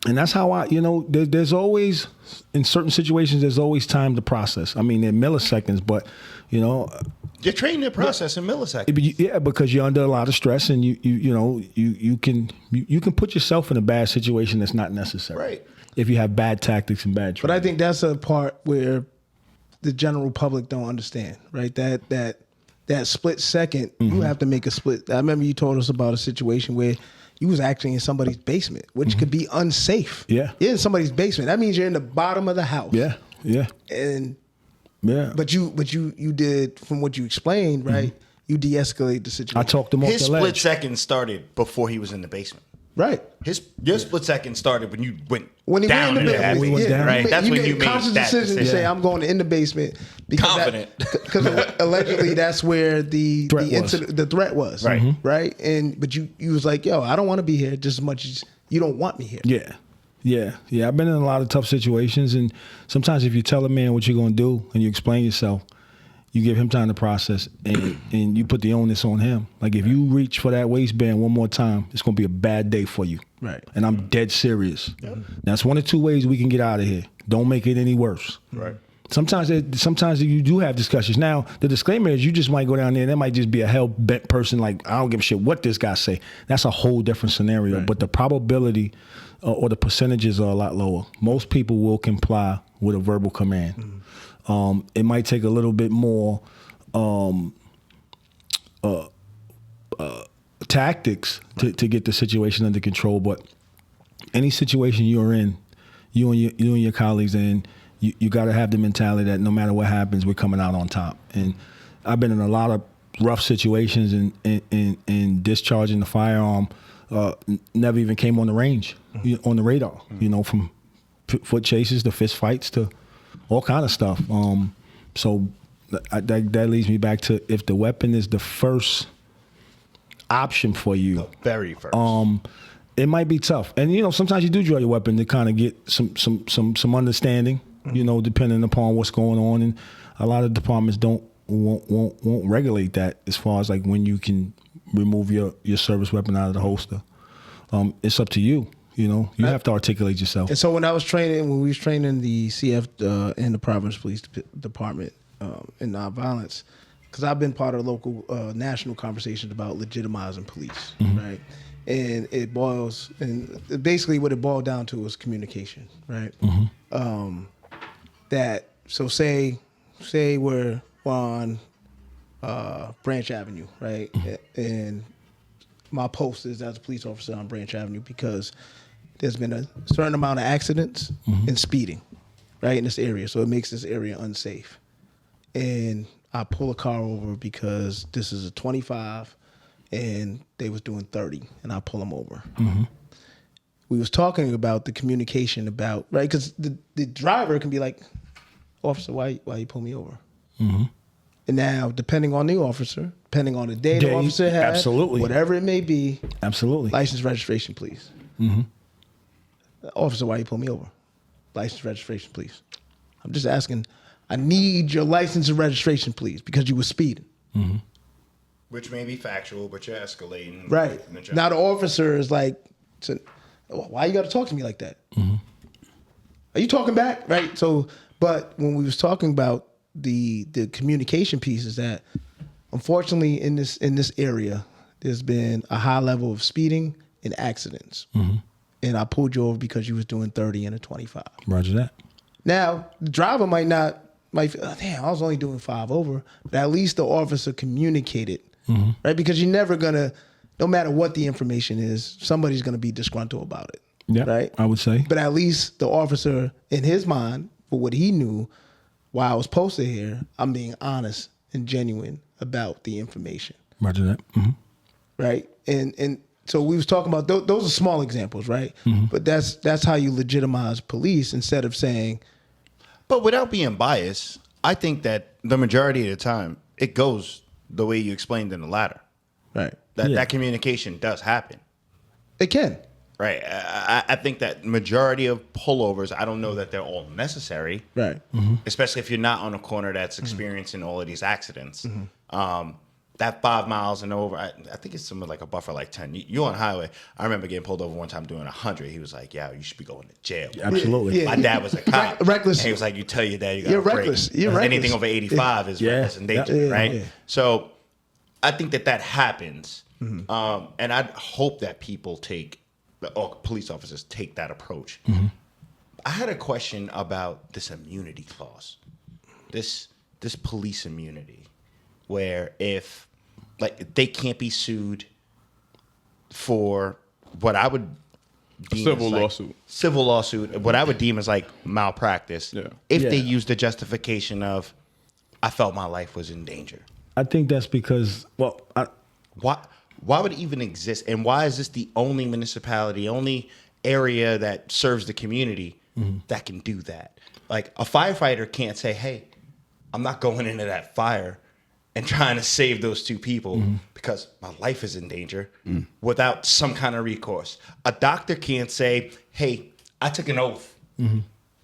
and that's how there's always, in certain situations, there's always time to process. I mean, in milliseconds, but, You're trained to process in milliseconds. Yeah, because you're under a lot of stress, and you can put yourself in a bad situation that's not necessary. Right. If you have bad tactics and bad training. But I think that's a part where the general public don't understand, right? That split second, you have to make a split. I remember you told us about a situation where you was actually in somebody's basement, which could be unsafe. Yeah. You're in somebody's basement. That means you're in the bottom of the house. Yeah. Yeah. And Yeah. But you did, from what you explained, right? You de-escalate the situation. I talked him off His the ledge. split second started before he was in the basement. Right. Your split second started when you went When he down went in the there. basement, went down. Right. That's when made you a made conscious that decision to say, I'm going in the basement. Confident. Because allegedly that's where the threat was. Right. Right. But you was like, yo, I don't want to be here just as much as you don't want me here. Yeah. Yeah. Yeah. I've been in a lot of tough situations, and sometimes if you tell a man what you're going to do and you explain yourself, you give him time to process, and you put the onus on him. Like, if you reach for that waistband one more time, it's going to be a bad day for you. Right. And I'm dead serious. Yep. That's one of two ways we can get out of here. Don't make it any worse. Right. Sometimes you do have discussions. Now, the disclaimer is you just might go down there and there might just be a hell-bent person like, I don't give a shit what this guy say. That's a whole different scenario. Right. But the probability or the percentages are a lot lower. Most people will comply with a verbal command. It might take a little bit more tactics to get the situation under control, but any situation you're in, you and your colleagues in, you got to have the mentality that no matter what happens, we're coming out on top. And I've been in a lot of rough situations, and discharging the firearm never even came on the range, on the radar. From foot chases to fist fights to all kind of stuff. So that leads me back to, if the weapon is the first option for you, The very first. it might be tough. And sometimes you do draw your weapon to kind of get some understanding, depending upon what's going on. And a lot of departments won't regulate that as far as like when you can remove your service weapon out of the holster. It's up to you. You have to articulate yourself. And so when we was training the CF and the Providence Police Department in nonviolence, because I've been part of local national conversations about legitimizing police, right? And basically what it boiled down to was communication, right? Say we're on Branch Avenue, right? And my post is as a police officer on Branch Avenue because there's been a certain amount of accidents and speeding, right, in this area. So it makes this area unsafe. And I pull a car over because this is a 25 and they was doing 30, and I pull them over. we was talking about the communication about, right? Because the driver can be like, officer, why you pull me over? Mm-hmm. And now, depending on the officer, depending on the day the officer had, absolutely, whatever it may be, absolutely, license registration, please. Mm-hmm. Officer, why you pull me over? License registration, please. I'm just asking, I need your license and registration, please, because you were speeding. Mm-hmm. Which may be factual, but you're escalating. Right. Now the officer is like, why you got to talk to me like that? Mm-hmm. Are you talking back? Right. So, but when we was talking about the communication piece, is that unfortunately in this area, there's been a high level of speeding and accidents. Mm-hmm. And I pulled you over because you was doing 30 and a 25. Roger that. Now, the driver might feel, oh, damn, I was only doing 5 over, but at least the officer communicated, mm-hmm. right? Because you're never gonna, no matter what the information is, somebody's gonna be disgruntled about it. Yeah, right. I would say. But at least the officer, in his mind, for what he knew, while I was posted here, I'm being honest and genuine about the information. Roger that. Mm-hmm. Right, and so we was talking about those are small examples, right? Mm-hmm. But that's how you legitimize police instead of saying. But without being biased, I think that the majority of the time it goes the way you explained in the latter. Right. That communication does happen. It can. Right. I think that majority of pullovers, I don't know that they're all necessary. Right. Mm-hmm. Especially if you're not on a corner that's experiencing all of these accidents. Mm-hmm. That 5 miles and over, I think it's something like a buffer like 10. You on highway. I remember getting pulled over one time doing 100. He was like, yeah, you should be going to jail. Absolutely. Yeah, my dad was a cop. Reckless. And he was like, you tell your dad you got You're to break. reckless. You're reckless. Anything over 85 is reckless and dangerous, right? Yeah. So I think that happens. Mm-hmm. And I hope that people or police officers take that approach. Mm-hmm. I had a question about this immunity clause, this police immunity, where if they can't be sued for what I would deem civil lawsuit, what I would deem as like malpractice, if they use the justification of I felt my life was in danger. I think that's because why would it even exist, and why is this the only municipality, only area that serves the community that can do that? Like a firefighter can't say, hey, I'm not going into that fire and trying to save those 2 people because my life is in danger without some kind of recourse. A doctor can't say, hey, I took an oath,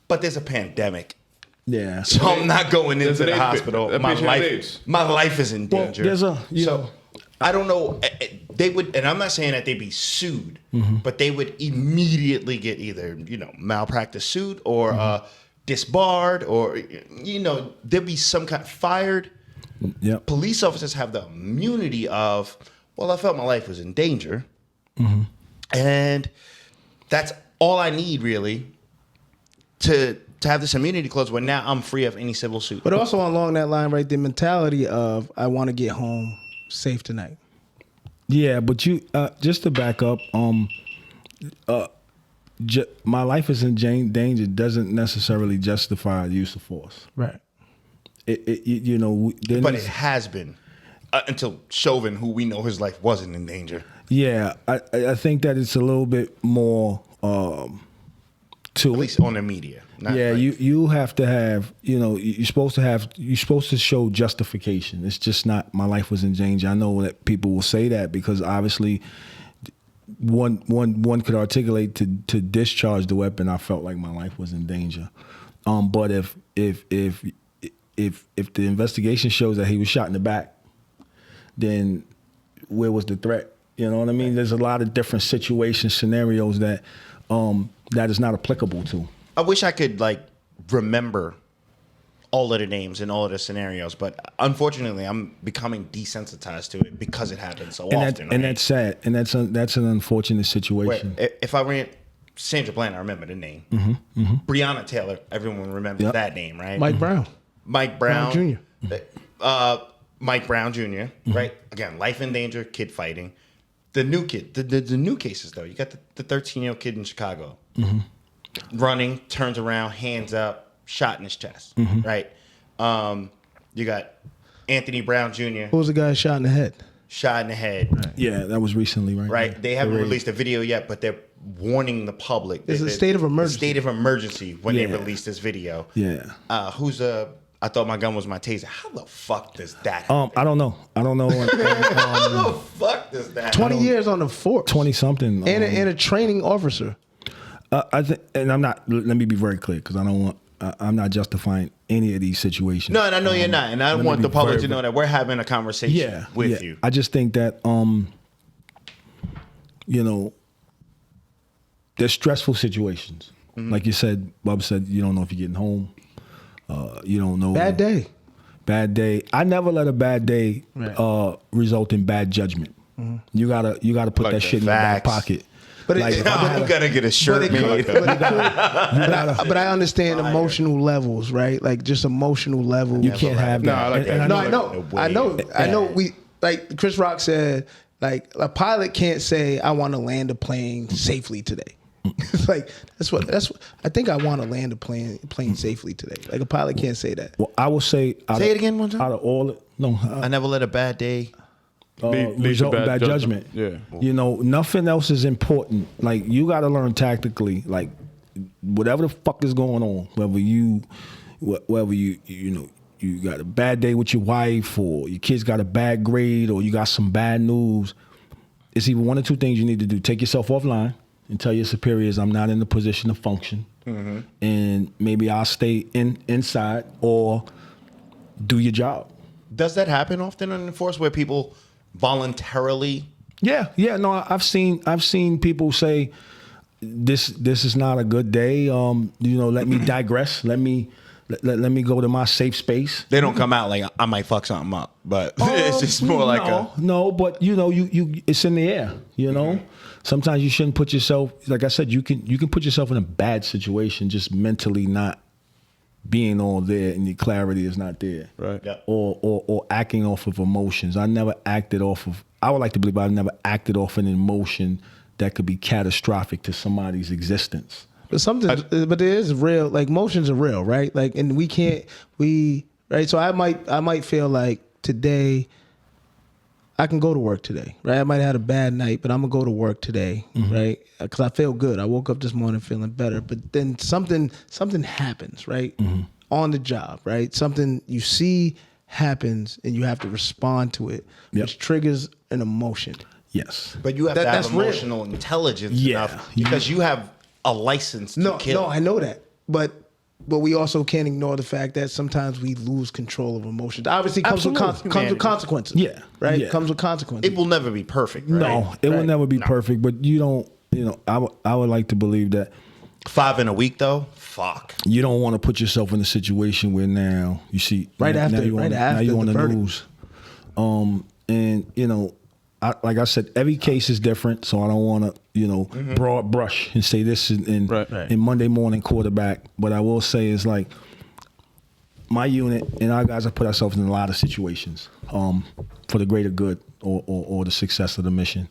but there's a pandemic. Yeah. So I'm not going into the hospital. My life is in danger. Well, I don't know. They would, and I'm not saying that they'd be sued, but they would immediately get either, malpractice suit or disbarred or, there'd be some kind of fired. Yep. Police officers have the immunity of, well, I felt my life was in danger. Mm-hmm. And that's all I need, really, to have this immunity clause where now I'm free of any civil suit. But also along that line, right, the mentality of, I want to get home safe tonight. Yeah, but you, just to back up, my life is in danger doesn't necessarily justify the use of force. Right. But it has been until Chauvin, who we know his life wasn't in danger. Yeah, I think that it's a little bit more to at least on the media. You have to have, you're supposed to show justification. It's just not my life was in danger. I know that people will say that because obviously one could articulate to discharge the weapon. I felt like my life was in danger. But if the investigation shows that he was shot in the back, then where was the threat? You know what I mean? There's a lot of different situations, scenarios that is not applicable to. I wish I could remember all of the names and all of the scenarios, but unfortunately, I'm becoming desensitized to it because it happens so often. And that's sad, and that's an unfortunate situation. Where if I ran Sandra Bland, I remember the name. Mm-hmm, mm-hmm. Breonna Taylor, everyone remembers that name, right? Mike Brown Jr. Mike Brown Jr. Right? Again, life in danger, kid fighting. The new kid, the new cases though. You got the 13-year-old kid in Chicago, running, turns around, hands up, shot in his chest. Right? You got Anthony Brown Jr. Who was the guy shot in the head? shot in the head. Yeah, that was recently, right? Right. They haven't released a video yet, but they're warning the public. It's a state of emergency. State of emergency when they Yeah. release this video. Yeah. I thought my gun was my taser. How the fuck does that happen? I don't know. How the fuck does that 20 years on the force. 20 something. And a training officer. I think, and I'm not. Let me be very clear, because I don't want. I'm not justifying any of these situations. No, and I know you're not. And I let me want be the public very- to know that we're having a conversation with you. I just think that there's stressful situations. Like you said, Bob said, you don't know if you're getting home. You don't know. Bad day. Bad day. I never let a bad day result in bad judgment. You gotta put Like that the shit in your back facts. pocket. But I'm gonna get a shirt made. But I understand emotional levels, right? Like just emotional level. You can't have that. No, I like that. I know. We like Chris Rock said, like a pilot can't say, "I want to land a plane safely today." It's like that's what I think. I want to land a plane safely today. Like a pilot can't say that. Well, I will say. Say it again one time. Out of all, I never let a bad day. result in bad judgment. Yeah. You know, nothing else is important. Like, you got to learn tactically. Like, whatever the fuck is going on, whether you got a bad day with your wife, or your kids got a bad grade, or you got some bad news, it's either one or two things you need to do. Take yourself offline and tell your superiors, I'm not in the position to function. Mm-hmm. And maybe I'll stay inside, or do your job. Does that happen often in the force where people voluntarily? Yeah. No, I've seen people say, this is not a good day. Let me digress. Let me go to my safe space. They don't come out like, I might fuck something up, but it's just more like no. But you it's in the air. You know, mm-hmm. Sometimes you shouldn't put yourself. Like I said, you can put yourself in a bad situation just mentally not being all there, and your clarity is not there. Right. Yeah. Or acting off of emotions. I never acted off of. I would like to believe I've never acted off an emotion that could be catastrophic to somebody's existence. But there is real, like, emotions are real, right? Like, and right? So I might feel like today I can go to work today, right? I might have had a bad night, but I'm gonna go to work today, mm-hmm. right? Because I feel good. I woke up this morning feeling better, but then something happens, right? Mm-hmm. On the job, right? Something you see happens, and you have to respond to it, which triggers an emotion. Yes, but you have to have emotional intelligence enough, because you have a license to kill. No, I know that, but we also can't ignore the fact that sometimes we lose control of emotions. Obviously, comes with consequences. Yeah, right. Yeah. Comes with consequences. It will never be perfect. Right? No, it will never be perfect. But you don't. I would like to believe that 5 in a week though. Fuck. You don't want to put yourself in a situation where now you see after you're on the news. And like I said, every case is different, so I don't want to, mm-hmm. broad brush and say this in Monday morning quarterback. But I will say is, like, my unit and our guys have put ourselves in a lot of situations for the greater good or the success of the mission.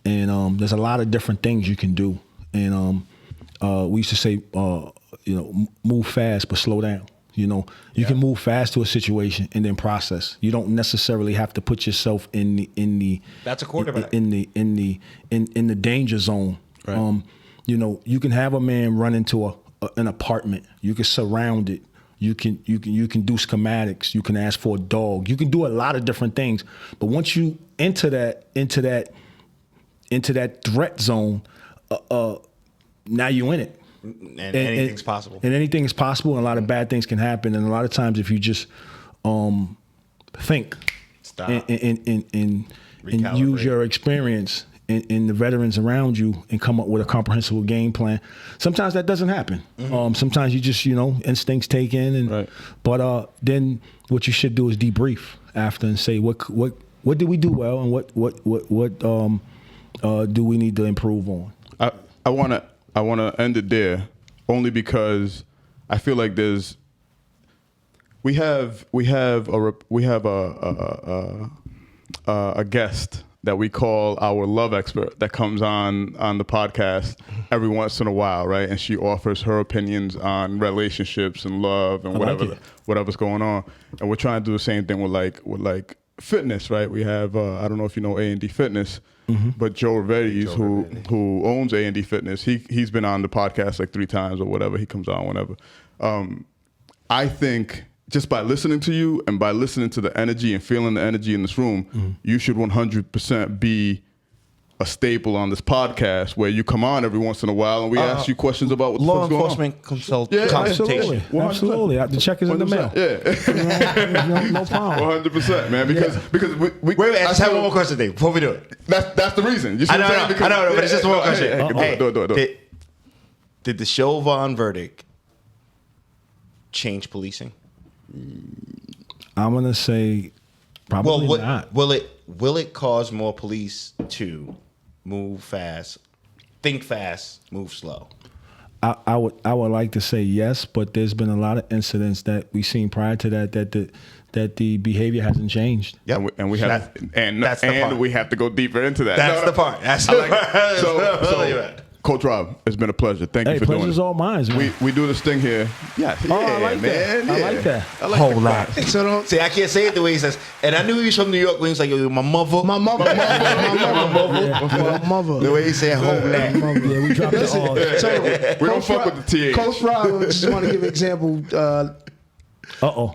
And there's a lot of different things you can do. And we used to say, move fast but slow down. You can move fast to a situation and then process. You don't necessarily have to put yourself in the that's a quarterback in the danger zone. Right. You can have a man run into an apartment. You can surround it. You can do schematics. You can ask for a dog. You can do a lot of different things. But once you enter that threat zone, now you in it. And anything's possible. And anything is possible, and a lot of bad things can happen. And a lot of times, if you just think, stop, and use your experience and the veterans around you, and come up with a comprehensive game plan, sometimes that doesn't happen. Mm-hmm. Sometimes you just instincts take in, and but then what you should do is debrief after and say what did we do well, and what do we need to improve on. I want to end it there, only because I feel like we have a guest that we call our love expert that comes on the podcast every once in a while, right? And she offers her opinions on relationships and love and whatever's going on. And we're trying to do the same thing with fitness, right? We have I don't know if you know A&D Fitness, but Joe Rivetti's who owns A&D Fitness. He's been on the podcast like 3 times or whatever. He comes on whenever. I think just by listening to you and by listening to the energy and feeling the energy in this room, you should 100% be a staple on this podcast where you come on every once in a while and we ask you questions about what the law fuck's going on. enforcement consultation. Absolutely. The check is in the mail. Yeah. No problem. 100%, man. Because we Wait, I just have one more question, Dave, before we do it. That's the reason. You see I what I'm saying? know, but it's just one question. Hey, do it. Did the Chauvin verdict change policing? I'm gonna say probably not. Will it cause more police to move fast, think fast, move slow? I would like to say yes, but there's been a lot of incidents that we've seen prior to that the behavior hasn't changed. Yep. And we have we have to go deeper into that. That's the part. That's the part. So Coach Rob, it's been a pleasure. Thank you for doing it. Pleasure's all mine, man. We do this thing here. Yeah, I like man. that. I like that. Whole lot. So don't see. I can't say it the way he says. And I knew he was from New York when he was like, "Yo, my mother." The way he said whole lot. Yeah, we dropped it all. So we don't fuck with the TH. Coach Rob, just want to give an example.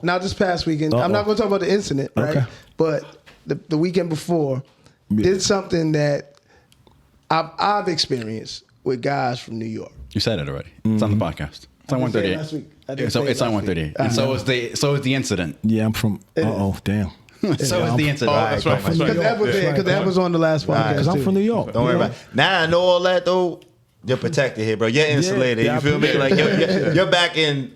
Now this past weekend, I'm not going to talk about the incident, right? Okay. But the weekend before, did something that I've experienced with guys from New York. You said it already. It's on the podcast. It's on 138. So it's on 138. And so is the incident. Yeah, I'm from. Damn. So is the incident. That's right. Because that was on the last podcast. Because I'm from New York. Don't worry about it. Now I know all that though. You're protected here, bro. You're insulated. Yeah, you feel me? Like you're back in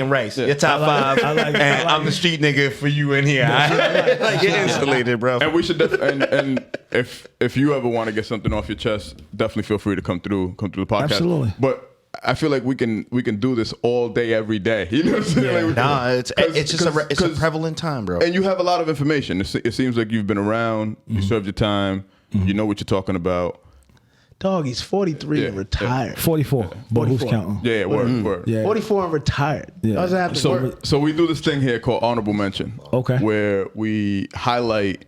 Rice. You're top 5, and I'm the street nigga for you in here. Like you're insulated, bro. And we should and if you ever want to get something off your chest, definitely feel free to come through the podcast. Absolutely. But I feel like we can do this all day, every day. You know what I'm saying? It's just a prevalent time, bro. And you have a lot of information. It seems like you've been around. You served your time. You know what you're talking about. Dog, he's 43 and retired. 44. But who's counting? Yeah, word. Yeah. 44 and retired. Yeah. Doesn't have to work. So we do this thing here called honorable mention. Okay. Where we highlight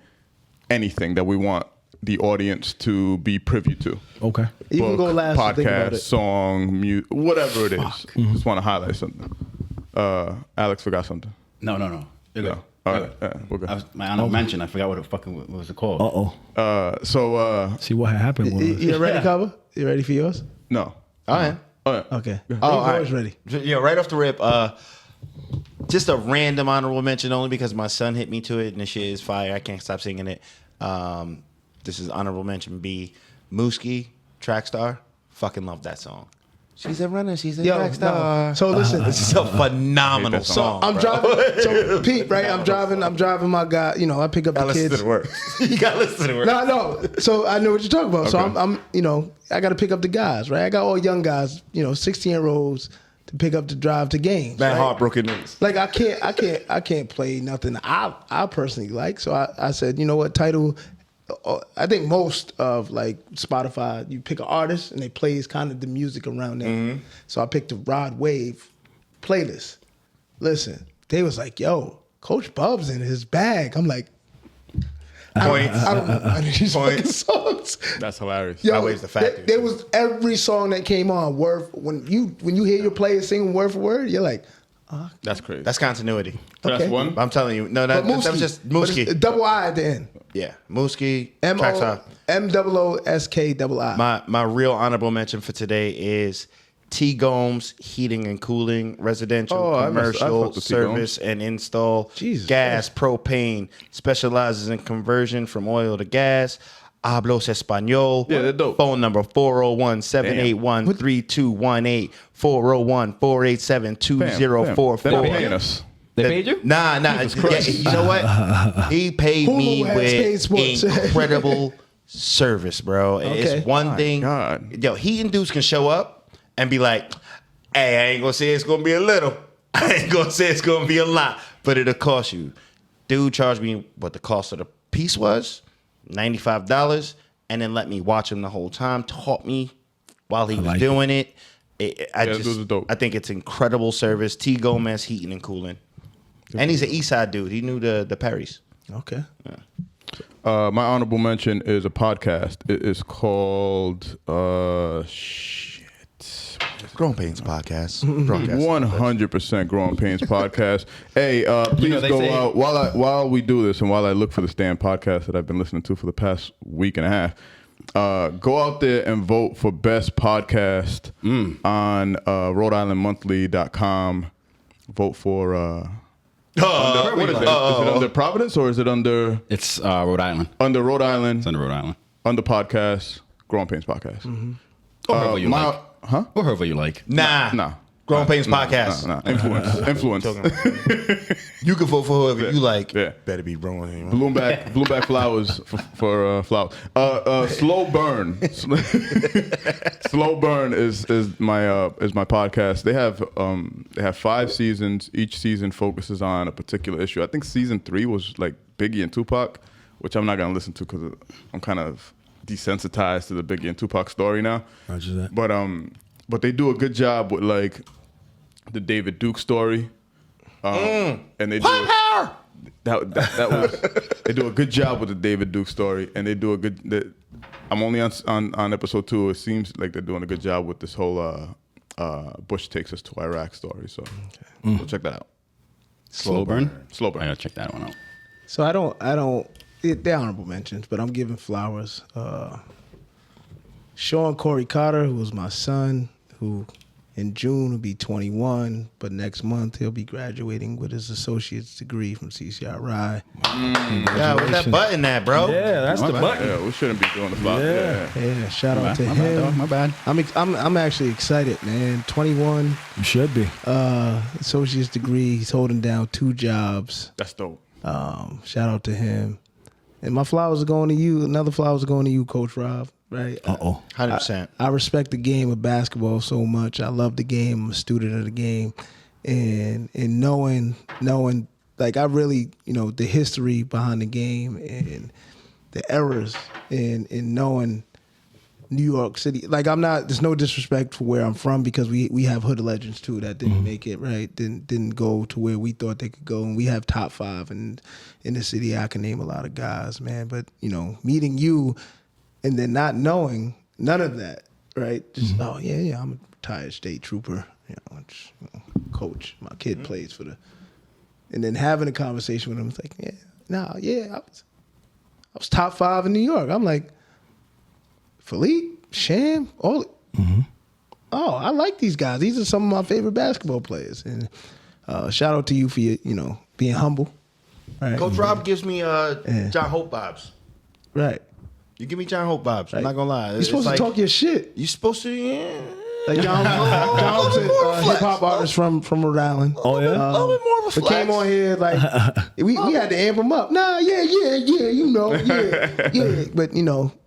anything that we want the audience to be privy to. Okay. You can go last and think about podcast, it. song, whatever it is. Just want to highlight something. Alex forgot something. No. No. All right. We're good. My honorable mention. I forgot what was it called. See what happened was. You ready, Kabbas? You ready for yours? No. All right. Okay. All always ready. Yeah, right off the rip. Just a random honorable mention only because my son hit me to it and the shit is fire. I can't stop singing it. This is honorable mention B. Mooski, track star. Fucking love that song. She's a runner. She's a track star. No. So listen, This is a phenomenal song. I'm driving. So Pete, right? I'm driving my guy. You know, I pick up the Listen kids. to the words. You gotta listen to the words. No. So I know what you're talking about. Okay. So I'm, I got to pick up the guys, right? I got all young guys, 16-year-olds to pick up to drive to games. That right? heartbroken news. Like I can't play nothing I personally like. So I said, you know what, title. I think most of like Spotify, you pick an artist and they plays kind of the music around them. Mm-hmm. So I picked the Rod Wave playlist. Listen, they was like, "Yo, Coach Bub's in his bag." I'm like, I don't know any of these fucking songs. That's hilarious. Yo, That was the fact. There was every song that came on when you hear your players singing word for word, you're like, That's crazy. That's continuity. So that's okay. one. I'm telling you. No, that was just But Mooski. it's double I at the end. Yeah, Mooski. track star. MOOSKII. My real honorable mention for today is T-gomes Heating and Cooling, residential, I commercial, fuck with service and install, Jesus gas, propane, specializes in conversion from oil to gas. Hablos Español. Yeah, they're dope. Phone number 401-781-3218, 401-487-2044. They're not paying us. They paid you? Nah. Yeah, you know what? He paid me Hulu has paid sports. with incredible service, bro. Okay. It's one thing. God. Yo, he and dudes can show up and be like, "Hey, I ain't gonna say it's gonna be a little. I ain't gonna say it's gonna be a lot, but it'll cost you." Dude charged me what the cost of the piece was, $95, and then let me watch him the whole time. Taught me while he was doing it. those are dope. I think it's incredible service. T-gomes Heating and Cooling. And he's an East Side dude. He knew the Perrys. Okay. My honorable mention is a podcast. It is called Growing Pains Podcast. 100% Growing Pains Podcast. Hey, please go out while we do this and while I look for the Stand podcast that I've been listening to for the past week and a half. Go out there and vote for best podcast on Rhode-IslandMonthly.com. Vote for what is it? Is it under Providence or is it under? It's Rhode Island. Under Rhode Island. It's under Rhode Island. Under podcast, Growing Pains Podcast. Or however you like. Huh? Or however you like. Nah. Growing Pains Podcast. Nah. Influence. You can vote for whoever you like. Yeah. Better be growing. Bloomback flowers for flowers. Slow Burn. Slow Burn is my podcast. They have 5 seasons. Each season focuses on a particular issue. I think season 3 was like Biggie and Tupac, which I'm not gonna listen to because I'm kind of desensitized to the Biggie and Tupac story now. Roger that. But they do a good job with like the David Duke story, and they do they do a good job with the David Duke story, and they do a good. I'm only on episode 2. It seems like they're doing a good job with this whole Bush takes us to Iraq story. So check that out. Slow burn. Slow Burn. I gotta check that one out. So I don't. They're honorable mentions, but I'm giving flowers. Shawn Corey Carter, who was my son, who in June will be 21, but next month he'll be graduating with his associate's degree from CCRI. Yeah, where's that button at, bro? Yeah, that's the button. Yeah, we shouldn't be doing the flowers. Yeah, shout out to My him. bad, dog. My bad. I'm actually excited, man. 21, You should be. associate's degree. He's holding down 2 jobs. That's dope. Shout out to him. And my flowers are going to you. Another flowers are going to you, Coach Rob. Right? 100%. I respect the game of basketball so much. I love the game. I'm a student of the game, and knowing like I really the history behind the game and the errors and knowing New York City. Like I'm not. There's no disrespect for where I'm from because we have hood legends too that didn't make it right. Didn't go to where we thought they could go, and we have top 5 in the city. I can name a lot of guys, man. But meeting you. And then not knowing none of that, right? Just I'm a retired state trooper, coach. My kid plays for and then having a conversation with him, it's like, I was top 5 in New York. I'm like, Philippe, Sham, all. Oh, I like these guys. These are some of my favorite basketball players. And shout out to you for your, being humble. Right? Coach Rob gives me John Hope vibes. Right. You give me John Hope vibes. I'm not gonna lie. You're supposed to talk your shit. You supposed to, yeah. Like John Hope's a hip hop artist from Rhode Island. Oh yeah. A little bit more of a But flex. came on here like we had to amp him up. Nah, yeah. But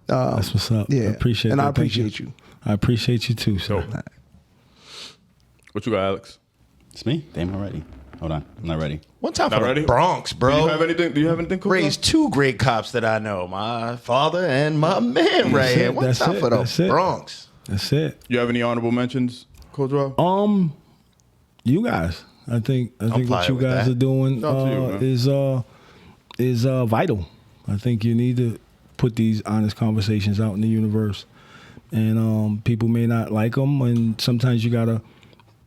That's what's up. Yeah, I appreciate and that. I Thank appreciate you. I appreciate you too, sir. What you got, Alex? It's me. Damn, I'm ready. Hold on. I'm not ready. One time Not for ready? the Bronx, bro. Do you have anything cool? Raised 2 great cops that I know. My father and my man right here. One time for the Bronx. That's it. You have any honorable mentions, Coach Rob? You guys. I think what you guys are doing is vital. I think you need to put these honest conversations out in the universe, and people may not like them, and sometimes you gotta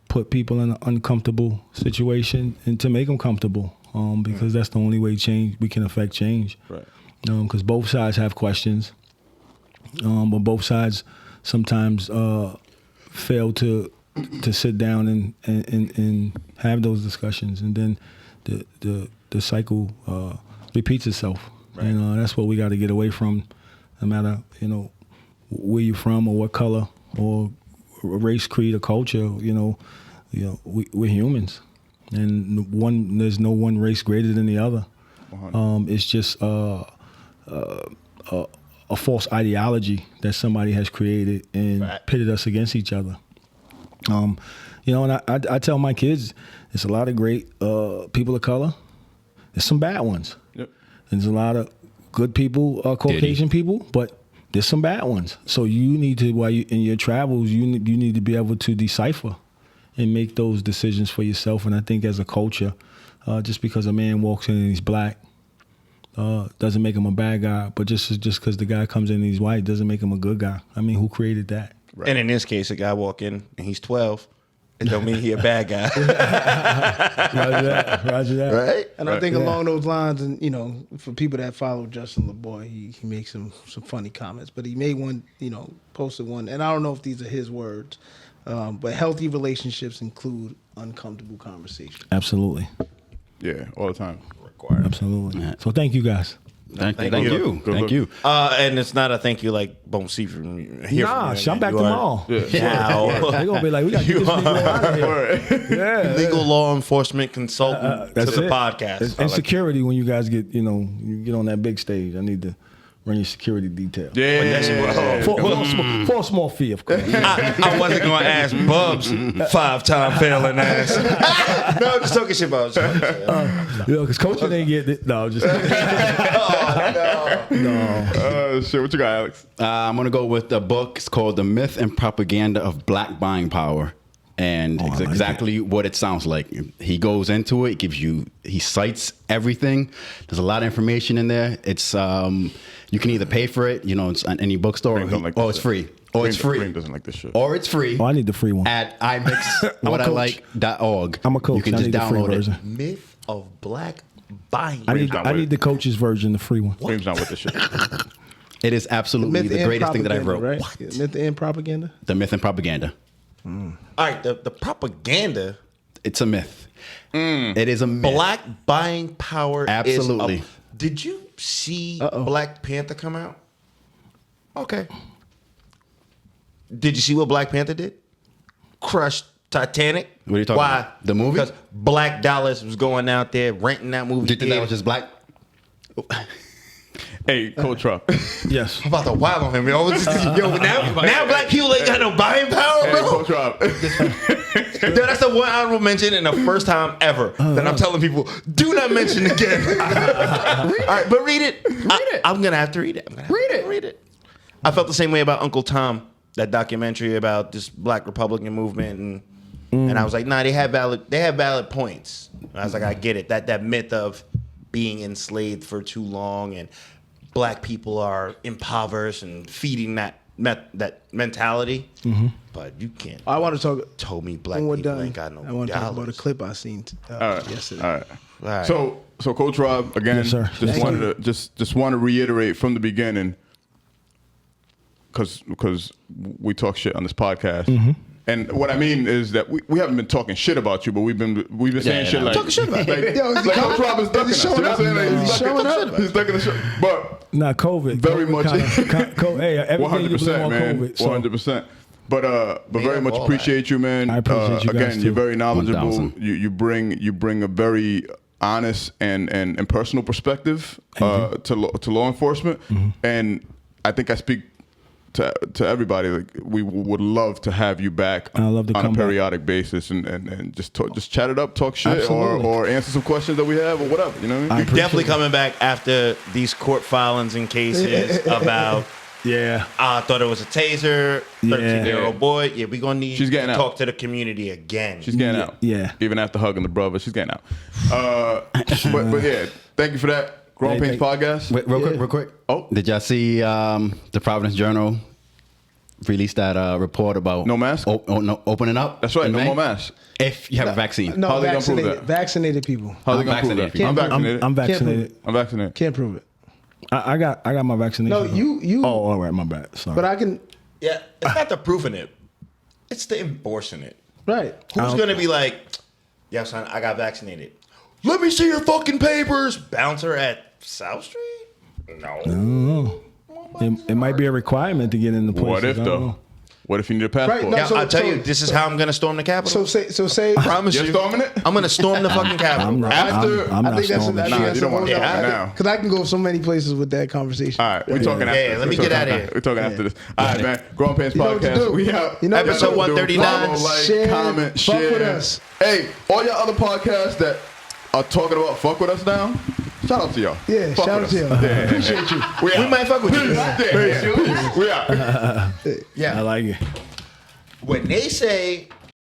put people in an uncomfortable situation and to make them comfortable, because that's the only way we can affect change. Right. Because both sides have questions, but both sides sometimes fail to sit down and have those discussions, and then the cycle repeats itself. Right. And that's what we got to get away from, no matter where you're from or what color or race, creed, or culture. We're humans, and there's no one race greater than the other. It's just a false ideology that somebody has created and pitted us against each other. And I tell my kids, there's a lot of great people of color. There's some bad ones. Yep. And there's a lot of good people, Caucasian people, but there's some bad ones. So you need to, while you in your travels, you need to be able to decipher and make those decisions for yourself. And I think as a culture, just because a man walks in and he's black doesn't make him a bad guy. But just because the guy comes in and he's white doesn't make him a good guy. I mean, who created that? Right. And in this case, a guy walk in and he's 12. It don't mean he a bad guy. Roger that. Right? And I think along those lines, and for people that follow Justin LeBoy, he makes some funny comments. But he made one, posted one, and I don't know if these are his words, but healthy relationships include uncomfortable conversations. Absolutely. Yeah, all the time. Absolutely. Yeah. So thank you guys. Thank you. Thank you. And it's not a thank you like won't see from here. Nah, from I'm back tomorrow. Now. They're gonna be like, we got to get this nigga out of here. Yeah, legal law enforcement consultant to the podcast. And security when you guys get you get on that big stage. I need to run your security detail. Yeah. For a small fee, of course. I wasn't going to ask Bubs 5-time failing ass. No, just talking shit about because coaching ain't getting it. No, just no. Shit, what you got, Alex? I'm going to go with the book. It's called The Myth and Propaganda of Black Buying Power. And it's exactly what it sounds like. He goes into it, he cites everything. There's a lot of information in there. It's you can either pay for it, it's on any bookstore, it's free. Or it's free. Reem doesn't like this shit. Or it's free. Oh, I need the free one. At imixwhatilike.org. I'm a coach. You can just download it. Myth of Black Buying. I need the coach's version, the free one. Reem's not with this shit. It is absolutely the greatest thing that I wrote. Right? Myth and propaganda? The Myth and Propaganda. All right, the propaganda. It's a myth. It is a myth. Black buying power. Absolutely. Did you see Black Panther come out? Okay. Did you see what Black Panther did? Crushed Titanic. What are you talking about? The movie? Because Black Dollars was going out there renting that movie. Did you think that was just black? Hey, Coach Rupp. Yes. I'm about to wild on him. Now black people ain't got no buying power, Hey, bro. Coach Rupp. Dude, that's the one honorable mention and the first time ever that I'm telling people, do not mention again. All right, but read it. I'm going to have to read it. Read it. I felt the same way about Uncle Tom, that documentary about this Black Republican movement. And I was like, nah, they have valid points. And I was like, I get it. That myth of being enslaved for too long and black people are impoverished and feeding that mentality. But you can't. I want to talk. Told me black people ain't got no I want to talk dollars. about a clip I seen yesterday. All right. So Coach Rob, again, Yes, sir. just want to reiterate from the beginning, because we talk shit on this podcast. And what I mean is that we haven't been talking shit about you, but we've been saying shit like talking shit about Coach Rob is ducking us. You know what I'm saying? He's showing up. He's ducking the shit. But not COVID. Very much. Hey, everything you do 100%, on man. COVID. So. 100%. But very much appreciate you, man. I appreciate you guys again, too. you're very knowledgeable. 1,000. You bring a very honest and personal perspective to law enforcement, and I think I speak to everybody. Like, we would love to have you back on a periodic basis and just chat it up, talk shit, or answer some questions that we have or whatever. You know what I mean? You're definitely coming back after these court filings and cases about. Yeah. I thought it was a taser. 13-year-old boy. Yeah, we're gonna need She's getting to out. talk to the community again. She's getting out. Yeah. Even after hugging the brother, she's getting out. But yeah, thank you for that. Grown Pains Podcast. Wait, real quick. Oh. Did y'all see the Providence Journal released that report about No mask? Opening up? That's right. in No May? more masks. If you have a vaccine. No, How they gonna prove that? vaccinated people. How they I'm gonna prove vaccinated. that? I'm vaccinated. I'm vaccinated. I'm vaccinated. Can't prove it. I got my vaccination. No, you. Oh, all right, my bad. Sorry. But I can. Yeah, it's not the proving it. It's the enforcing it. Right. Who's gonna be like, yeah, son, I got vaccinated. Let me see your fucking papers. Bouncer at South Street? No. I don't know. It might be a requirement to get in the place. What if though? What if you need a passport? Right, no, Yeah, So- I'll tell so- you, this is how I'm gonna storm the Capitol. So say. promise You're you, storming it? I'm gonna storm the fucking Capitol. I'm not. After- I'm I not think that's. storming. Nah, you don't want to do that now. Because I can go so many places with that conversation. All right, we're talking after Yeah, this. let me We're get talking outta here. We're talking after this. All right, man. Grown Pains You know what to Podcast. do. We out. You know what to Episode do. 139. Follow, like, Share, comment, fuck share. with us. Hey, all y'all other podcasts that are talking about fuck with us now, shout out to y'all. Yeah, Fuck shout with out to us. y'all. Yeah. Appreciate you. We might fuck with you. Yeah. We out. I Yeah. like it. When they say